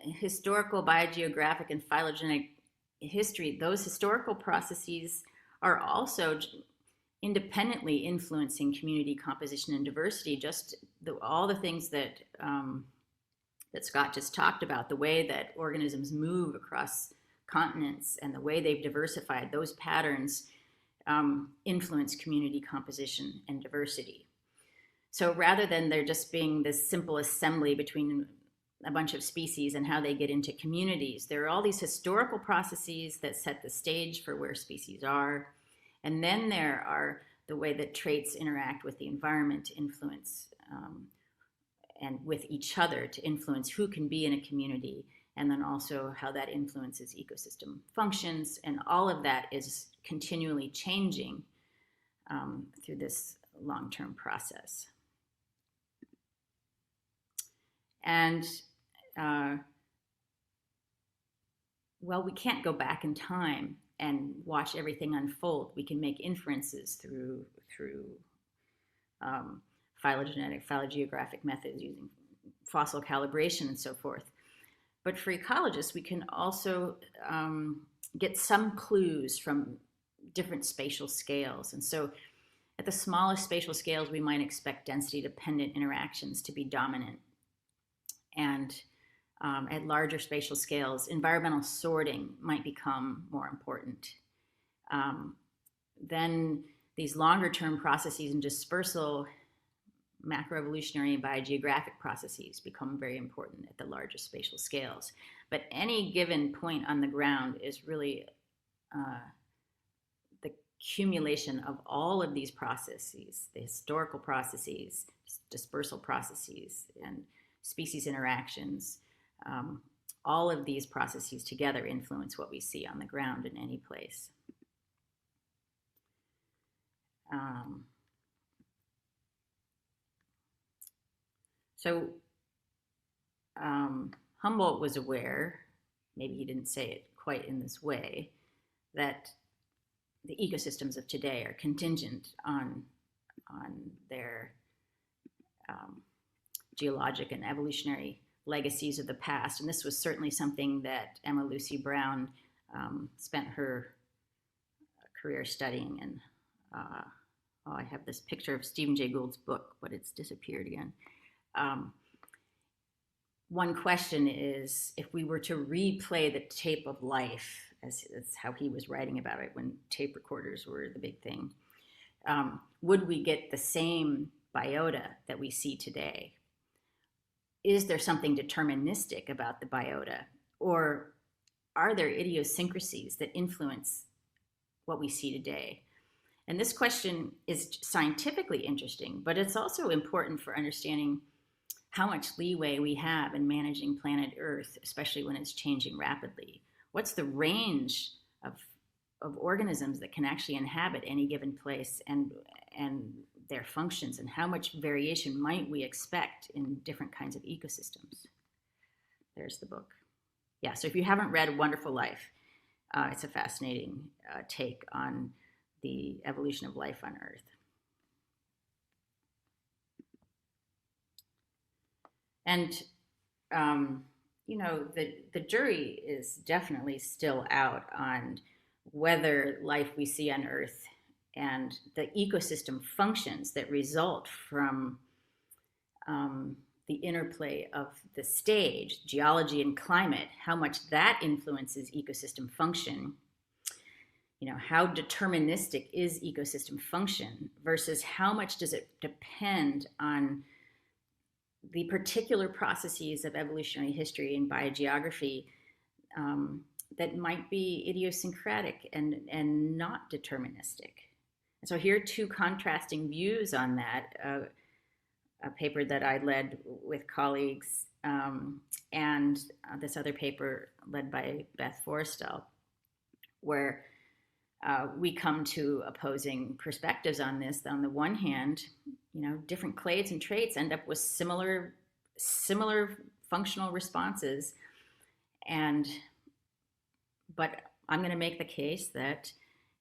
historical biogeographic and phylogenetic history, those historical processes are also independently influencing community composition and diversity. Just all the things that that Scott just talked about, the way that organisms move across continents and the way they've diversified, those patterns influence community composition and diversity. So rather than there just being this simple assembly between a bunch of species and how they get into communities, there are all these historical processes that set the stage for where species are. And then there are the way that traits interact with the environment to influence and with each other to influence who can be in a community, and then also how that influences ecosystem functions. And all of that is continually changing through this long-term process. And well, we can't go back in time and watch everything unfold. We can make inferences through phylogenetic, phylogeographic methods using fossil calibration and so forth. But for ecologists, we can also get some clues from different spatial scales. And so at the smallest spatial scales, we might expect density-dependent interactions to be dominant. And at larger spatial scales, environmental sorting might become more important. Then these longer-term processes and dispersal macroevolutionary and biogeographic processes become very important at the larger spatial scales. But any given point on the ground is really the accumulation of all of these processes, the historical processes, dispersal processes, and species interactions. All of these processes together influence what we see on the ground in any place. So Humboldt was aware, maybe he didn't say it quite in this way, that the ecosystems of today are contingent on their geologic and evolutionary legacies of the past. And this was certainly something that Emma Lucy Brown spent her career studying. And I have this picture of Stephen Jay Gould's book, but it's disappeared again. One question is, if we were to replay the tape of life, as how he was writing about it when tape recorders were the big thing, would we get the same biota that we see today? Is there something deterministic about the biota, or are there idiosyncrasies that influence what we see today? And this question is scientifically interesting, but it's also important for understanding how much leeway we have in managing planet Earth, especially when it's changing rapidly. What's the range of organisms that can actually inhabit any given place, and their functions and how much variation might we expect in different kinds of ecosystems. There's the book. Yeah, so if you haven't read Wonderful Life, it's a fascinating take on the evolution of life on Earth. And, you know, the jury is definitely still out on whether life we see on Earth and the ecosystem functions that result from the interplay of the stage, geology and climate, how much that influences ecosystem function. You know, how deterministic is ecosystem function versus how much does it depend on the particular processes of evolutionary history and biogeography that might be idiosyncratic and not deterministic. And so here are two contrasting views on that. A paper that I led with colleagues and this other paper led by Beth Forrestal, where we come to opposing perspectives on this. On the one hand, you know, different clades and traits end up with similar functional responses, but I'm going to make the case that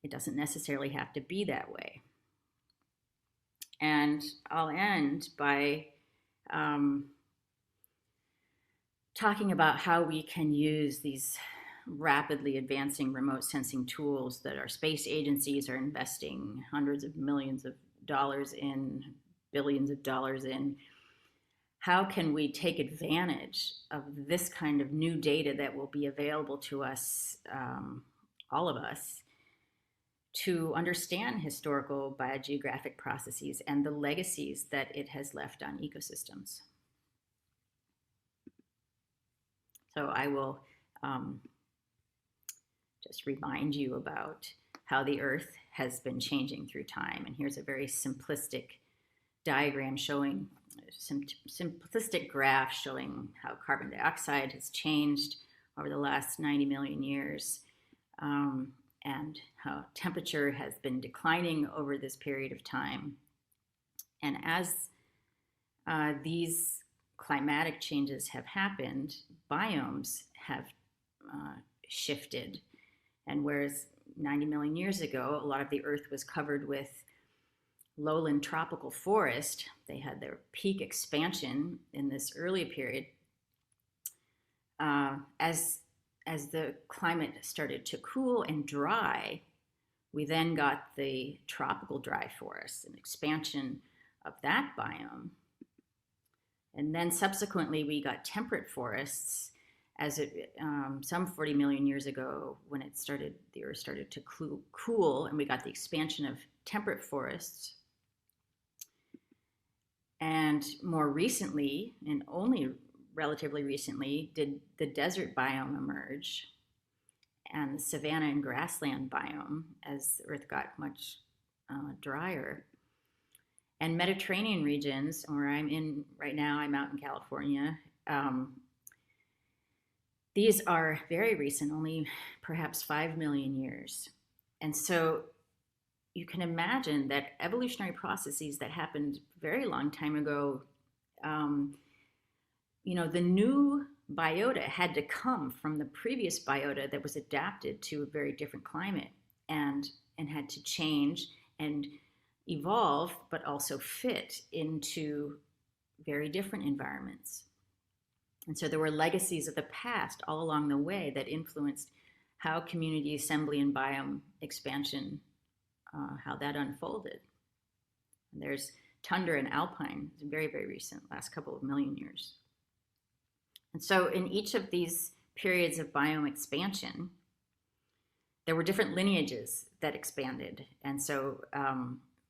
it doesn't necessarily have to be that way. And I'll end by talking about how we can use these rapidly advancing remote sensing tools that our space agencies are investing hundreds of millions of dollars in, billions of dollars in. How can we take advantage of this kind of new data that will be available to us, all of us, to understand historical biogeographic processes and the legacies that it has left on ecosystems? So I will just remind you about how the Earth has been changing through time. And here's a very simplistic diagram showing, simplistic graph showing how carbon dioxide has changed over the last 90 million years. And how temperature has been declining over this period of time. And as these climatic changes have happened, biomes have shifted. And whereas 90 million years ago, a lot of the Earth was covered with lowland tropical forest, they had their peak expansion in this early period. As the climate started to cool and dry, we then got the tropical dry forests, an expansion of that biome. And then subsequently, we got temperate forests as some 40 million years ago, when the Earth started to cool, and we got the expansion of temperate forests. And more recently, and only relatively recently, did the desert biome emerge and the savanna and grassland biome as the Earth got much drier. And Mediterranean regions, where I'm in right now, I'm out in California, these are very recent, only perhaps 5 million years. And so you can imagine that evolutionary processes that happened a very long time ago, you know, the new biota had to come from the previous biota that was adapted to a very different climate and had to change and evolve, but also fit into very different environments. And so there were legacies of the past all along the way that influenced how community assembly and biome expansion, how that unfolded. And there's tundra and alpine, it's very, very recent, last couple of million years. And so in each of these periods of biome expansion, there were different lineages that expanded. And so,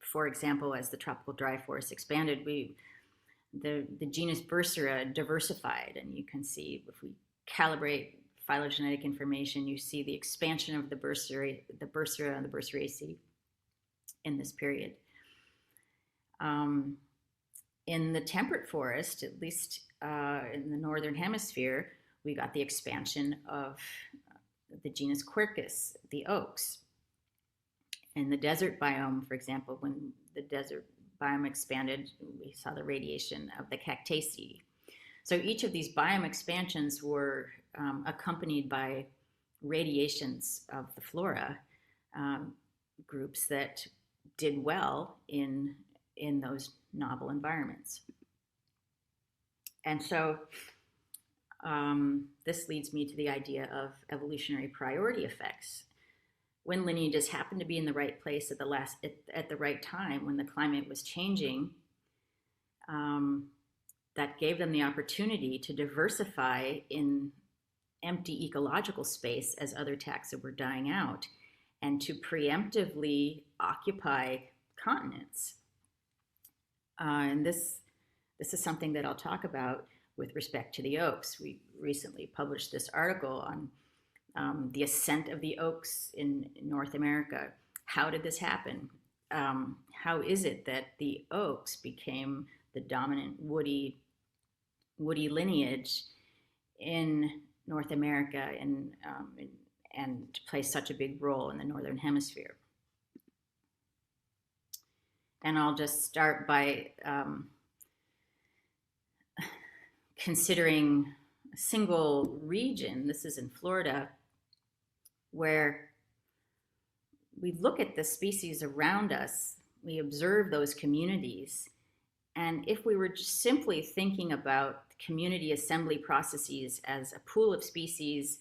for example, as the tropical dry forest expanded, the genus Bursera diversified. And you can see, if we calibrate phylogenetic information, you see the expansion of the Bursera and the Burseraceae in this period. In the temperate forest, at least in the northern hemisphere, we got the expansion of the genus Quercus, the oaks. In the desert biome, for example, when the desert biome expanded, we saw the radiation of the Cactaceae. So each of these biome expansions were accompanied by radiations of the flora groups that did well in those novel environments. And so this leads me to the idea of evolutionary priority effects. When lineages happen to be in the right place at the right time, when the climate was changing, that gave them the opportunity to diversify in empty ecological space as other taxa were dying out, and to preemptively occupy continents. And this is something that I'll talk about with respect to the oaks. We recently published this article on the ascent of the oaks in North America. How did this happen? How is it that the oaks became the dominant woody lineage in North America and play such a big role in the Northern Hemisphere? And I'll just start by considering a single region. This is in Florida, where we look at the species around us, we observe those communities, and if we were just simply thinking about community assembly processes as a pool of species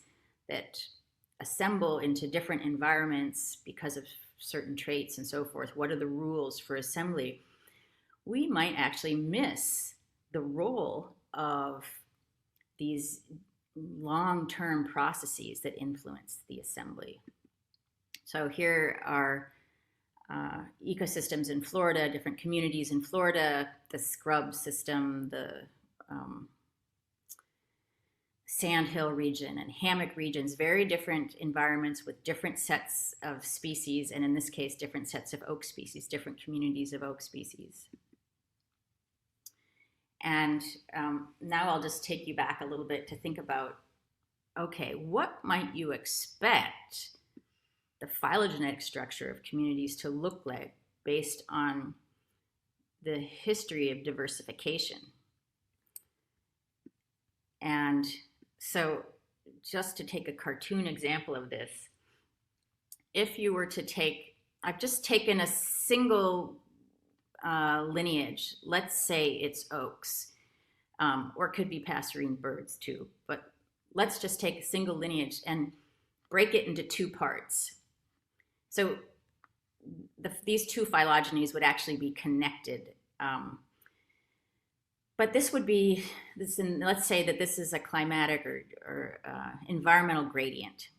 that assemble into different environments because of certain traits and so forth, what are the rules for assembly, we might actually miss the role of these long-term processes that influence the assembly. So here are ecosystems in Florida, different communities in Florida, the scrub system, the sandhill region and hammock regions, very different environments with different sets of species, and in this case, different sets of oak species, different communities of oak species. And now I'll just take you back a little bit to think about, okay, what might you expect the phylogenetic structure of communities to look like based on the history of diversification? And so just to take a cartoon example of this, if you were to take, I've just taken a single lineage, let's say it's oaks, or it could be passerine birds too, but let's just take a single lineage and break it into two parts. So these two phylogenies would actually be connected. But this would be, let's say that this is a climatic or environmental gradient.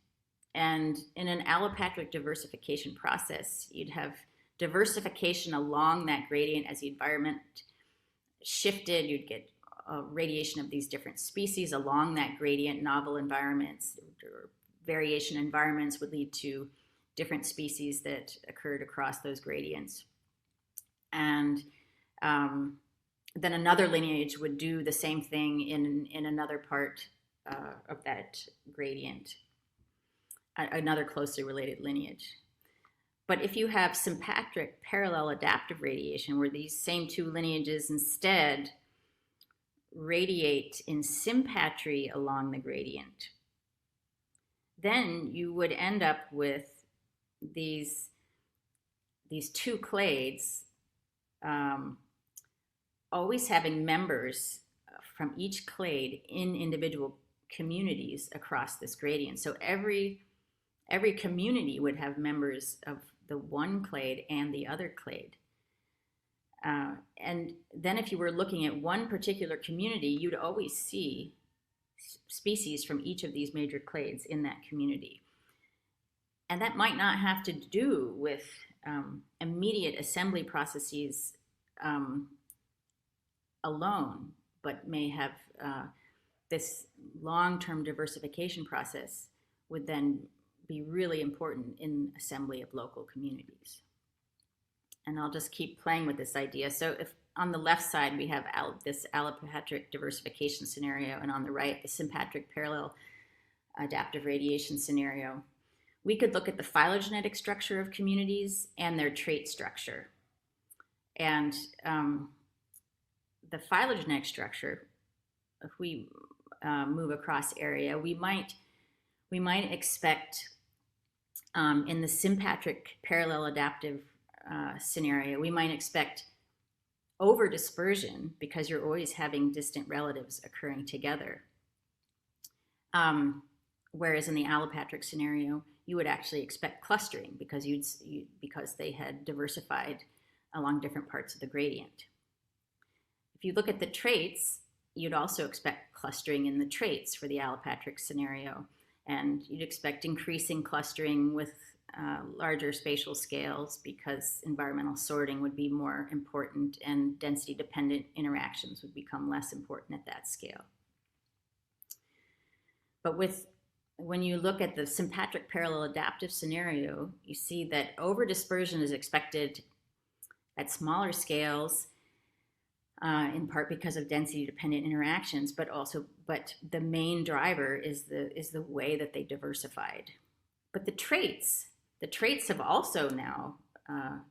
And in an allopatric diversification process, you'd have diversification along that gradient as the environment shifted. You'd get radiation of these different species along that gradient. Novel environments or variation environments would lead to different species that occurred across those gradients. And then another lineage would do the same thing in another part of that gradient, another closely related lineage. But if you have sympatric parallel adaptive radiation, where these same two lineages instead radiate in sympatry along the gradient, then you would end up with these two clades always having members from each clade in individual communities across this gradient. So every community would have members of the one clade and the other clade. And then if you were looking at one particular community, you'd always see species from each of these major clades in that community. And that might not have to do with immediate assembly processes alone, but may have this long-term diversification process would then be really important in assembly of local communities. And I'll just keep playing with this idea. So if on the left side we have this allopatric diversification scenario, and on the right the sympatric parallel adaptive radiation scenario, we could look at the phylogenetic structure of communities and their trait structure. And the phylogenetic structure, if we move across area, we might expect in the sympatric parallel adaptive scenario, we might expect over dispersion because you're always having distant relatives occurring together. Whereas in the allopatric scenario, you would actually expect clustering because because they had diversified along different parts of the gradient. If you look at the traits, you'd also expect clustering in the traits for the allopatric scenario, and you'd expect increasing clustering with larger spatial scales because environmental sorting would be more important and density-dependent interactions would become less important at that scale. But when you look at the sympatric parallel adaptive scenario, you see that over-dispersion is expected at smaller scales, in part because of density-dependent interactions, but the main driver is the way that they diversified. But the traits have also now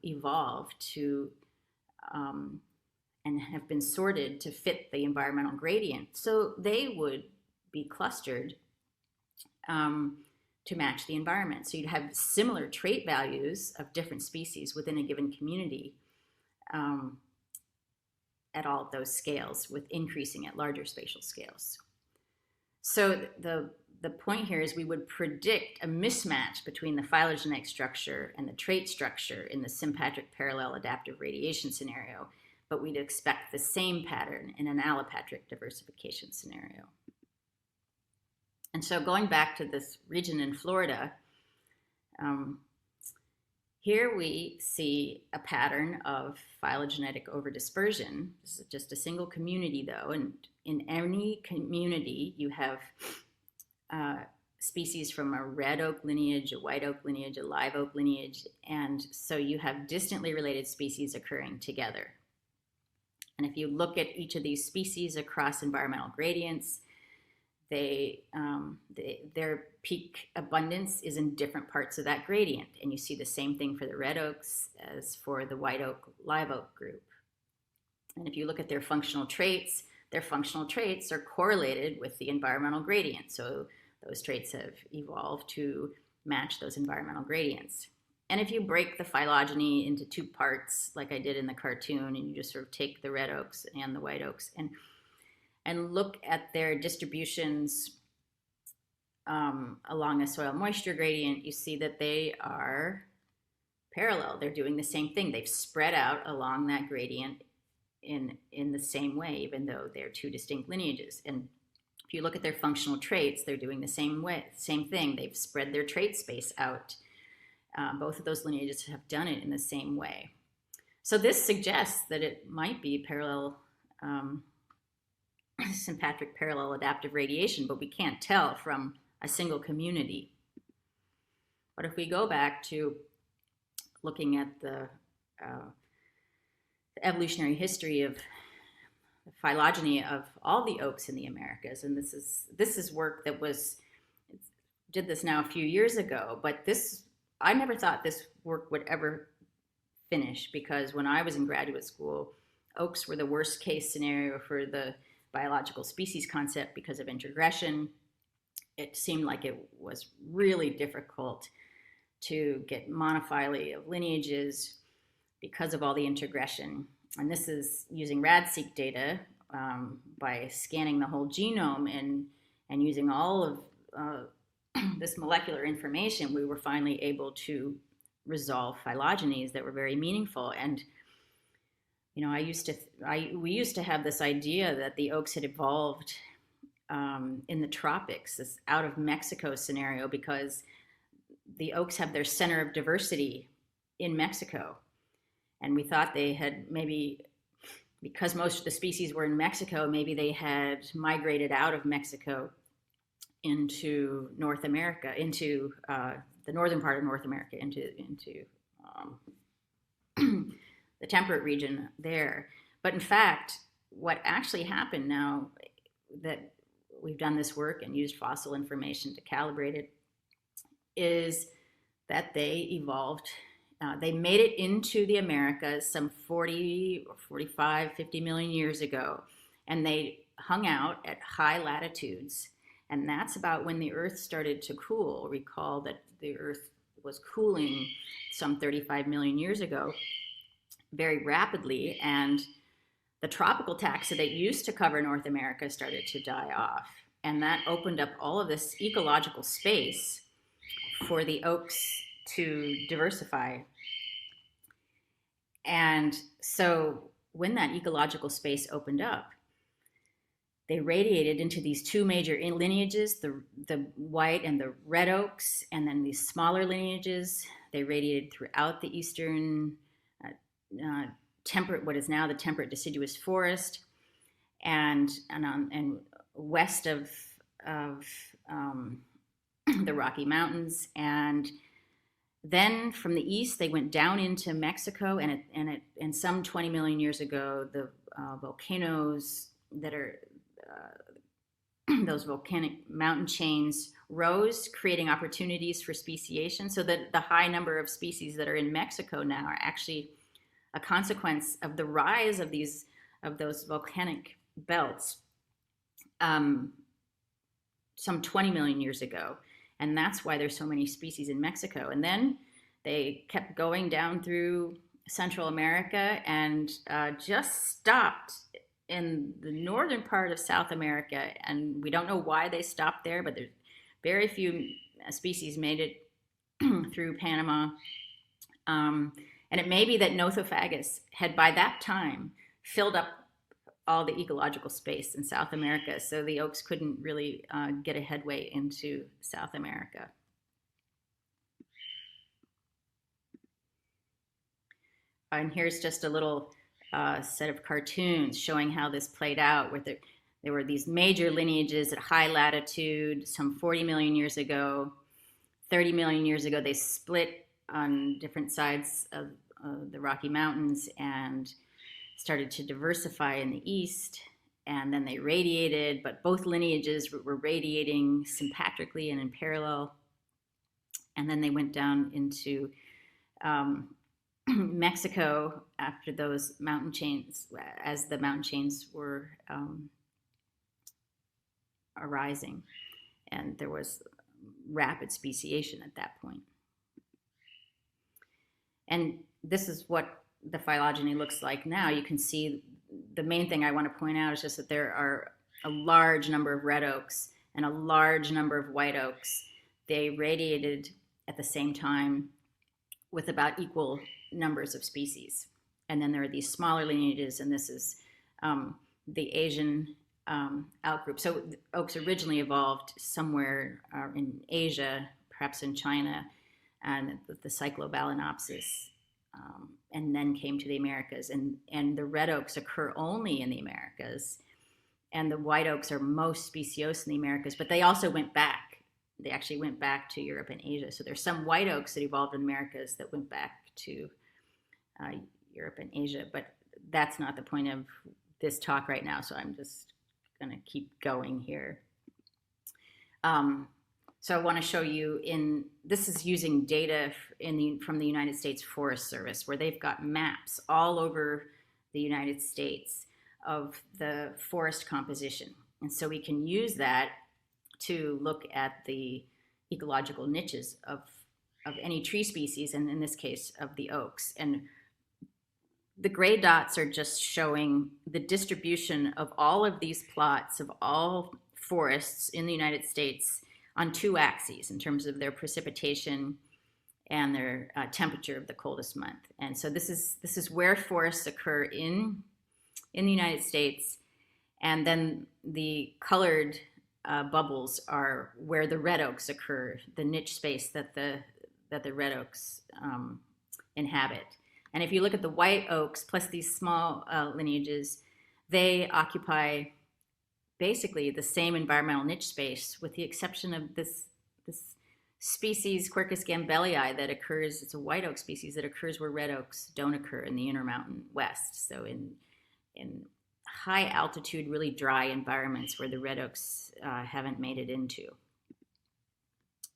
evolved to and have been sorted to fit the environmental gradient. So they would be clustered to match the environment. So you'd have similar trait values of different species within a given community at all of those scales, with increasing at larger spatial scales. So the point here is we would predict a mismatch between the phylogenetic structure and the trait structure in the sympatric parallel adaptive radiation scenario, but we'd expect the same pattern in an allopatric diversification scenario. And so going back to this region in Florida, here we see a pattern of phylogenetic overdispersion. This is just a single community though, and in any community you have species from a red oak lineage, a white oak lineage, a live oak lineage, and so you have distantly related species occurring together. And if you look at each of these species across environmental gradients, their peak abundance is in different parts of that gradient. And you see the same thing for the red oaks as for the white oak, live oak group. And if you look at their functional traits are correlated with the environmental gradient. So those traits have evolved to match those environmental gradients. And if you break the phylogeny into two parts, like I did in the cartoon, and you just sort of take the red oaks and the white oaks and look at their distributions along a soil moisture gradient, you see that they are parallel. They're doing the same thing. They've spread out along that gradient in the same way, even though they're two distinct lineages. And if you look at their functional traits, they're doing the same thing. They've spread their trait space out. Both of those lineages have done it in the same way. So this suggests that it might be parallel sympatric parallel adaptive radiation, but we can't tell from a single community. But if we go back to looking at the evolutionary history of the phylogeny of all the oaks in the Americas, and this is work that did this now a few years ago, but I never thought this work would ever finish, because when I was in graduate school, oaks were the worst case scenario for the biological species concept because of introgression. It seemed like it was really difficult to get monophyly of lineages because of all the introgression. And this is using RAD-seq data by scanning the whole genome and using all of this molecular information, we were finally able to resolve phylogenies that were very meaningful. And you know, we used to have this idea that the oaks had evolved in the tropics, this out of Mexico scenario, because the oaks have their center of diversity in Mexico. And we thought they had maybe, because most of the species were in Mexico, maybe they had migrated out of Mexico into North America, into the northern part of North America, into the temperate region there. But in fact, what actually happened now that we've done this work and used fossil information to calibrate it is that they evolved they made it into the Americas some 40 or 45, 50 million years ago, and they hung out at high latitudes. And that's about when the Earth started to cool. Recall that the Earth was cooling some 35 million years ago very rapidly, and the tropical taxa that used to cover North America started to die off. And that opened up all of this ecological space for the oaks to diversify. And so when that ecological space opened up, they radiated into these two major lineages, the white and the red oaks, and then these smaller lineages. They radiated throughout the eastern temperate, what is now the temperate deciduous forest, and west of the Rocky Mountains. And then from the east, they went down into Mexico, and some 20 million years ago, the volcanoes that are those volcanic mountain chains rose, creating opportunities for speciation, so that the high number of species that are in Mexico now are actually a consequence of the rise of those volcanic belts some 20 million years ago. And that's why there's so many species in Mexico. And then they kept going down through Central America and just stopped in the northern part of South America. And we don't know why they stopped there, but there's very few species made it through Panama. And it may be that Nothofagus had by that time filled up all the ecological space in South America, so the oaks couldn't really get a headway into South America. And here's just a little set of cartoons showing how this played out, where there were these major lineages at high latitude some 40 million years ago. 30 million years ago, they split on different sides of the Rocky Mountains and started to diversify in the east, and then they radiated, but both lineages were radiating sympatrically and in parallel. And then they went down into Mexico after those mountain chains, as the mountain chains were arising, and there was rapid speciation at that point. And this is what the phylogeny looks like now. You can see the main thing I want to point out is just that there are a large number of red oaks and a large number of white oaks. They radiated at the same time with about equal numbers of species. And then there are these smaller lineages, and this is the Asian outgroup. So oaks originally evolved somewhere in Asia, perhaps in China, and the Cyclobalanopsis, and then came to the Americas. And the red oaks occur only in the Americas, and the white oaks are most speciose in the Americas, but they also went back. They actually went back to Europe and Asia. So there's some white oaks that evolved in Americas that went back to Europe and Asia, but that's not the point of this talk right now, so I'm just going to keep going here. So I want to show you this is using data from the United States Forest Service, where they've got maps all over the United States of the forest composition. And so we can use that to look at the ecological niches of any tree species, and in this case of the oaks. And the gray dots are just showing the distribution of all of these plots of all forests in the United States on two axes in terms of their precipitation and their temperature of the coldest month. And so this is where forests occur in the United States, and then the colored bubbles are where the red oaks occur, the niche space that the red oaks inhabit. And if you look at the white oaks plus these small lineages, they occupy basically the same environmental niche space, with the exception of this species, Quercus gambellii, that occurs. It's a white oak species that occurs where red oaks don't occur in the Intermountain West. So in high altitude, really dry environments where the red oaks haven't made it into.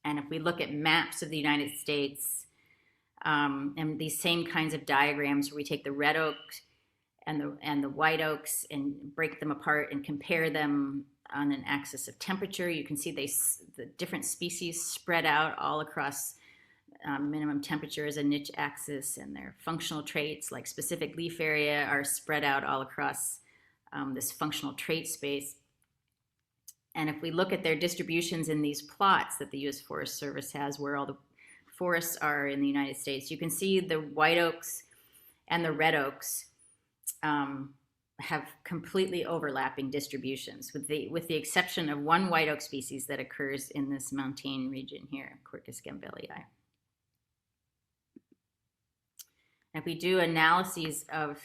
And if we look at maps of the United States, And these same kinds of diagrams where we take the red oak and the white oaks and break them apart and compare them on an axis of temperature. You can see the different species spread out all across minimum temperature as a niche axis, and their functional traits like specific leaf area are spread out all across this functional trait space. And if we look at their distributions in these plots that the U.S. Forest Service has, where all the forests are in the United States, you can see the white oaks and the red oaks have completely overlapping distributions, with the exception of one white oak species that occurs in this montane region here, Quercus gambellii. If we do analyses of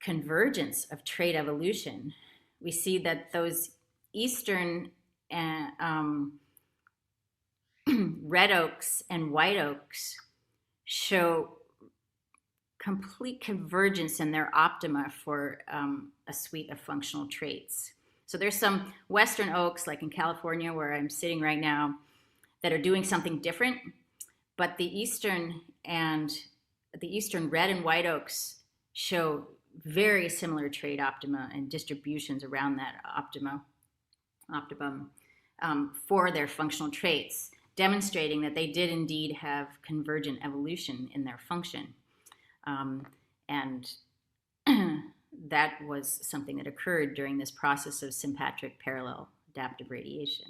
convergence of trait evolution, we see that those eastern red oaks and white oaks show complete convergence in their optima for a suite of functional traits. So there's some western oaks, like in California where I'm sitting right now, that are doing something different, but the eastern red and white oaks show very similar trait optima and distributions around that optimum for their functional traits, demonstrating that they did indeed have convergent evolution in their function. And that was something that occurred during this process of sympatric parallel adaptive radiation.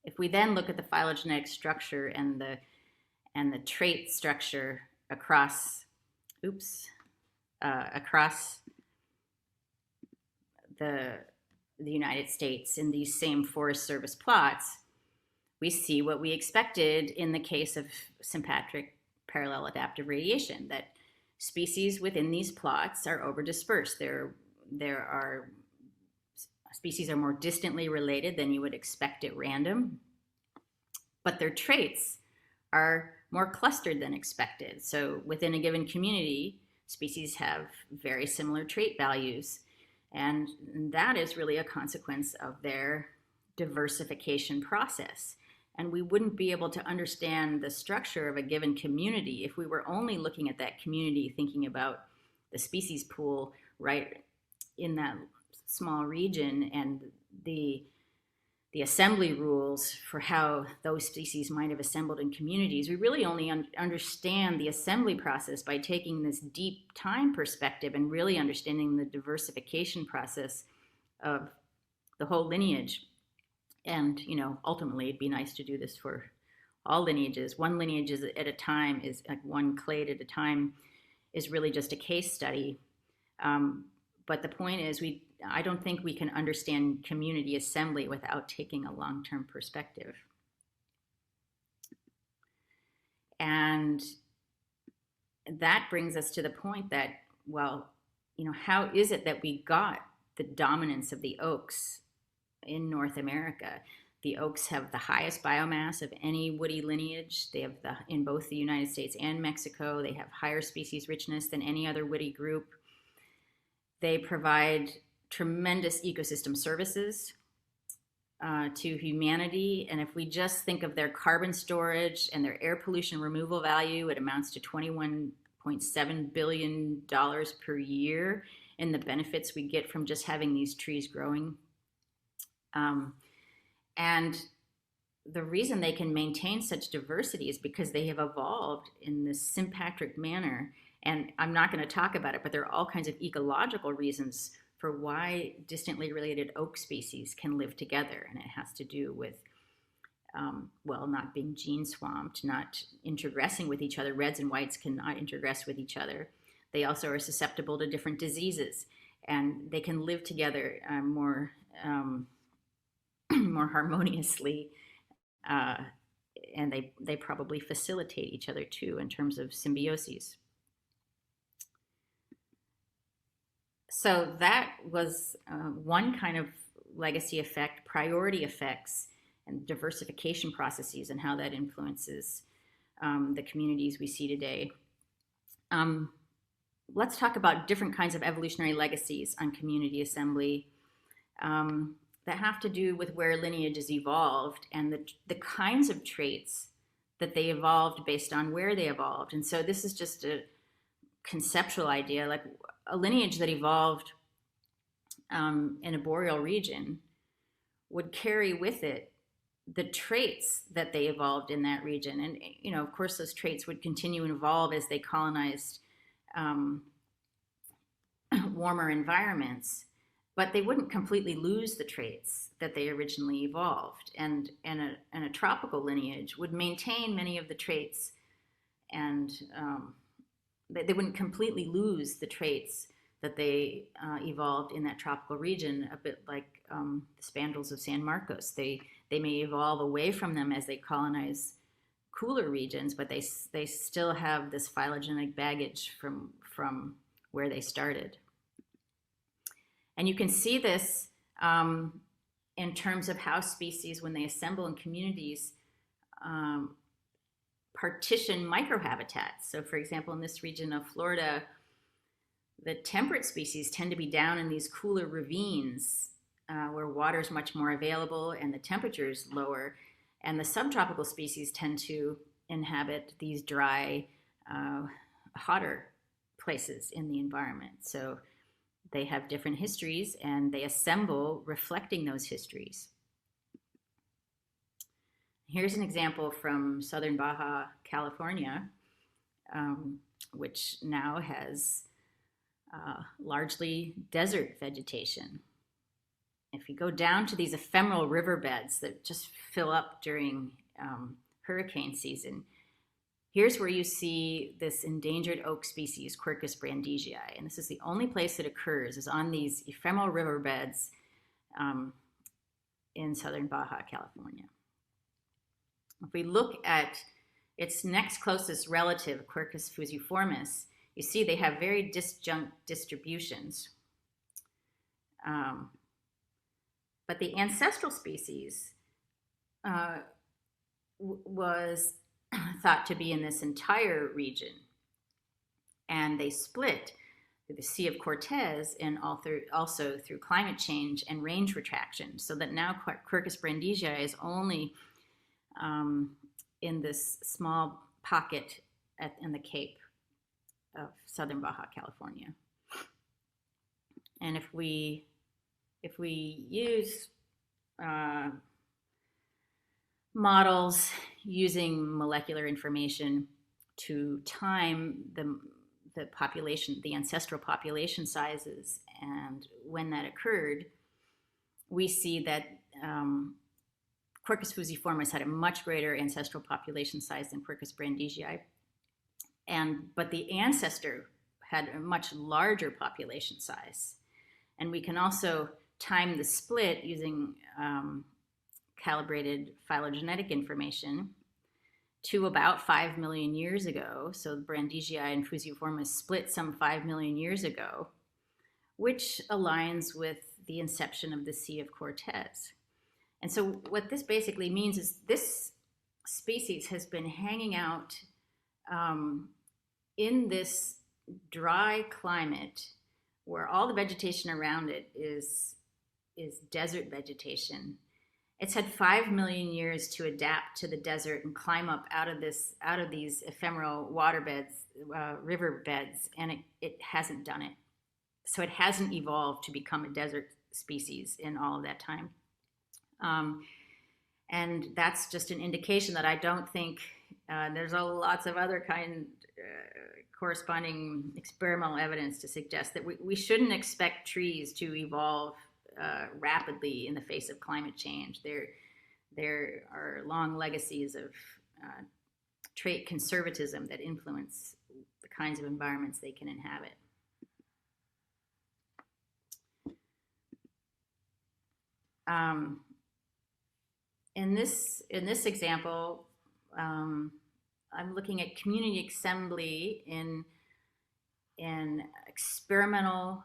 If we then look at the phylogenetic structure and the trait structure across the United States in these same Forest Service plots, we see what we expected in the case of sympatric parallel adaptive radiation, that species within these plots are overdispersed. Species are more distantly related than you would expect at random, but their traits are more clustered than expected. So within a given community, species have very similar trait values, and that is really a consequence of their diversification process. And we wouldn't be able to understand the structure of a given community if we were only looking at that community, thinking about the species pool right in that small region and the assembly rules for how those species might have assembled in communities. We really only understand the assembly process by taking this deep time perspective and really understanding the diversification process of the whole lineage. And, ultimately it'd be nice to do this for all lineages. One lineage at a time is like one clade at a time is really just a case study. But the point is I don't think we can understand community assembly without taking a long-term perspective. And that brings us to the point that, how is it that we got the dominance of the oaks in North America? The oaks have the highest biomass of any woody lineage. They have in both the United States and Mexico, they have higher species richness than any other woody group. They provide tremendous ecosystem services to humanity. And if we just think of their carbon storage and their air pollution removal value, it amounts to $21.7 billion per year in the benefits we get from just having these trees growing. And the reason they can maintain such diversity is because they have evolved in this sympatric manner. And I'm not going to talk about it, but there are all kinds of ecological reasons for why distantly related oak species can live together. And it has to do with, not being gene swamped, not intergressing with each other. Reds and whites cannot intergress with each other. They also are susceptible to different diseases, and they can live together more harmoniously. And they probably facilitate each other too in terms of symbioses. So that was one kind of legacy effect, priority effects, and diversification processes, and how that influences the communities we see today. Let's talk about different kinds of evolutionary legacies on community assembly that have to do with where lineages evolved and the kinds of traits that they evolved based on where they evolved. And so this is just a conceptual idea, like a lineage that evolved in a boreal region would carry with it the traits that they evolved in that region. And, of course, those traits would continue to evolve as they colonized warmer environments, but they wouldn't completely lose the traits that they originally evolved. And a tropical lineage would maintain many of the traits, and they wouldn't completely lose the traits that they evolved in that tropical region, a bit like the spandrels of San Marcos. They may evolve away from them as they colonize cooler regions, but they still have this phylogenetic baggage from where they started. And you can see this in terms of how species, when they assemble in communities, partition microhabitats. So for example, in this region of Florida, the temperate species tend to be down in these cooler ravines where water is much more available and the temperature is lower. And the subtropical species tend to inhabit these dry, hotter places in the environment. So they have different histories and they assemble reflecting those histories. Here's an example from southern Baja, California, which now has largely desert vegetation. If you go down to these ephemeral riverbeds that just fill up during hurricane season, here's where you see this endangered oak species, Quercus brandegii. And this is the only place it occurs, is on these ephemeral riverbeds in southern Baja, California. If we look at its next closest relative, Quercus fusiformis, you see they have very disjunct distributions. But the ancestral species was thought to be in this entire region. And they split through the Sea of Cortez and also through climate change and range retraction, so that now Quercus brandegii is only in this small pocket in the Cape of southern Baja, California. And if we use models using molecular information to time the population, the ancestral population sizes, and when that occurred, we see that Quercus fusiformis had a much greater ancestral population size than Quercus brandegii, but the ancestor had a much larger population size. And we can also time the split using calibrated phylogenetic information to about 5 million years ago. So the brandegii and fusiformis split some 5 million years ago, which aligns with the inception of the Sea of Cortez. And so what this basically means is this species has been hanging out in this dry climate where all the vegetation around it is desert vegetation. It's had 5 million years to adapt to the desert and climb up out of these ephemeral waterbeds, riverbeds, and it hasn't done it. So it hasn't evolved to become a desert species in all of that time. And that's just an indication that I don't think there's lots of other corresponding experimental evidence to suggest that we shouldn't expect trees to evolve rapidly in the face of climate change. There are long legacies of trait conservatism that influence the kinds of environments they can inhabit. In this example, I'm looking at community assembly in an experimental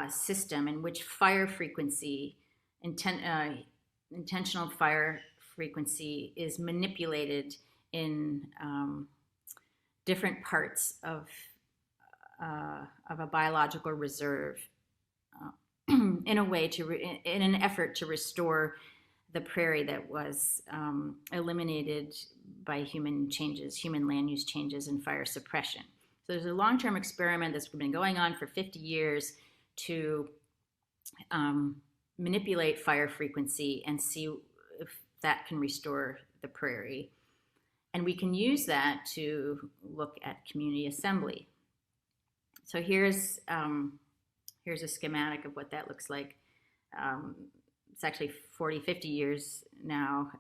system in which fire frequency, intentional fire frequency, is manipulated in different parts of a biological reserve in an effort to restore the prairie that was eliminated by human changes, human land use changes and fire suppression. So there's a long-term experiment that's been going on for 50 years to manipulate fire frequency and see if that can restore the prairie. And we can use that to look at community assembly. So here's a schematic of what that looks like. It's actually 40, 50 years now.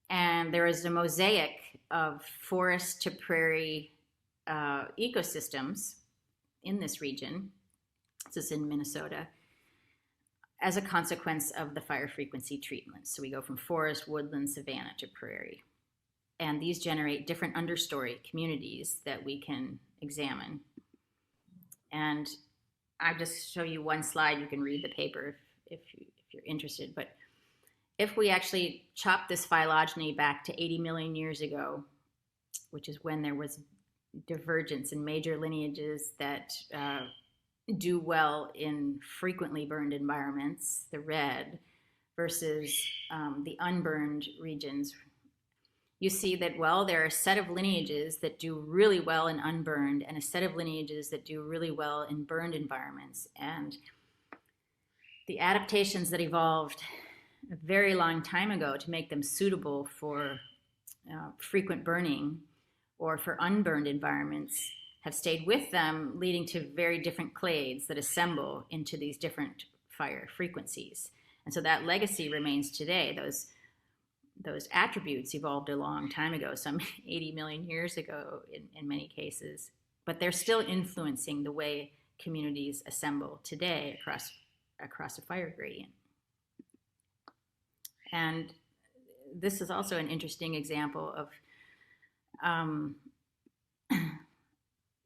And there is a mosaic of forest to prairie ecosystems in this region. This is in Minnesota, as a consequence of the fire frequency treatment. So we go from forest, woodland, savanna to prairie. And these generate different understory communities that we can examine. And I'll just show you one slide. You can read the paper if you're interested. But if we actually chop this phylogeny back to 80 million years ago, which is when there was divergence in major lineages that do well in frequently burned environments, the red, versus the unburned regions, you see that, well, there are a set of lineages that do really well in unburned and a set of lineages that do really well in burned environments. And the adaptations that evolved a very long time ago to make them suitable for frequent burning or for unburned environments have stayed with them, leading to very different clades that assemble into these different fire frequencies. And so that legacy remains today. Those attributes evolved a long time ago, some 80 million years ago in many cases, but they're still influencing the way communities assemble today across a fire gradient. And this is also an interesting example of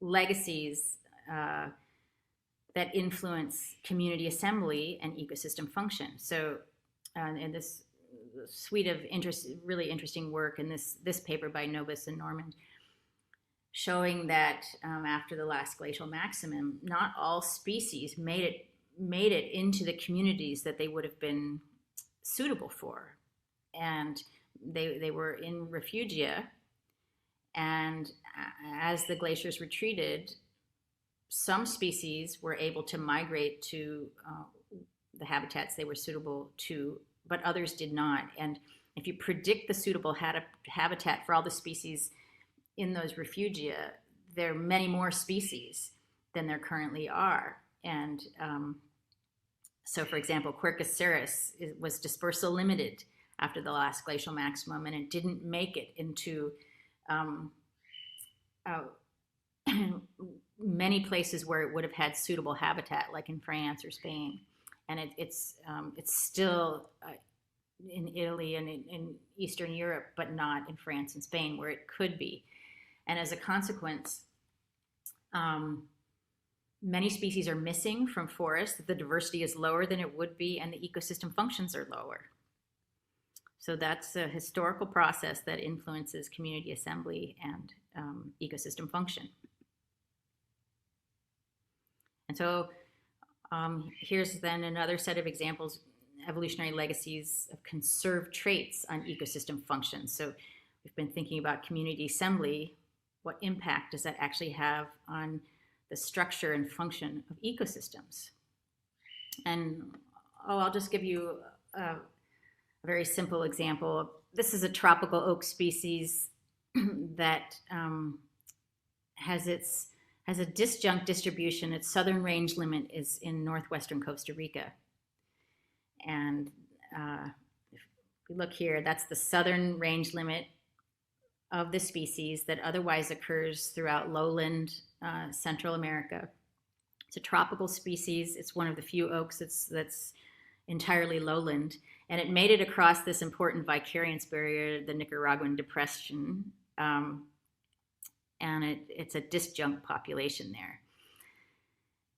legacies that influence community assembly and ecosystem function. So in this suite of really interesting work in this paper by Nobis and Norman, showing that after the last glacial maximum, not all species made it into the communities that they would have been suitable for. And they were in refugia, and as the glaciers retreated, some species were able to migrate to the habitats they were suitable to, but others did not. And if you predict the suitable habitat for all the species in those refugia, there are many more species than there currently are. And so, for example, Quercus cerus was dispersal limited after the last glacial maximum, and it didn't make it into many places where it would have had suitable habitat, like in France or Spain. And it's still in Italy and in Eastern Europe, but not in France and Spain, where it could be. And as a consequence, many species are missing from forests. The diversity is lower than it would be, and the ecosystem functions are lower. So that's a historical process that influences community assembly and ecosystem function. And so here's then another set of examples, evolutionary legacies of conserved traits on ecosystem function. So we've been thinking about community assembly. What impact does that actually have on the structure and function of ecosystems? And I'll just give you a very simple example. This is a tropical oak species that has a disjunct distribution. Its southern range limit is in northwestern Costa Rica. And if we look here, that's the southern range limit of the species that otherwise occurs throughout lowland Central America. It's a tropical species. It's one of the few oaks that's entirely lowland. And it made it across this important vicariance barrier, the Nicaraguan Depression, and it's a disjunct population there.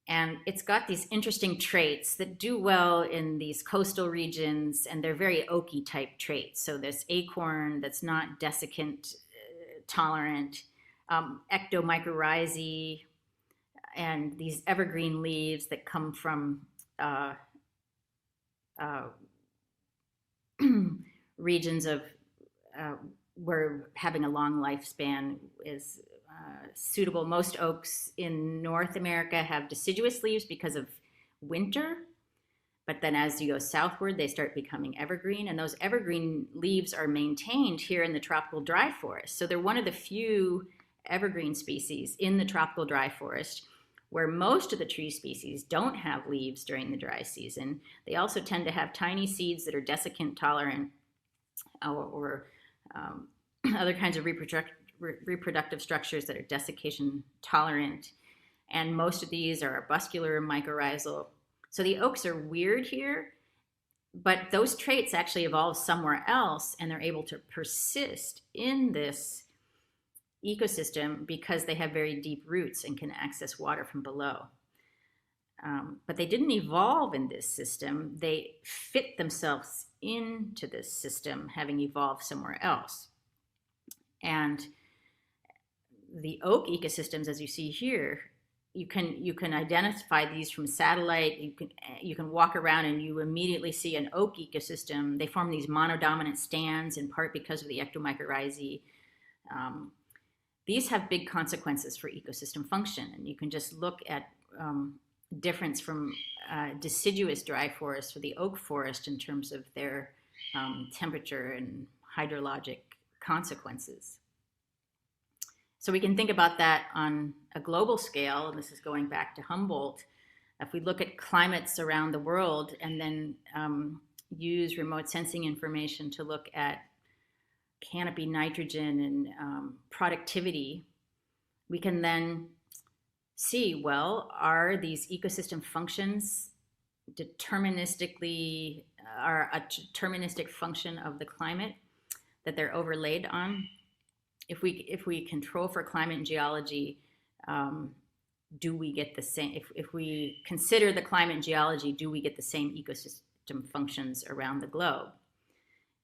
And it's got these interesting traits that do well in these coastal regions, and they're very oaky type traits. So there's acorn that's not desiccant tolerant, ectomycorrhizae, and these evergreen leaves that come from regions of where having a long lifespan is suitable. Most oaks in North America have deciduous leaves because of winter, but then as you go southward, they start becoming evergreen, and those evergreen leaves are maintained here in the tropical dry forest. So they're one of the few evergreen species in the tropical dry forest where most of the tree species don't have leaves during the dry season. They also tend to have tiny seeds that are desiccant tolerant or other kinds of reproductive structures that are desiccation tolerant. And most of these are arbuscular and mycorrhizal. So the oaks are weird here, but those traits actually evolve somewhere else, and they're able to persist in this ecosystem because they have very deep roots and can access water from below. But they didn't evolve in this system. They fit themselves into this system, having evolved somewhere else. And the oak ecosystems, as you see here, you can identify these from satellite. You can walk around and you immediately see an oak ecosystem. They form these monodominant stands in part because of the ectomycorrhizae. These have big consequences for ecosystem function, and you can just look at difference from deciduous dry forest or the oak forest in terms of their temperature and hydrologic consequences. So we can think about that on a global scale, and this is going back to Humboldt. If we look at climates around the world and then use remote sensing information to look at canopy nitrogen and productivity, we can then see, well, are these ecosystem functions deterministically, are a deterministic function of the climate that they're overlaid on? If we control for climate and geology, do we get the same? If we consider the climate and geology, do we get the same ecosystem functions around the globe?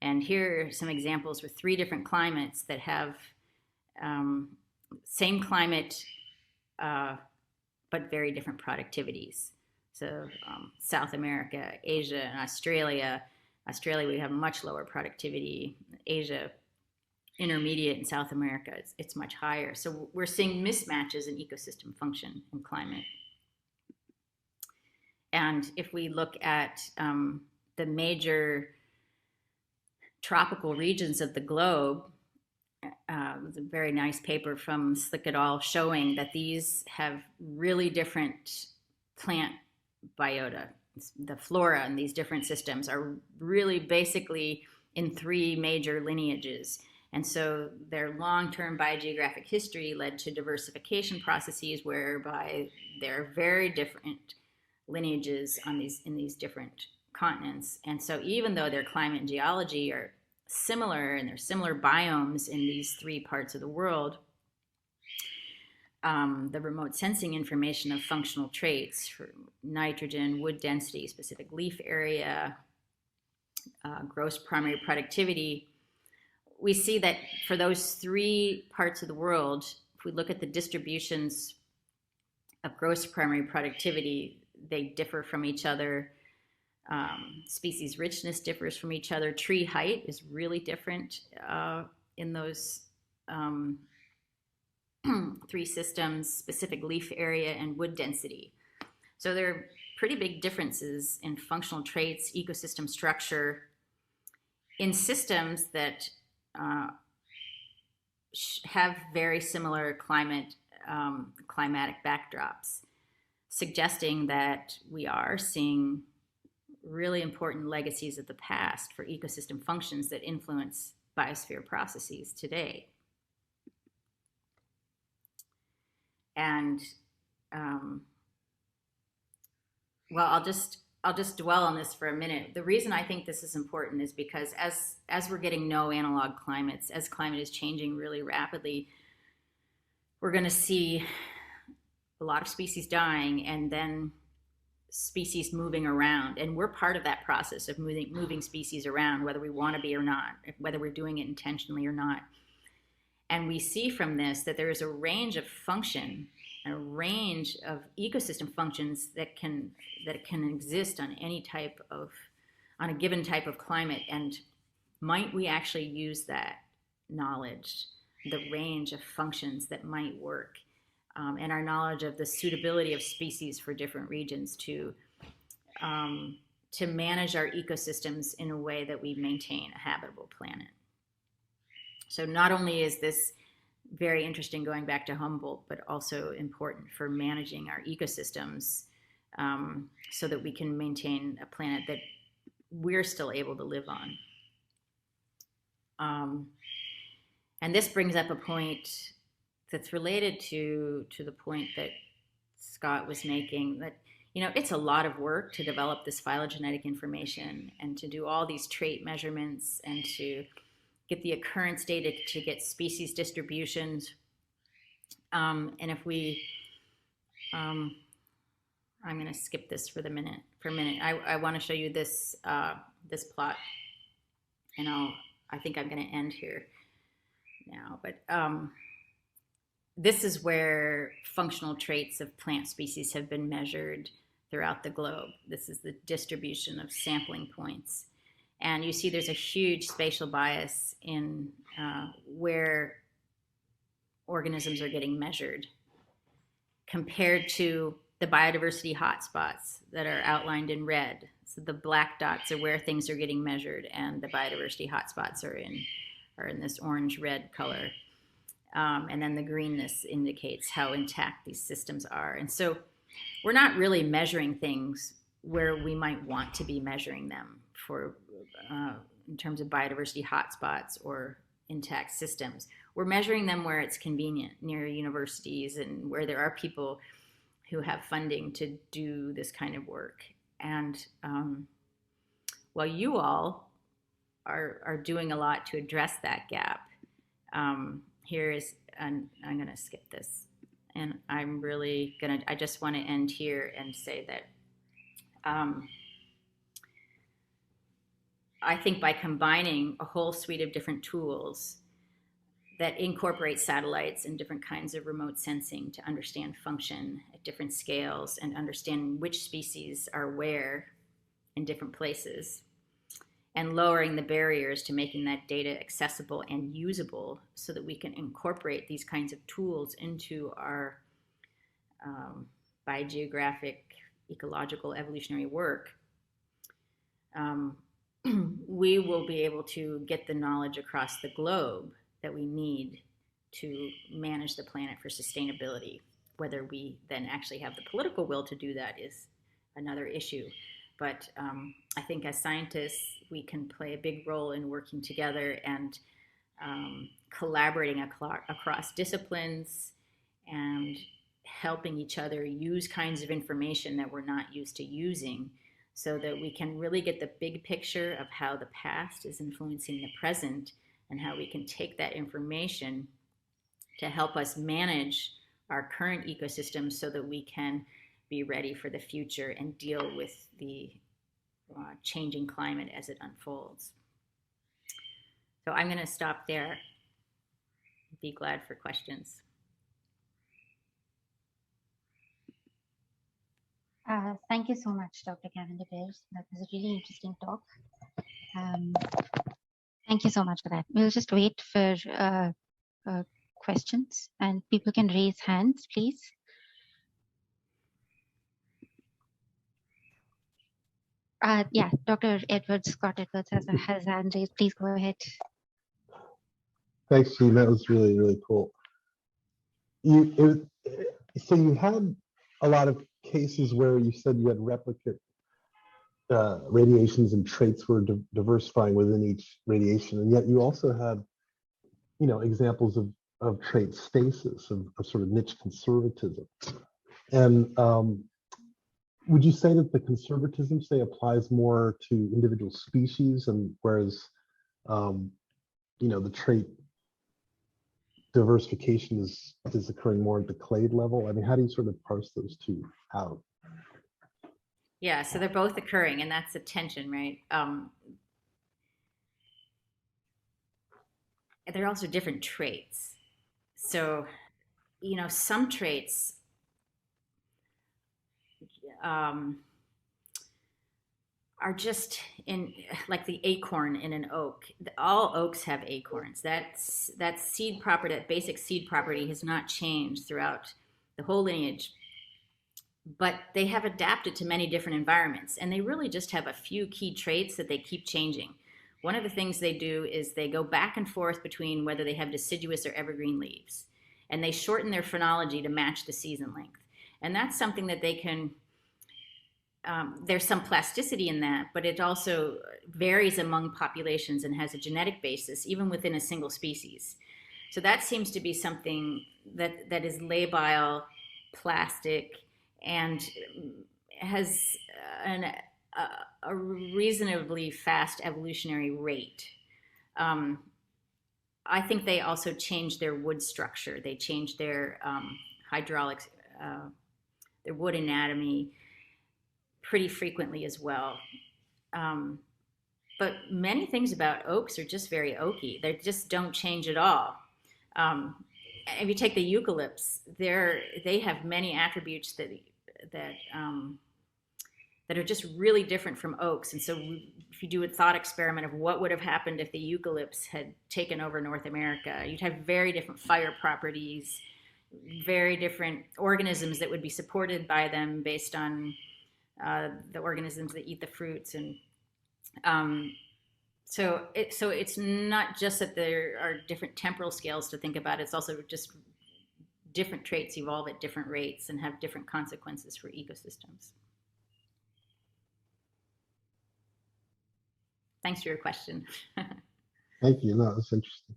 And here are some examples with 3 different climates that have same climate, but very different productivities. So South America, Asia, and Australia. Australia, we have much lower productivity. Asia, intermediate. In South America, it's much higher. So we're seeing mismatches in ecosystem function and climate. And if we look at the major tropical regions of the globe, there's a very nice paper from Slick et al. Showing that these have really different plant biota. The flora in these different systems are really basically in 3 major lineages. And so their long-term biogeographic history led to diversification processes whereby there are very different lineages on in these different continents. And so even though their climate and geology are similar and there's similar biomes in these 3 parts of the world, the remote sensing information of functional traits for nitrogen, wood density, specific leaf area, gross primary productivity, we see that for those 3 parts of the world, if we look at the distributions of gross primary productivity, they differ from each other. Species richness differs from each other. Tree height is really different in those 3 systems, specific leaf area and wood density. So there are pretty big differences in functional traits, ecosystem structure, in systems that have very similar climatic backdrops, suggesting that we are seeing really important legacies of the past for ecosystem functions that influence biosphere processes today. And well, I'll just dwell on this for a minute. The reason I think this is important is because as we're getting no analog climates, as climate is changing really rapidly, we're going to see a lot of species dying and then species moving around. And we're part of that process of moving species around, whether we want to be or not, whether we're doing it intentionally or not. And we see from this that there is a range of function and a range of ecosystem functions that can exist on any type of on a given type of climate, and might we actually use that knowledge, the range of functions that might work, and our knowledge of the suitability of species for different regions to manage our ecosystems in a way that we maintain a habitable planet. So not only is this very interesting going back to Humboldt, but also important for managing our ecosystems so that we can maintain a planet that we're still able to live on. And this brings up a point that's related to the point that Scott was making, that it's a lot of work to develop this phylogenetic information and to do all these trait measurements and to get the occurrence data to get species distributions. And if we, I'm going to skip this for a minute. I want to show you this this plot, and I think I'm going to end here now. But this is where functional traits of plant species have been measured throughout the globe. This is the distribution of sampling points. And you see there's a huge spatial bias in where organisms are getting measured compared to the biodiversity hotspots that are outlined in red. So the black dots are where things are getting measured, and the biodiversity hotspots are in this orange-red color. And then the greenness indicates how intact these systems are. And so we're not really measuring things where we might want to be measuring them for in terms of biodiversity hotspots or intact systems. We're measuring them where it's convenient, near universities and where there are people who have funding to do this kind of work. And while you all are doing a lot to address that gap, here is, and I'm going to skip this, and I just want to end here and say that I think by combining a whole suite of different tools that incorporate satellites and different kinds of remote sensing to understand function at different scales and understand which species are where in different places, and lowering the barriers to making that data accessible and usable so that we can incorporate these kinds of tools into our biogeographic, ecological, evolutionary work, we will be able to get the knowledge across the globe that we need to manage the planet for sustainability. Whether we then actually have the political will to do that is another issue. But I think as scientists, we can play a big role in working together and collaborating across disciplines and helping each other use kinds of information that we're not used to using, so that we can really get the big picture of how the past is influencing the present and how we can take that information to help us manage our current ecosystems so that we can be ready for the future and deal with the changing climate as it unfolds. So I'm going to stop there. Be glad for questions. Thank you so much, Dr. Cavender-Bares. That was a really interesting talk. Thank you so much for that. We'll just wait for questions, and people can raise hands, please. Yeah, Dr. Scott Edwards has his hand raised. Please go ahead. Thanks, Jean. That was really, really cool. So you had a lot of cases where you said you had replicate radiations and traits were diversifying within each radiation, and yet you also had, examples of trait stasis, of sort of niche conservatism. And would you say that the conservatism, say, applies more to individual species, and whereas, the trait diversification is occurring more at the clade level? I mean, how do you sort of parse those two out? Yeah, so they're both occurring, and that's the tension, right? They're also different traits. So, some traits are just in, like the acorn in an oak. All oaks have acorns. That seed property, that basic seed property has not changed throughout the whole lineage, but they have adapted to many different environments, and they really just have a few key traits that they keep changing. One of the things they do is they go back and forth between whether they have deciduous or evergreen leaves, and they shorten their phenology to match the season length. And that's something that they can, there's some plasticity in that, but it also varies among populations and has a genetic basis, even within a single species. So that seems to be something that is labile, plastic, and has a reasonably fast evolutionary rate. I think they also changed their wood structure. They changed their hydraulics, their wood anatomy pretty frequently as well. But many things about oaks are just very oaky. They just don't change at all. If you take the eucalypts, they have many attributes that are just really different from oaks. And so if you do a thought experiment of what would have happened if the eucalypts had taken over North America, you'd have very different fire properties, very different organisms that would be supported by them based on the organisms that eat the fruits. And so it's not just that there are different temporal scales to think about, it's also just different traits evolve at different rates and have different consequences for ecosystems. Thanks for your question. Thank you. No, that's interesting.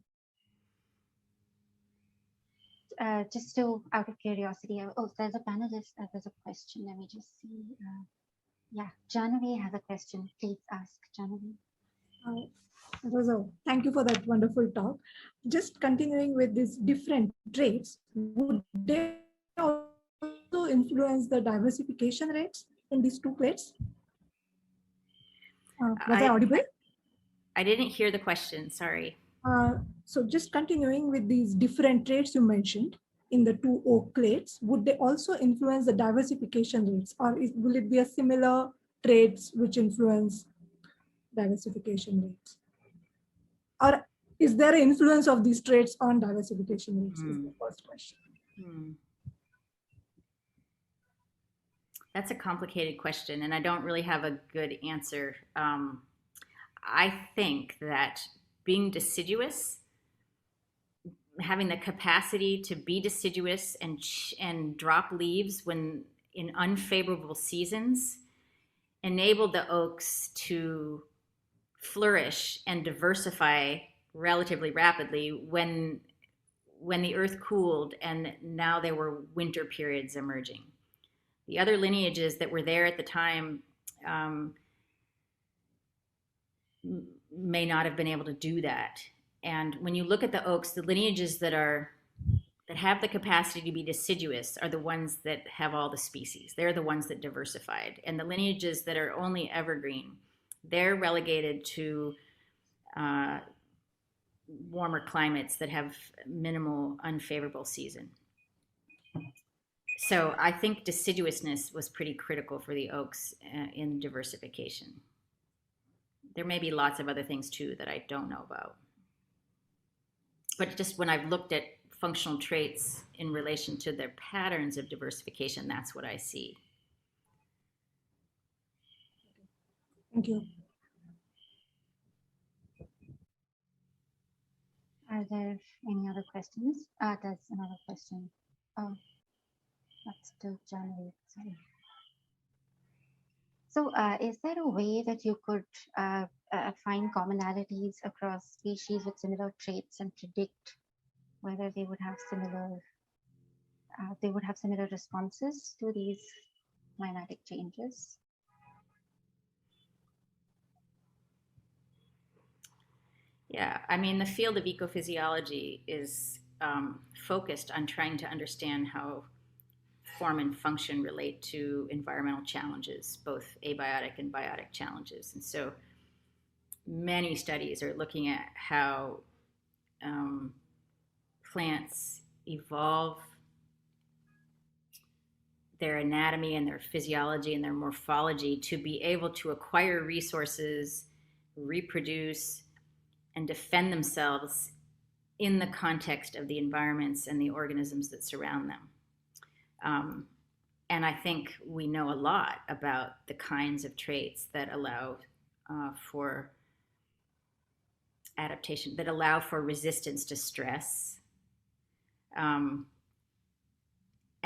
Just out of curiosity, oh, there's a panelist, there's a question. Let me just see. Yeah, Jeannine has a question. Please ask, Jeannine. Thank you for that wonderful talk. Just continuing with these different traits, would they also influence the diversification rates in these two plates? Was I audible? I didn't hear the question, sorry. So just continuing with these different traits you mentioned in the two oak clades, would they also influence the diversification rates, or will it be a similar traits which influence diversification rates? Or is there an influence of these traits on diversification rates? Is the first question. That's a complicated question, and I don't really have a good answer. I think that being deciduous, having the capacity to be deciduous and drop leaves when in unfavorable seasons, enabled the oaks to flourish and diversify relatively rapidly when the earth cooled and now there were winter periods emerging. The other lineages that were there at the time may not have been able to do that. And when you look at the oaks, the lineages that have the capacity to be deciduous are the ones that have all the species. They're the ones that diversified. And the lineages that are only evergreen, they're relegated to warmer climates that have minimal unfavorable season. So I think deciduousness was pretty critical for the oaks in diversification. There may be lots of other things too that I don't know about. But just when I've looked at functional traits in relation to their patterns of diversification, that's what I see. Thank you. Are there any other questions? There's another question. Oh, that's still Jeannine, sorry. So is there a way that you could find commonalities across species with similar traits and predict whether they would have similar responses to these climatic changes? Yeah, I mean, the field of ecophysiology is focused on trying to understand how form and function relate to environmental challenges, both abiotic and biotic challenges. And so many studies are looking at how plants evolve their anatomy and their physiology and their morphology to be able to acquire resources, reproduce, and defend themselves in the context of the environments and the organisms that surround them. And I think we know a lot about the kinds of traits that allow for adaptation, that allow for resistance to stress. And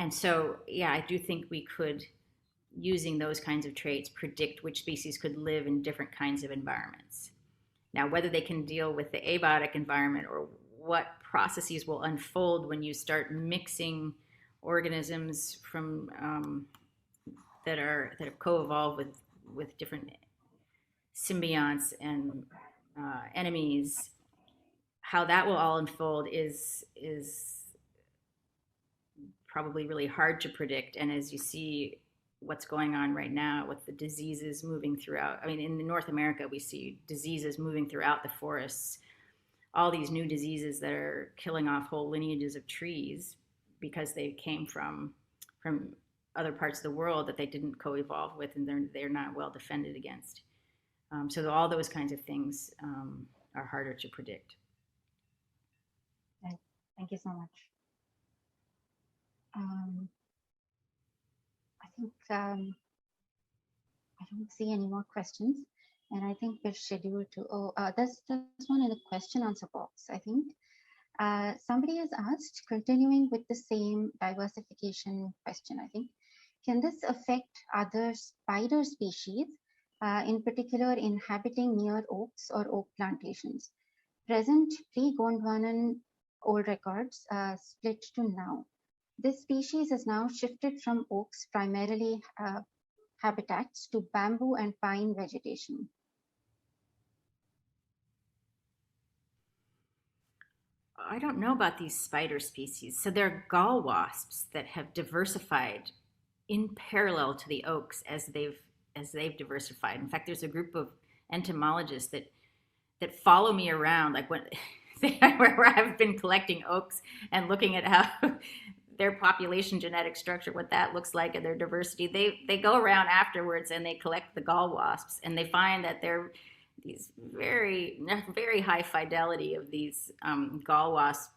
so, yeah, I do think we could, using those kinds of traits, predict which species could live in different kinds of environments. Now, whether they can deal with the abiotic environment or what processes will unfold when you start mixing organisms from that have co-evolved with different symbionts and enemies, how that will all unfold is probably really hard to predict. And as you see what's going on right now with the diseases moving throughout, I mean, in North America, we see diseases moving throughout the forests, all these new diseases that are killing off whole lineages of trees because they came from other parts of the world that they didn't co-evolve with, and they're not well defended against. So all those kinds of things are harder to predict. Right. Thank you so much. I think I don't see any more questions, and I think we're scheduled to. There's one in the question answer box. I think somebody has asked, continuing with the same diversification question. I think, can this affect other spider species, in particular inhabiting near oaks or oak plantations? Present pre-Gondwanan old records split to now. This species has now shifted from oaks primarily habitats to bamboo and pine vegetation. I don't know about these spider species. So they're gall wasps that have diversified in parallel to the oaks as they've diversified. In fact, there's a group of entomologists that follow me around, like when where I've been collecting oaks and looking at how their population genetic structure, what that looks like, and their diversity. They go around afterwards and they collect the gall wasps, and they find that they're these very high fidelity of these gall wasp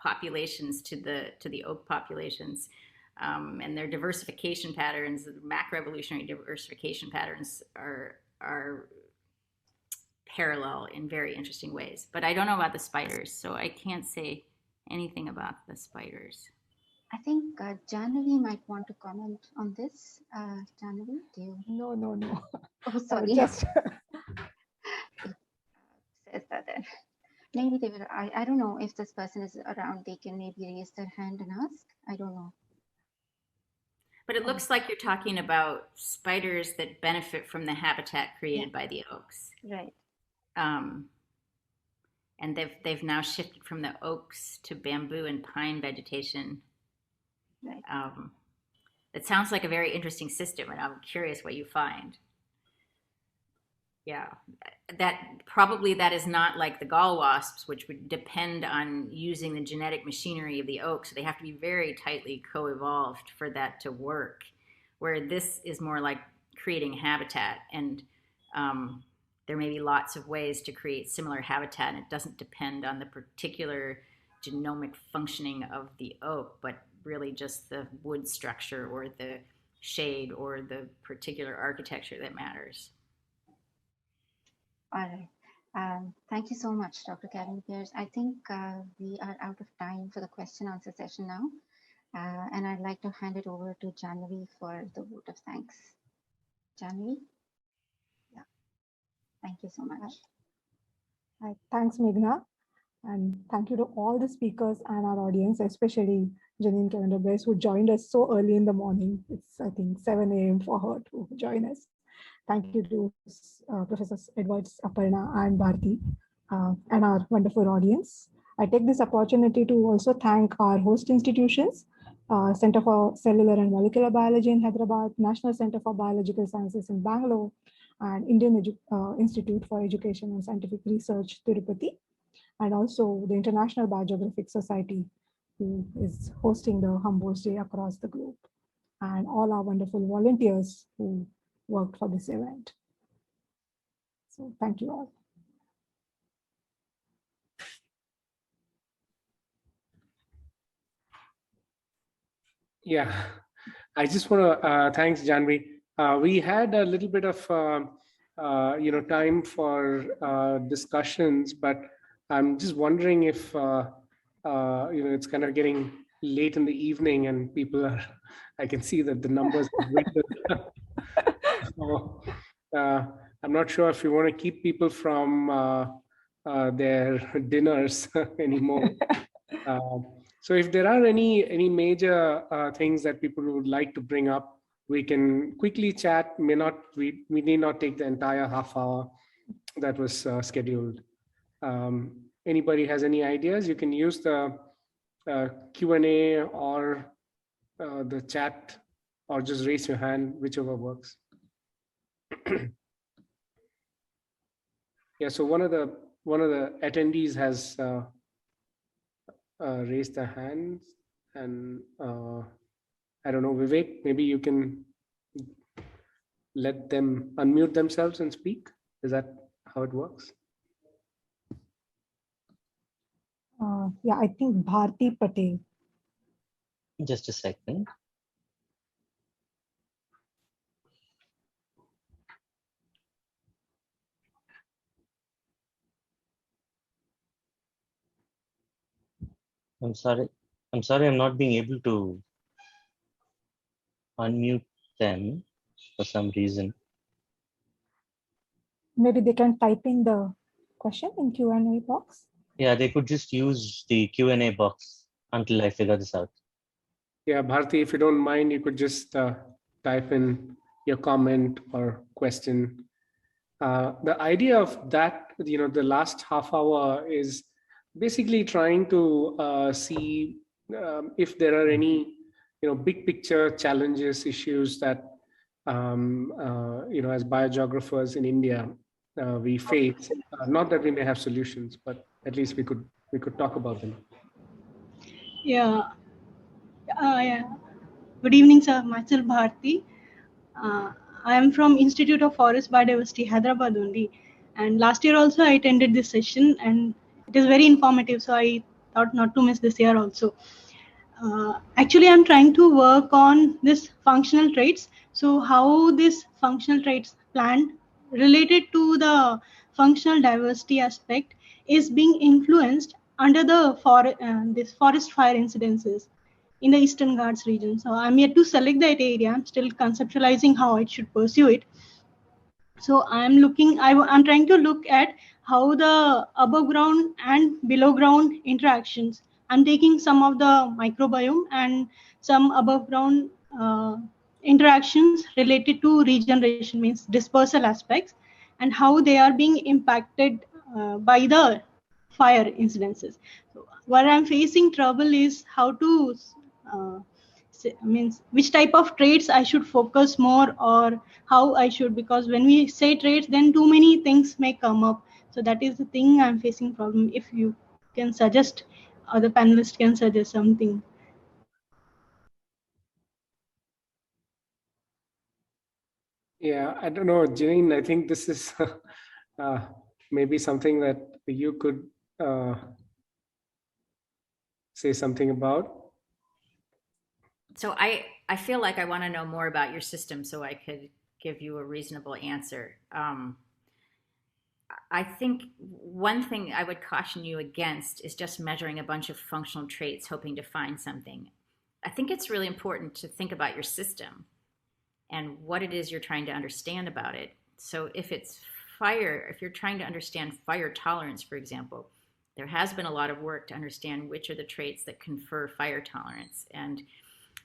populations to the oak populations, and their diversification patterns, the macroevolutionary diversification patterns are parallel in very interesting ways. But I don't know about the spiders, so I can't say anything about the spiders. I think Jeannine might want to comment on this. Jeannine, do you? No. Oh, sorry. Just says that then. Maybe they will. I don't know if this person is around. They can maybe raise their hand and ask. I don't know. But it looks like you're talking about spiders that benefit from the habitat created by the oaks. Right. And they've now shifted from the oaks to bamboo and pine vegetation. Right. It sounds like a very interesting system, and I'm curious what you find. Yeah, that is not like the gall wasps, which would depend on using the genetic machinery of the oak. So they have to be very tightly co-evolved for that to work, where this is more like creating habitat. And there may be lots of ways to create similar habitat, and it doesn't depend on the particular genomic functioning of the oak, but really just the wood structure or the shade or the particular architecture that matters. All right. Thank you so much, Dr. Cavender-Bares. I think we are out of time for the question answer session now. And I'd like to hand it over to Jeannine for the vote of thanks. Jeannine? Yeah. Thank you so much. Thanks, Meghna. And thank you to all the speakers and our audience, especially Jeannine Cavender-Bares, who joined us so early in the morning. It's, I think, 7 a.m. for her to join us. Thank you to Professors Edwards, Aparna, and Bharti, and our wonderful audience. I take this opportunity to also thank our host institutions, Center for Cellular and Molecular Biology in Hyderabad, National Center for Biological Sciences in Bangalore, and Indian Institute for Education and Scientific Research, Tirupati, and also the International Biogeographic Society, who is hosting the Humboldt Day across the globe. and all our wonderful volunteers who worked for this event. So thank you all. Yeah, I just want to thanks, Janvi. We had a little bit of time for discussions, but I'm just wondering if it's kind of getting late in the evening and people are. I can see that the numbers have dwindled. So I'm not sure if you want to keep people from their dinners anymore. So if there are any major things that people would like to bring up, we can quickly chat. We need not take the entire half hour that was scheduled. Anybody has any ideas? You can use the Q&A or the chat, or just raise your hand, whichever works. Yeah. So one of the attendees has raised their hands, and I don't know, Vivek, maybe you can let them unmute themselves and speak. Is that how it works? Yeah, I think Bharti Patel. Just a second. I'm sorry, I'm not being able to unmute them for some reason. Maybe they can type in the question in Q&A box. Yeah, they could just use the Q&A box until I figure this out. Yeah, Bharti, if you don't mind, you could just type in your comment or question. The idea of that, the last half hour is basically trying to see if there are any, big picture challenges, issues that, as biogeographers in India, we face. Not that we may have solutions, but at least we could talk about them. Yeah. Yeah. Good evening, sir. Myself Bharti. I am from Institute of Forest Biodiversity, Hyderabad only. And last year also I attended this session, and it is very informative. So I thought not to miss this year also. Actually, I'm trying to work on this functional traits. So how this functional traits plan related to the functional diversity aspect is being influenced under the this forest fire incidences in the Eastern Ghats region. So I'm yet to select that area. I'm still conceptualizing how I should pursue it. So I'm trying to look at how the above ground and below ground interactions. I'm taking some of the microbiome and some above ground interactions related to regeneration, means dispersal aspects, and how they are being impacted by the fire incidences. So where I'm facing trouble is how to means which type of traits I should focus more, or how I should, because when we say traits, then too many things may come up. So that is the thing I'm facing problem. If you can suggest, or the panelist can suggest something. Yeah, I don't know, Jeannine, I think this is maybe something that you could say something about. So I feel like I want to know more about your system so I could give you a reasonable answer. I think one thing I would caution you against is just measuring a bunch of functional traits hoping to find something. I think it's really important to think about your system and what it is you're trying to understand about it. So if it's fire, if you're trying to understand fire tolerance, for example, there has been a lot of work to understand which are the traits that confer fire tolerance. And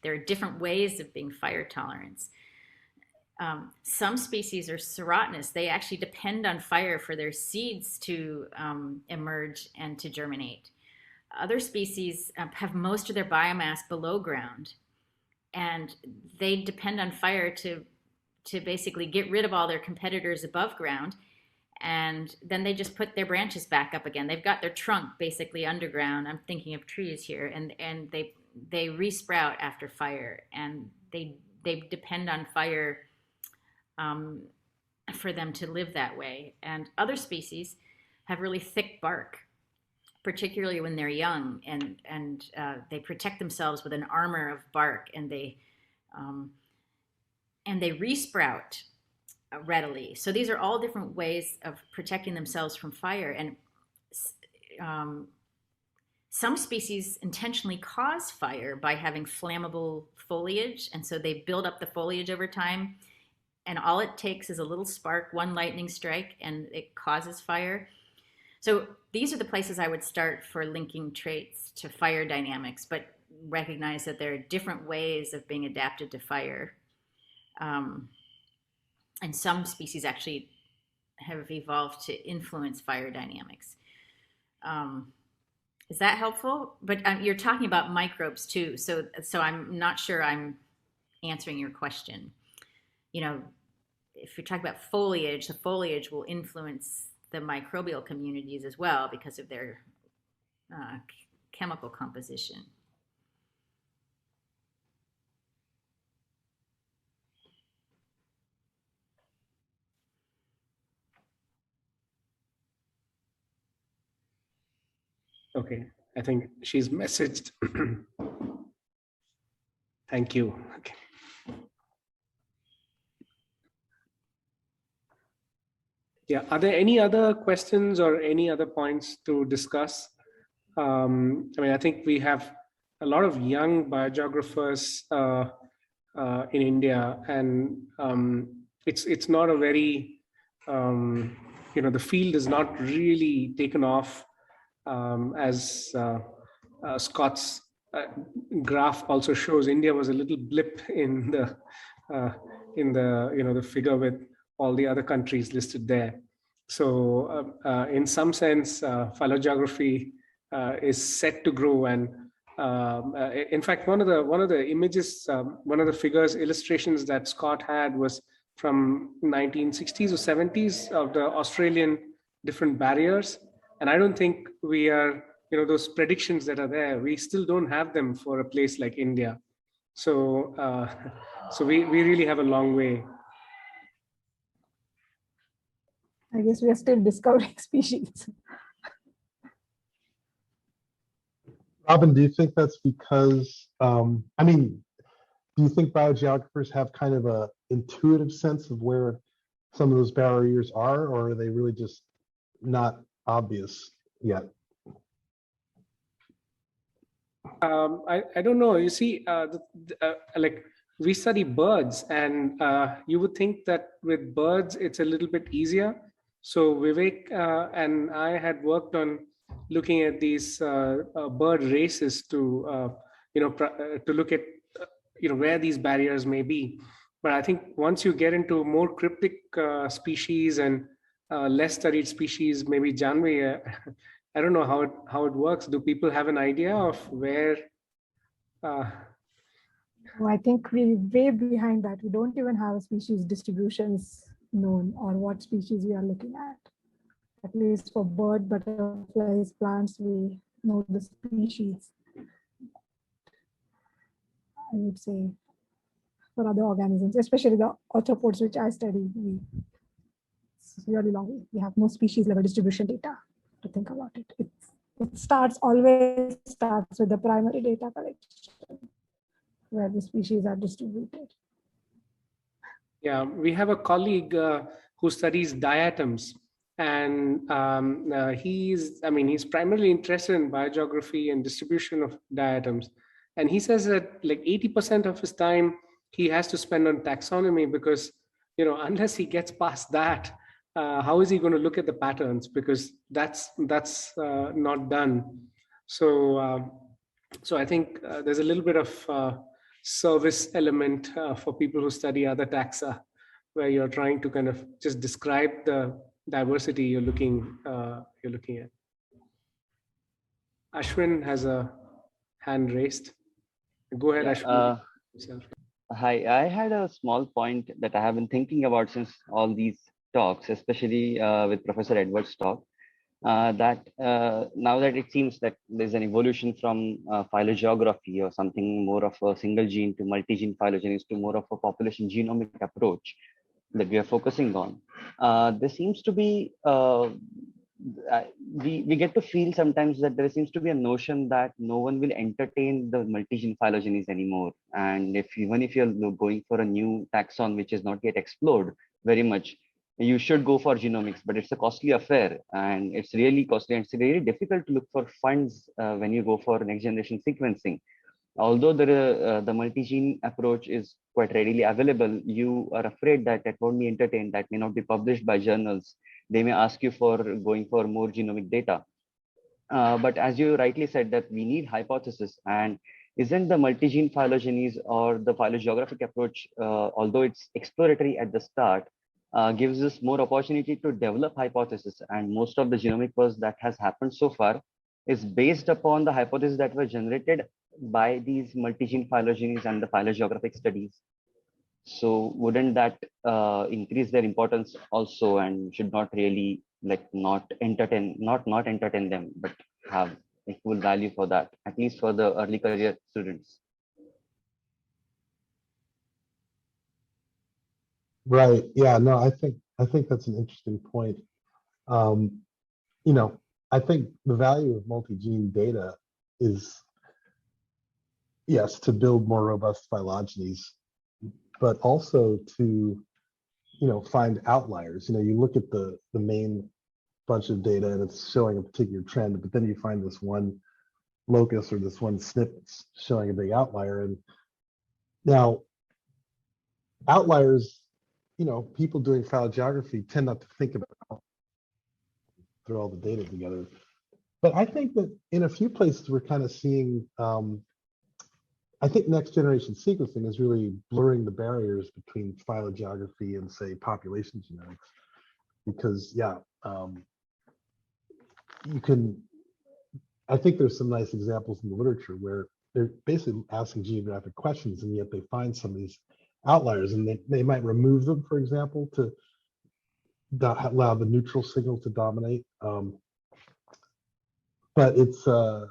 there are different ways of being fire tolerant. Some species are serotinous. They actually depend on fire for their seeds to emerge and to germinate. Other species have most of their biomass below ground, and they depend on fire to basically get rid of all their competitors above ground, and then they just put their branches back up again. They've got their trunk basically underground. I'm thinking of trees here, and they resprout after fire, and they depend on fire for them to live that way. And other species have really thick bark, particularly when they're young, and they protect themselves with an armor of bark, and they resprout readily. So these are all different ways of protecting themselves from fire. And some species intentionally cause fire by having flammable foliage, and so they build up the foliage over time, and all it takes is a little spark, one lightning strike, and it causes fire. So these are the places I would start for linking traits to fire dynamics, but recognize that there are different ways of being adapted to fire. And some species actually have evolved to influence fire dynamics. Is that helpful? But you're talking about microbes too, so I'm not sure I'm answering your question. You know, if you're talking about foliage, the foliage will influence the microbial communities as well because of their chemical composition. Okay, I think she's messaged. Thank you. Okay. Yeah, are there any other questions or any other points to discuss? I mean, I think we have a lot of young biogeographers in India, and it's not a very, you know, the field is not really taken off as Scott's graph also shows. India was a little blip in the you know, the figure with all the other countries listed there. So in some sense, phylogeography is set to grow. And in fact, one of the images, one of the figures, illustrations that Scott had was from 1960s or 70s of the Australian different barriers. And I don't think we are, you know, those predictions that are there, we still don't have them for a place like India. So so we really have a long way. I guess we are still discovering species. Robin, do you think that's because, I mean, do you think biogeographers have kind of a intuitive sense of where some of those barriers are, or are they really just not obvious yet? I don't know. You see, like we study birds, and you would think that with birds it's a little bit easier. So Vivek and I had worked on looking at these bird races to you know, to look at you know, where these barriers may be. But I think once you get into more cryptic species and less studied species, maybe Jeannine, I don't know how it works. Do people have an idea of where? Well, I think we're way behind that. We don't even have species distributions known, or what species we are looking at least for bird, butterflies, plants, we know the species. I would say for other organisms, especially the arthropods, which I study, it's really long. We have no species level distribution data to think about it. It always starts with the primary data collection, where the species are distributed. Yeah, we have a colleague who studies diatoms, and he's primarily interested in biogeography and distribution of diatoms. And he says that like 80% of his time he has to spend on taxonomy, because, you know, unless he gets past that, how is he going to look at the patterns? Because that's not done. So so I think there's a little bit of service element for people who study other taxa, where you're trying to kind of just describe the diversity you're looking at. Ashwin has a hand raised. Go ahead, Ashwin. Hi, I had a small point that I have been thinking about since all these talks, especially with Professor Edwards' talk. that now that it seems that there's an evolution from phylogeography or something more of a single gene to multi-gene phylogenies to more of a population genomic approach that we are focusing on, there seems to be we get to feel sometimes that there seems to be a notion that no one will entertain the multi-gene phylogenies anymore. And even if you're going for a new taxon which is not yet explored very much, you should go for genomics, but it's a costly affair and it's really costly and it's really difficult to look for funds when you go for next generation sequencing. Although the multi-gene approach is quite readily available, you are afraid that it won't be entertained, that may not be published by journals. They may ask you for going for more genomic data. But as you rightly said, that we need hypothesis, and isn't the multi-gene phylogenies or the phylogeographic approach, although it's exploratory at the start, gives us more opportunity to develop hypothesis, and most of the genomic work that has happened so far is based upon the hypotheses that were generated by these multi-gene phylogenies and the phylogeographic studies. So wouldn't that increase their importance also, and should not really not entertain them, but have equal value for that, at least for the early career students? Right. Yeah. No, I think that's an interesting point. I think the value of multi-gene data is, yes, to build more robust phylogenies, but also to, find outliers. You look at the main bunch of data and it's showing a particular trend, but then you find this one locus or this one SNP showing a big outlier. And now outliers, people doing phylogeography tend not to think about throw all the data together. But I think that in a few places we're kind of seeing, I think next generation sequencing is really blurring the barriers between phylogeography and, say, population genetics. Because, I think there's some nice examples in the literature where they're basically asking geographic questions, and yet they find some of these outliers, and they might remove them, for example, to allow the neutral signal to dominate. But it's I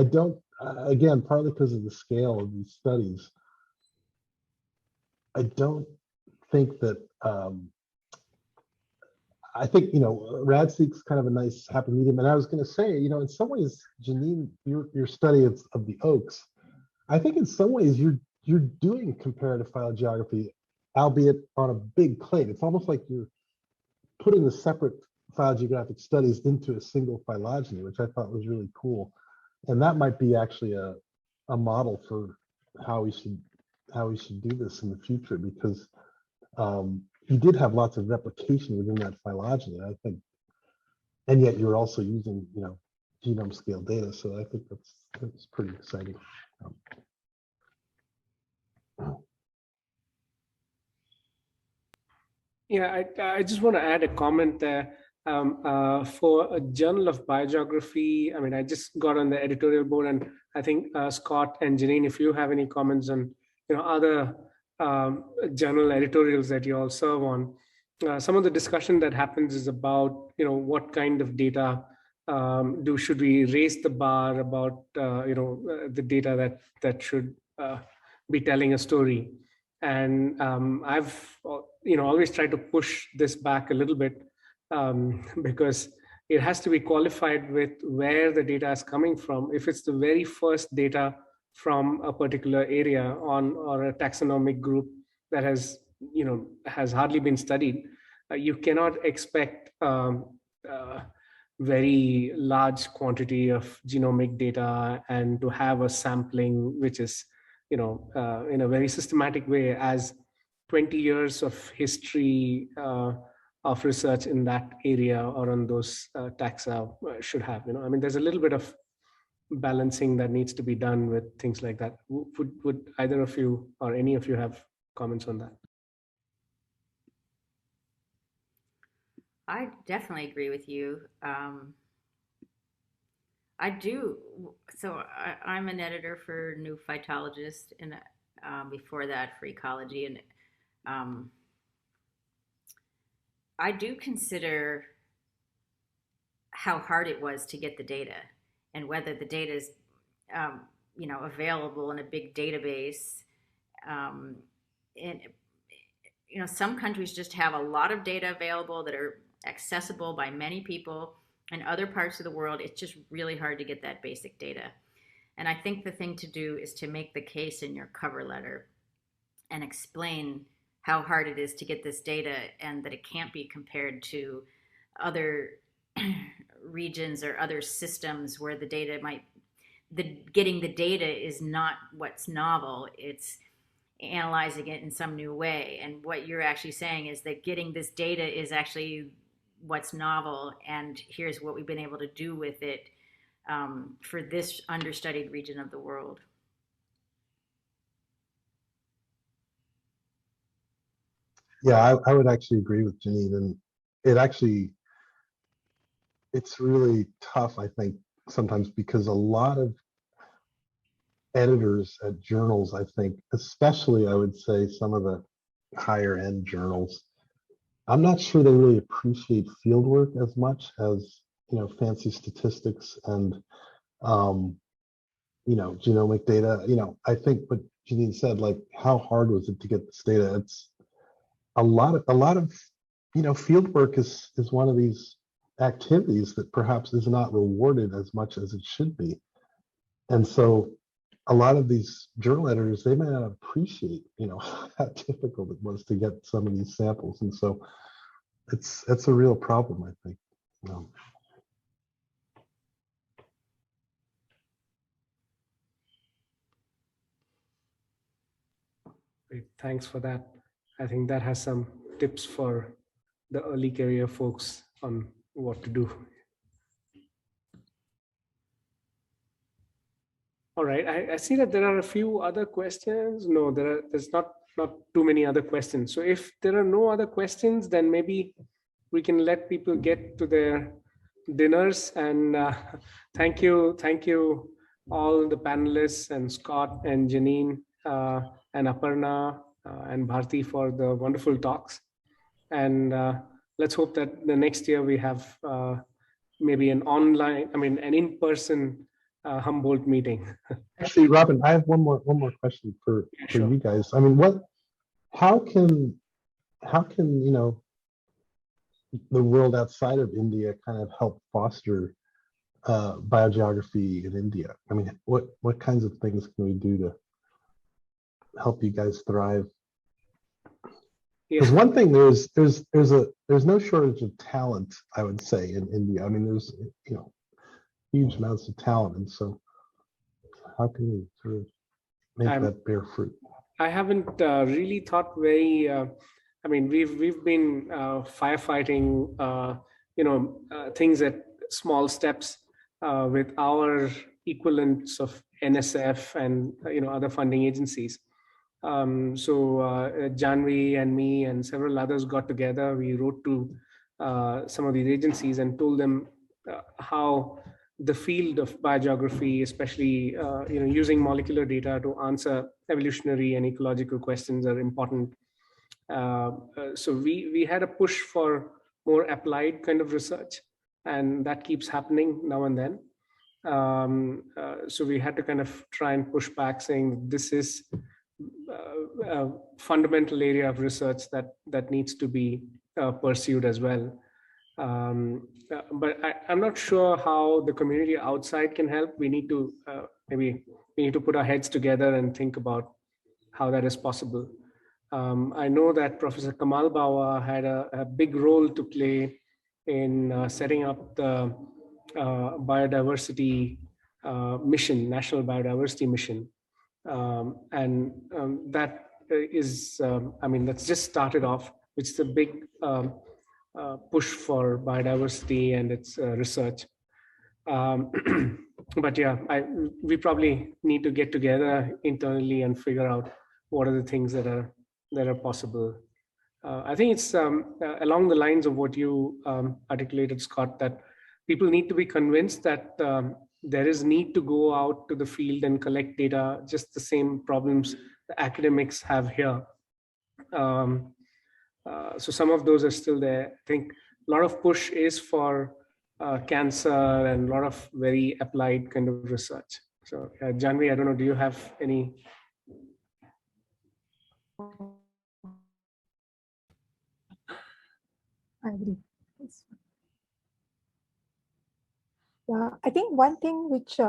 don't, again, partly because of the scale of these studies, I don't think that, I think, RADseq's kind of a nice happy medium. And I was going to say, in some ways, Jeannine, your study of the oaks, I think in some ways you're doing comparative phylogeography, albeit on a big plate. It's almost like you're putting the separate phylogeographic studies into a single phylogeny, which I thought was really cool. And that might be actually a model for how we should do this in the future, because you did have lots of replication within that phylogeny, I think, and yet you're also using genome scale data. So I think that's pretty exciting. Yeah, I just want to add a comment there. For a journal of biogeography, I mean, I just got on the editorial board, and I think Scott and Jeannine, if you have any comments on other journal editorials that you all serve on, some of the discussion that happens is about what kind of data should we raise the bar about the data that should be telling a story. And I've always tried to push this back a little bit, because it has to be qualified with where the data is coming from. If it's the very first data from a particular area or a taxonomic group that has hardly been studied, you cannot expect very large quantity of genomic data and to have a sampling which is in a very systematic way, as 20 years of history of research in that area or on those taxa should have. I mean, there's a little bit of balancing that needs to be done with things like that. Would either of you or any of you have comments on that? I definitely agree with you. I do. So I'm an editor for New Phytologist, and before that for Ecology, and I do consider how hard it was to get the data and whether the data is, available in a big database. And, some countries just have a lot of data available that are accessible by many people. In other parts of the world, it's just really hard to get that basic data. And I think the thing to do is to make the case in your cover letter and explain how hard it is to get this data and that it can't be compared to other regions or other systems where the data getting the data is not what's novel, it's analyzing it in some new way. And what you're actually saying is that getting this data is actually what's novel, and here's what we've been able to do with it for this understudied region of the world. Yeah, I would actually agree with Jeannine, and it's really tough, I think, sometimes, because a lot of editors at journals, I think, especially I would say some of the higher end journals, I'm not sure they really appreciate fieldwork as much as, fancy statistics and, genomic data. I think what Jeannine said, like, how hard was it to get this data? It's a lot of fieldwork is one of these activities that perhaps is not rewarded as much as it should be. And so a lot of these journal editors, they may not appreciate, how difficult it was to get some of these samples. And so it's a real problem, I think. Great, thanks for that. I think that has some tips for the early career folks on what to do. All right, I see that there are a few other questions. No, there's not too many other questions. So if there are no other questions, then maybe we can let people get to their dinners. And thank you all the panelists and Scott and Jeannine and Aparna and Bharti for the wonderful talks. And let's hope that the next year we have maybe an in-person Humboldt meeting. Actually, Robin, I have one more question for you guys. I mean, how can the world outside of India kind of help foster biogeography in India? I mean, what kinds of things can we do to help you guys thrive? Because one thing, there's no shortage of talent, I would say, in India. I mean, there's huge amounts of talent, and so how can we sort of make that bear fruit? I haven't really thought very. I mean, we've been firefighting, things at small steps with our equivalents of NSF and other funding agencies. So Janvi and me and several others got together. We wrote to some of these agencies and told them how the field of biogeography, especially using molecular data to answer evolutionary and ecological questions, are important. So we had a push for more applied kind of research, and that keeps happening now and then. So we had to kind of try and push back, saying this is a fundamental area of research that needs to be pursued as well. But I'm not sure how the community outside can help. We need to maybe put our heads together and think about how that is possible. I know that Professor Kamal Bawa had a big role to play in setting up the biodiversity mission, National Biodiversity Mission. And that is, that's just started off, which is a big push for biodiversity and its research. But yeah, we probably need to get together internally and figure out what are the things that are possible. I think it's along the lines of what you articulated, Scott, that people need to be convinced that there is need to go out to the field and collect data, just the same problems the academics have here. So some of those are still there. I think a lot of push is for cancer and a lot of very applied kind of research. So Janvi, I don't know, do you have any? I agree. Yeah, I think one thing which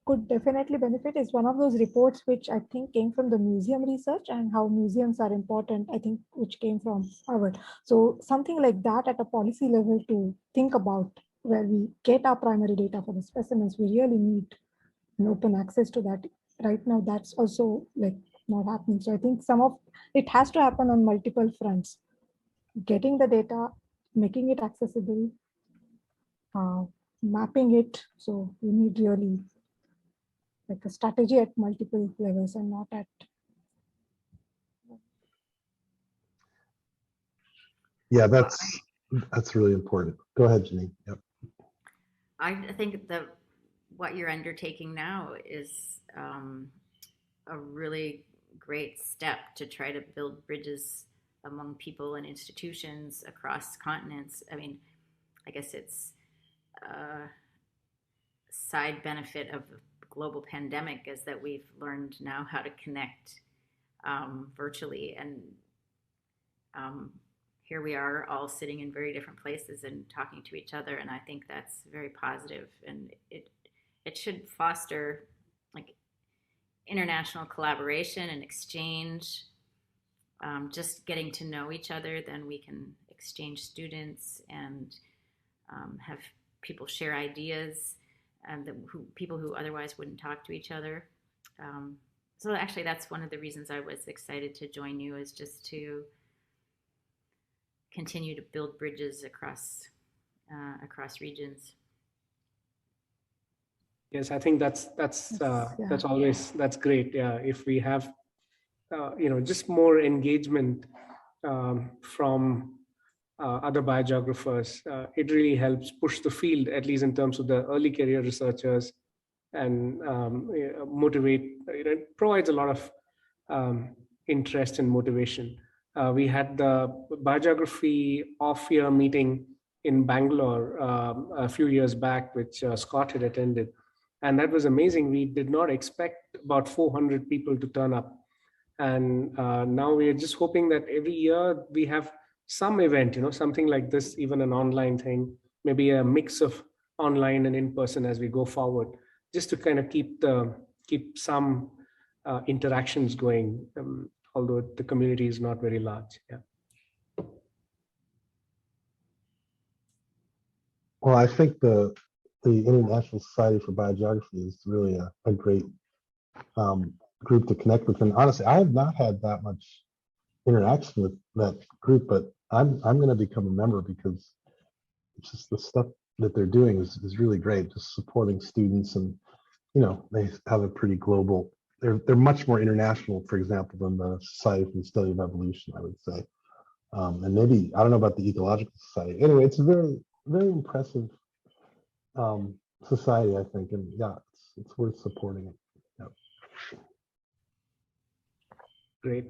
could definitely benefit is one of those reports which I think came from the museum research and how museums are important, I think, which came from Harvard. So something like that at a policy level to think about where we get our primary data for the specimens, we really need an open access to that. Right now, that's also like not happening. So I think some of it has to happen on multiple fronts. Getting the data, making it accessible, mapping it. So we need really like a strategy at multiple levels and not at. Yeah, that's really important. Go ahead, Jeannine. Yep. I think that what you're undertaking now is a really great step to try to build bridges among people and institutions across continents. I mean, I guess it's a side benefit of the global pandemic is that we've learned now how to connect virtually, and here we are all sitting in very different places and talking to each other, and I think that's very positive, and it should foster like international collaboration and exchange, just getting to know each other. Then we can exchange students and have people share ideas, and people who otherwise wouldn't talk to each other. So actually that's one of the reasons I was excited to join you, is just to continue to build bridges across regions. Yes, I think that's always, that's great. Yeah, if we have just more engagement from other biogeographers, it really helps push the field, at least in terms of the early career researchers, and motivate. It provides a lot of interest and motivation. We had the biogeography off-year meeting in Bangalore a few years back, which Scott had attended. And that was amazing. We did not expect about 400 people to turn up. And now we're just hoping that every year we have some event, something like this, even an online thing, maybe a mix of online and in-person as we go forward, just to kind of keep some interactions going, although the community is not very large. Yeah. Well, I think the International Society for Biogeography is really a great group to connect with. And honestly, I have not had that much interaction with that group, but I'm going to become a member because it's just the stuff that they're doing is really great. Just supporting students, and they have a pretty global. They're much more international, for example, than the Society for the Study of Evolution, I would say. And maybe I don't know about the Ecological Society. Anyway, it's a very, very impressive society, I think, and yeah, it's worth supporting it. Yep. Great.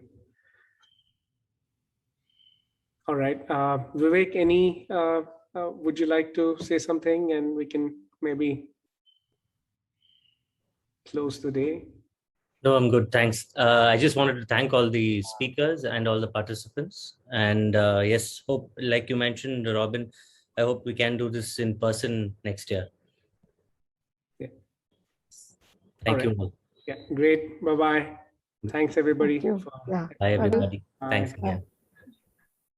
All right, Vivek, would you like to say something, and we can maybe close the day? No, I'm good, thanks. I just wanted to thank all the speakers and all the participants. And yes, hope, like you mentioned, Robin, I hope we can do this in person next year. Yeah. Thank you all. Yeah, great. Bye-bye. Thanks, everybody. Thank you. Yeah. Bye, everybody. Bye. Thanks again.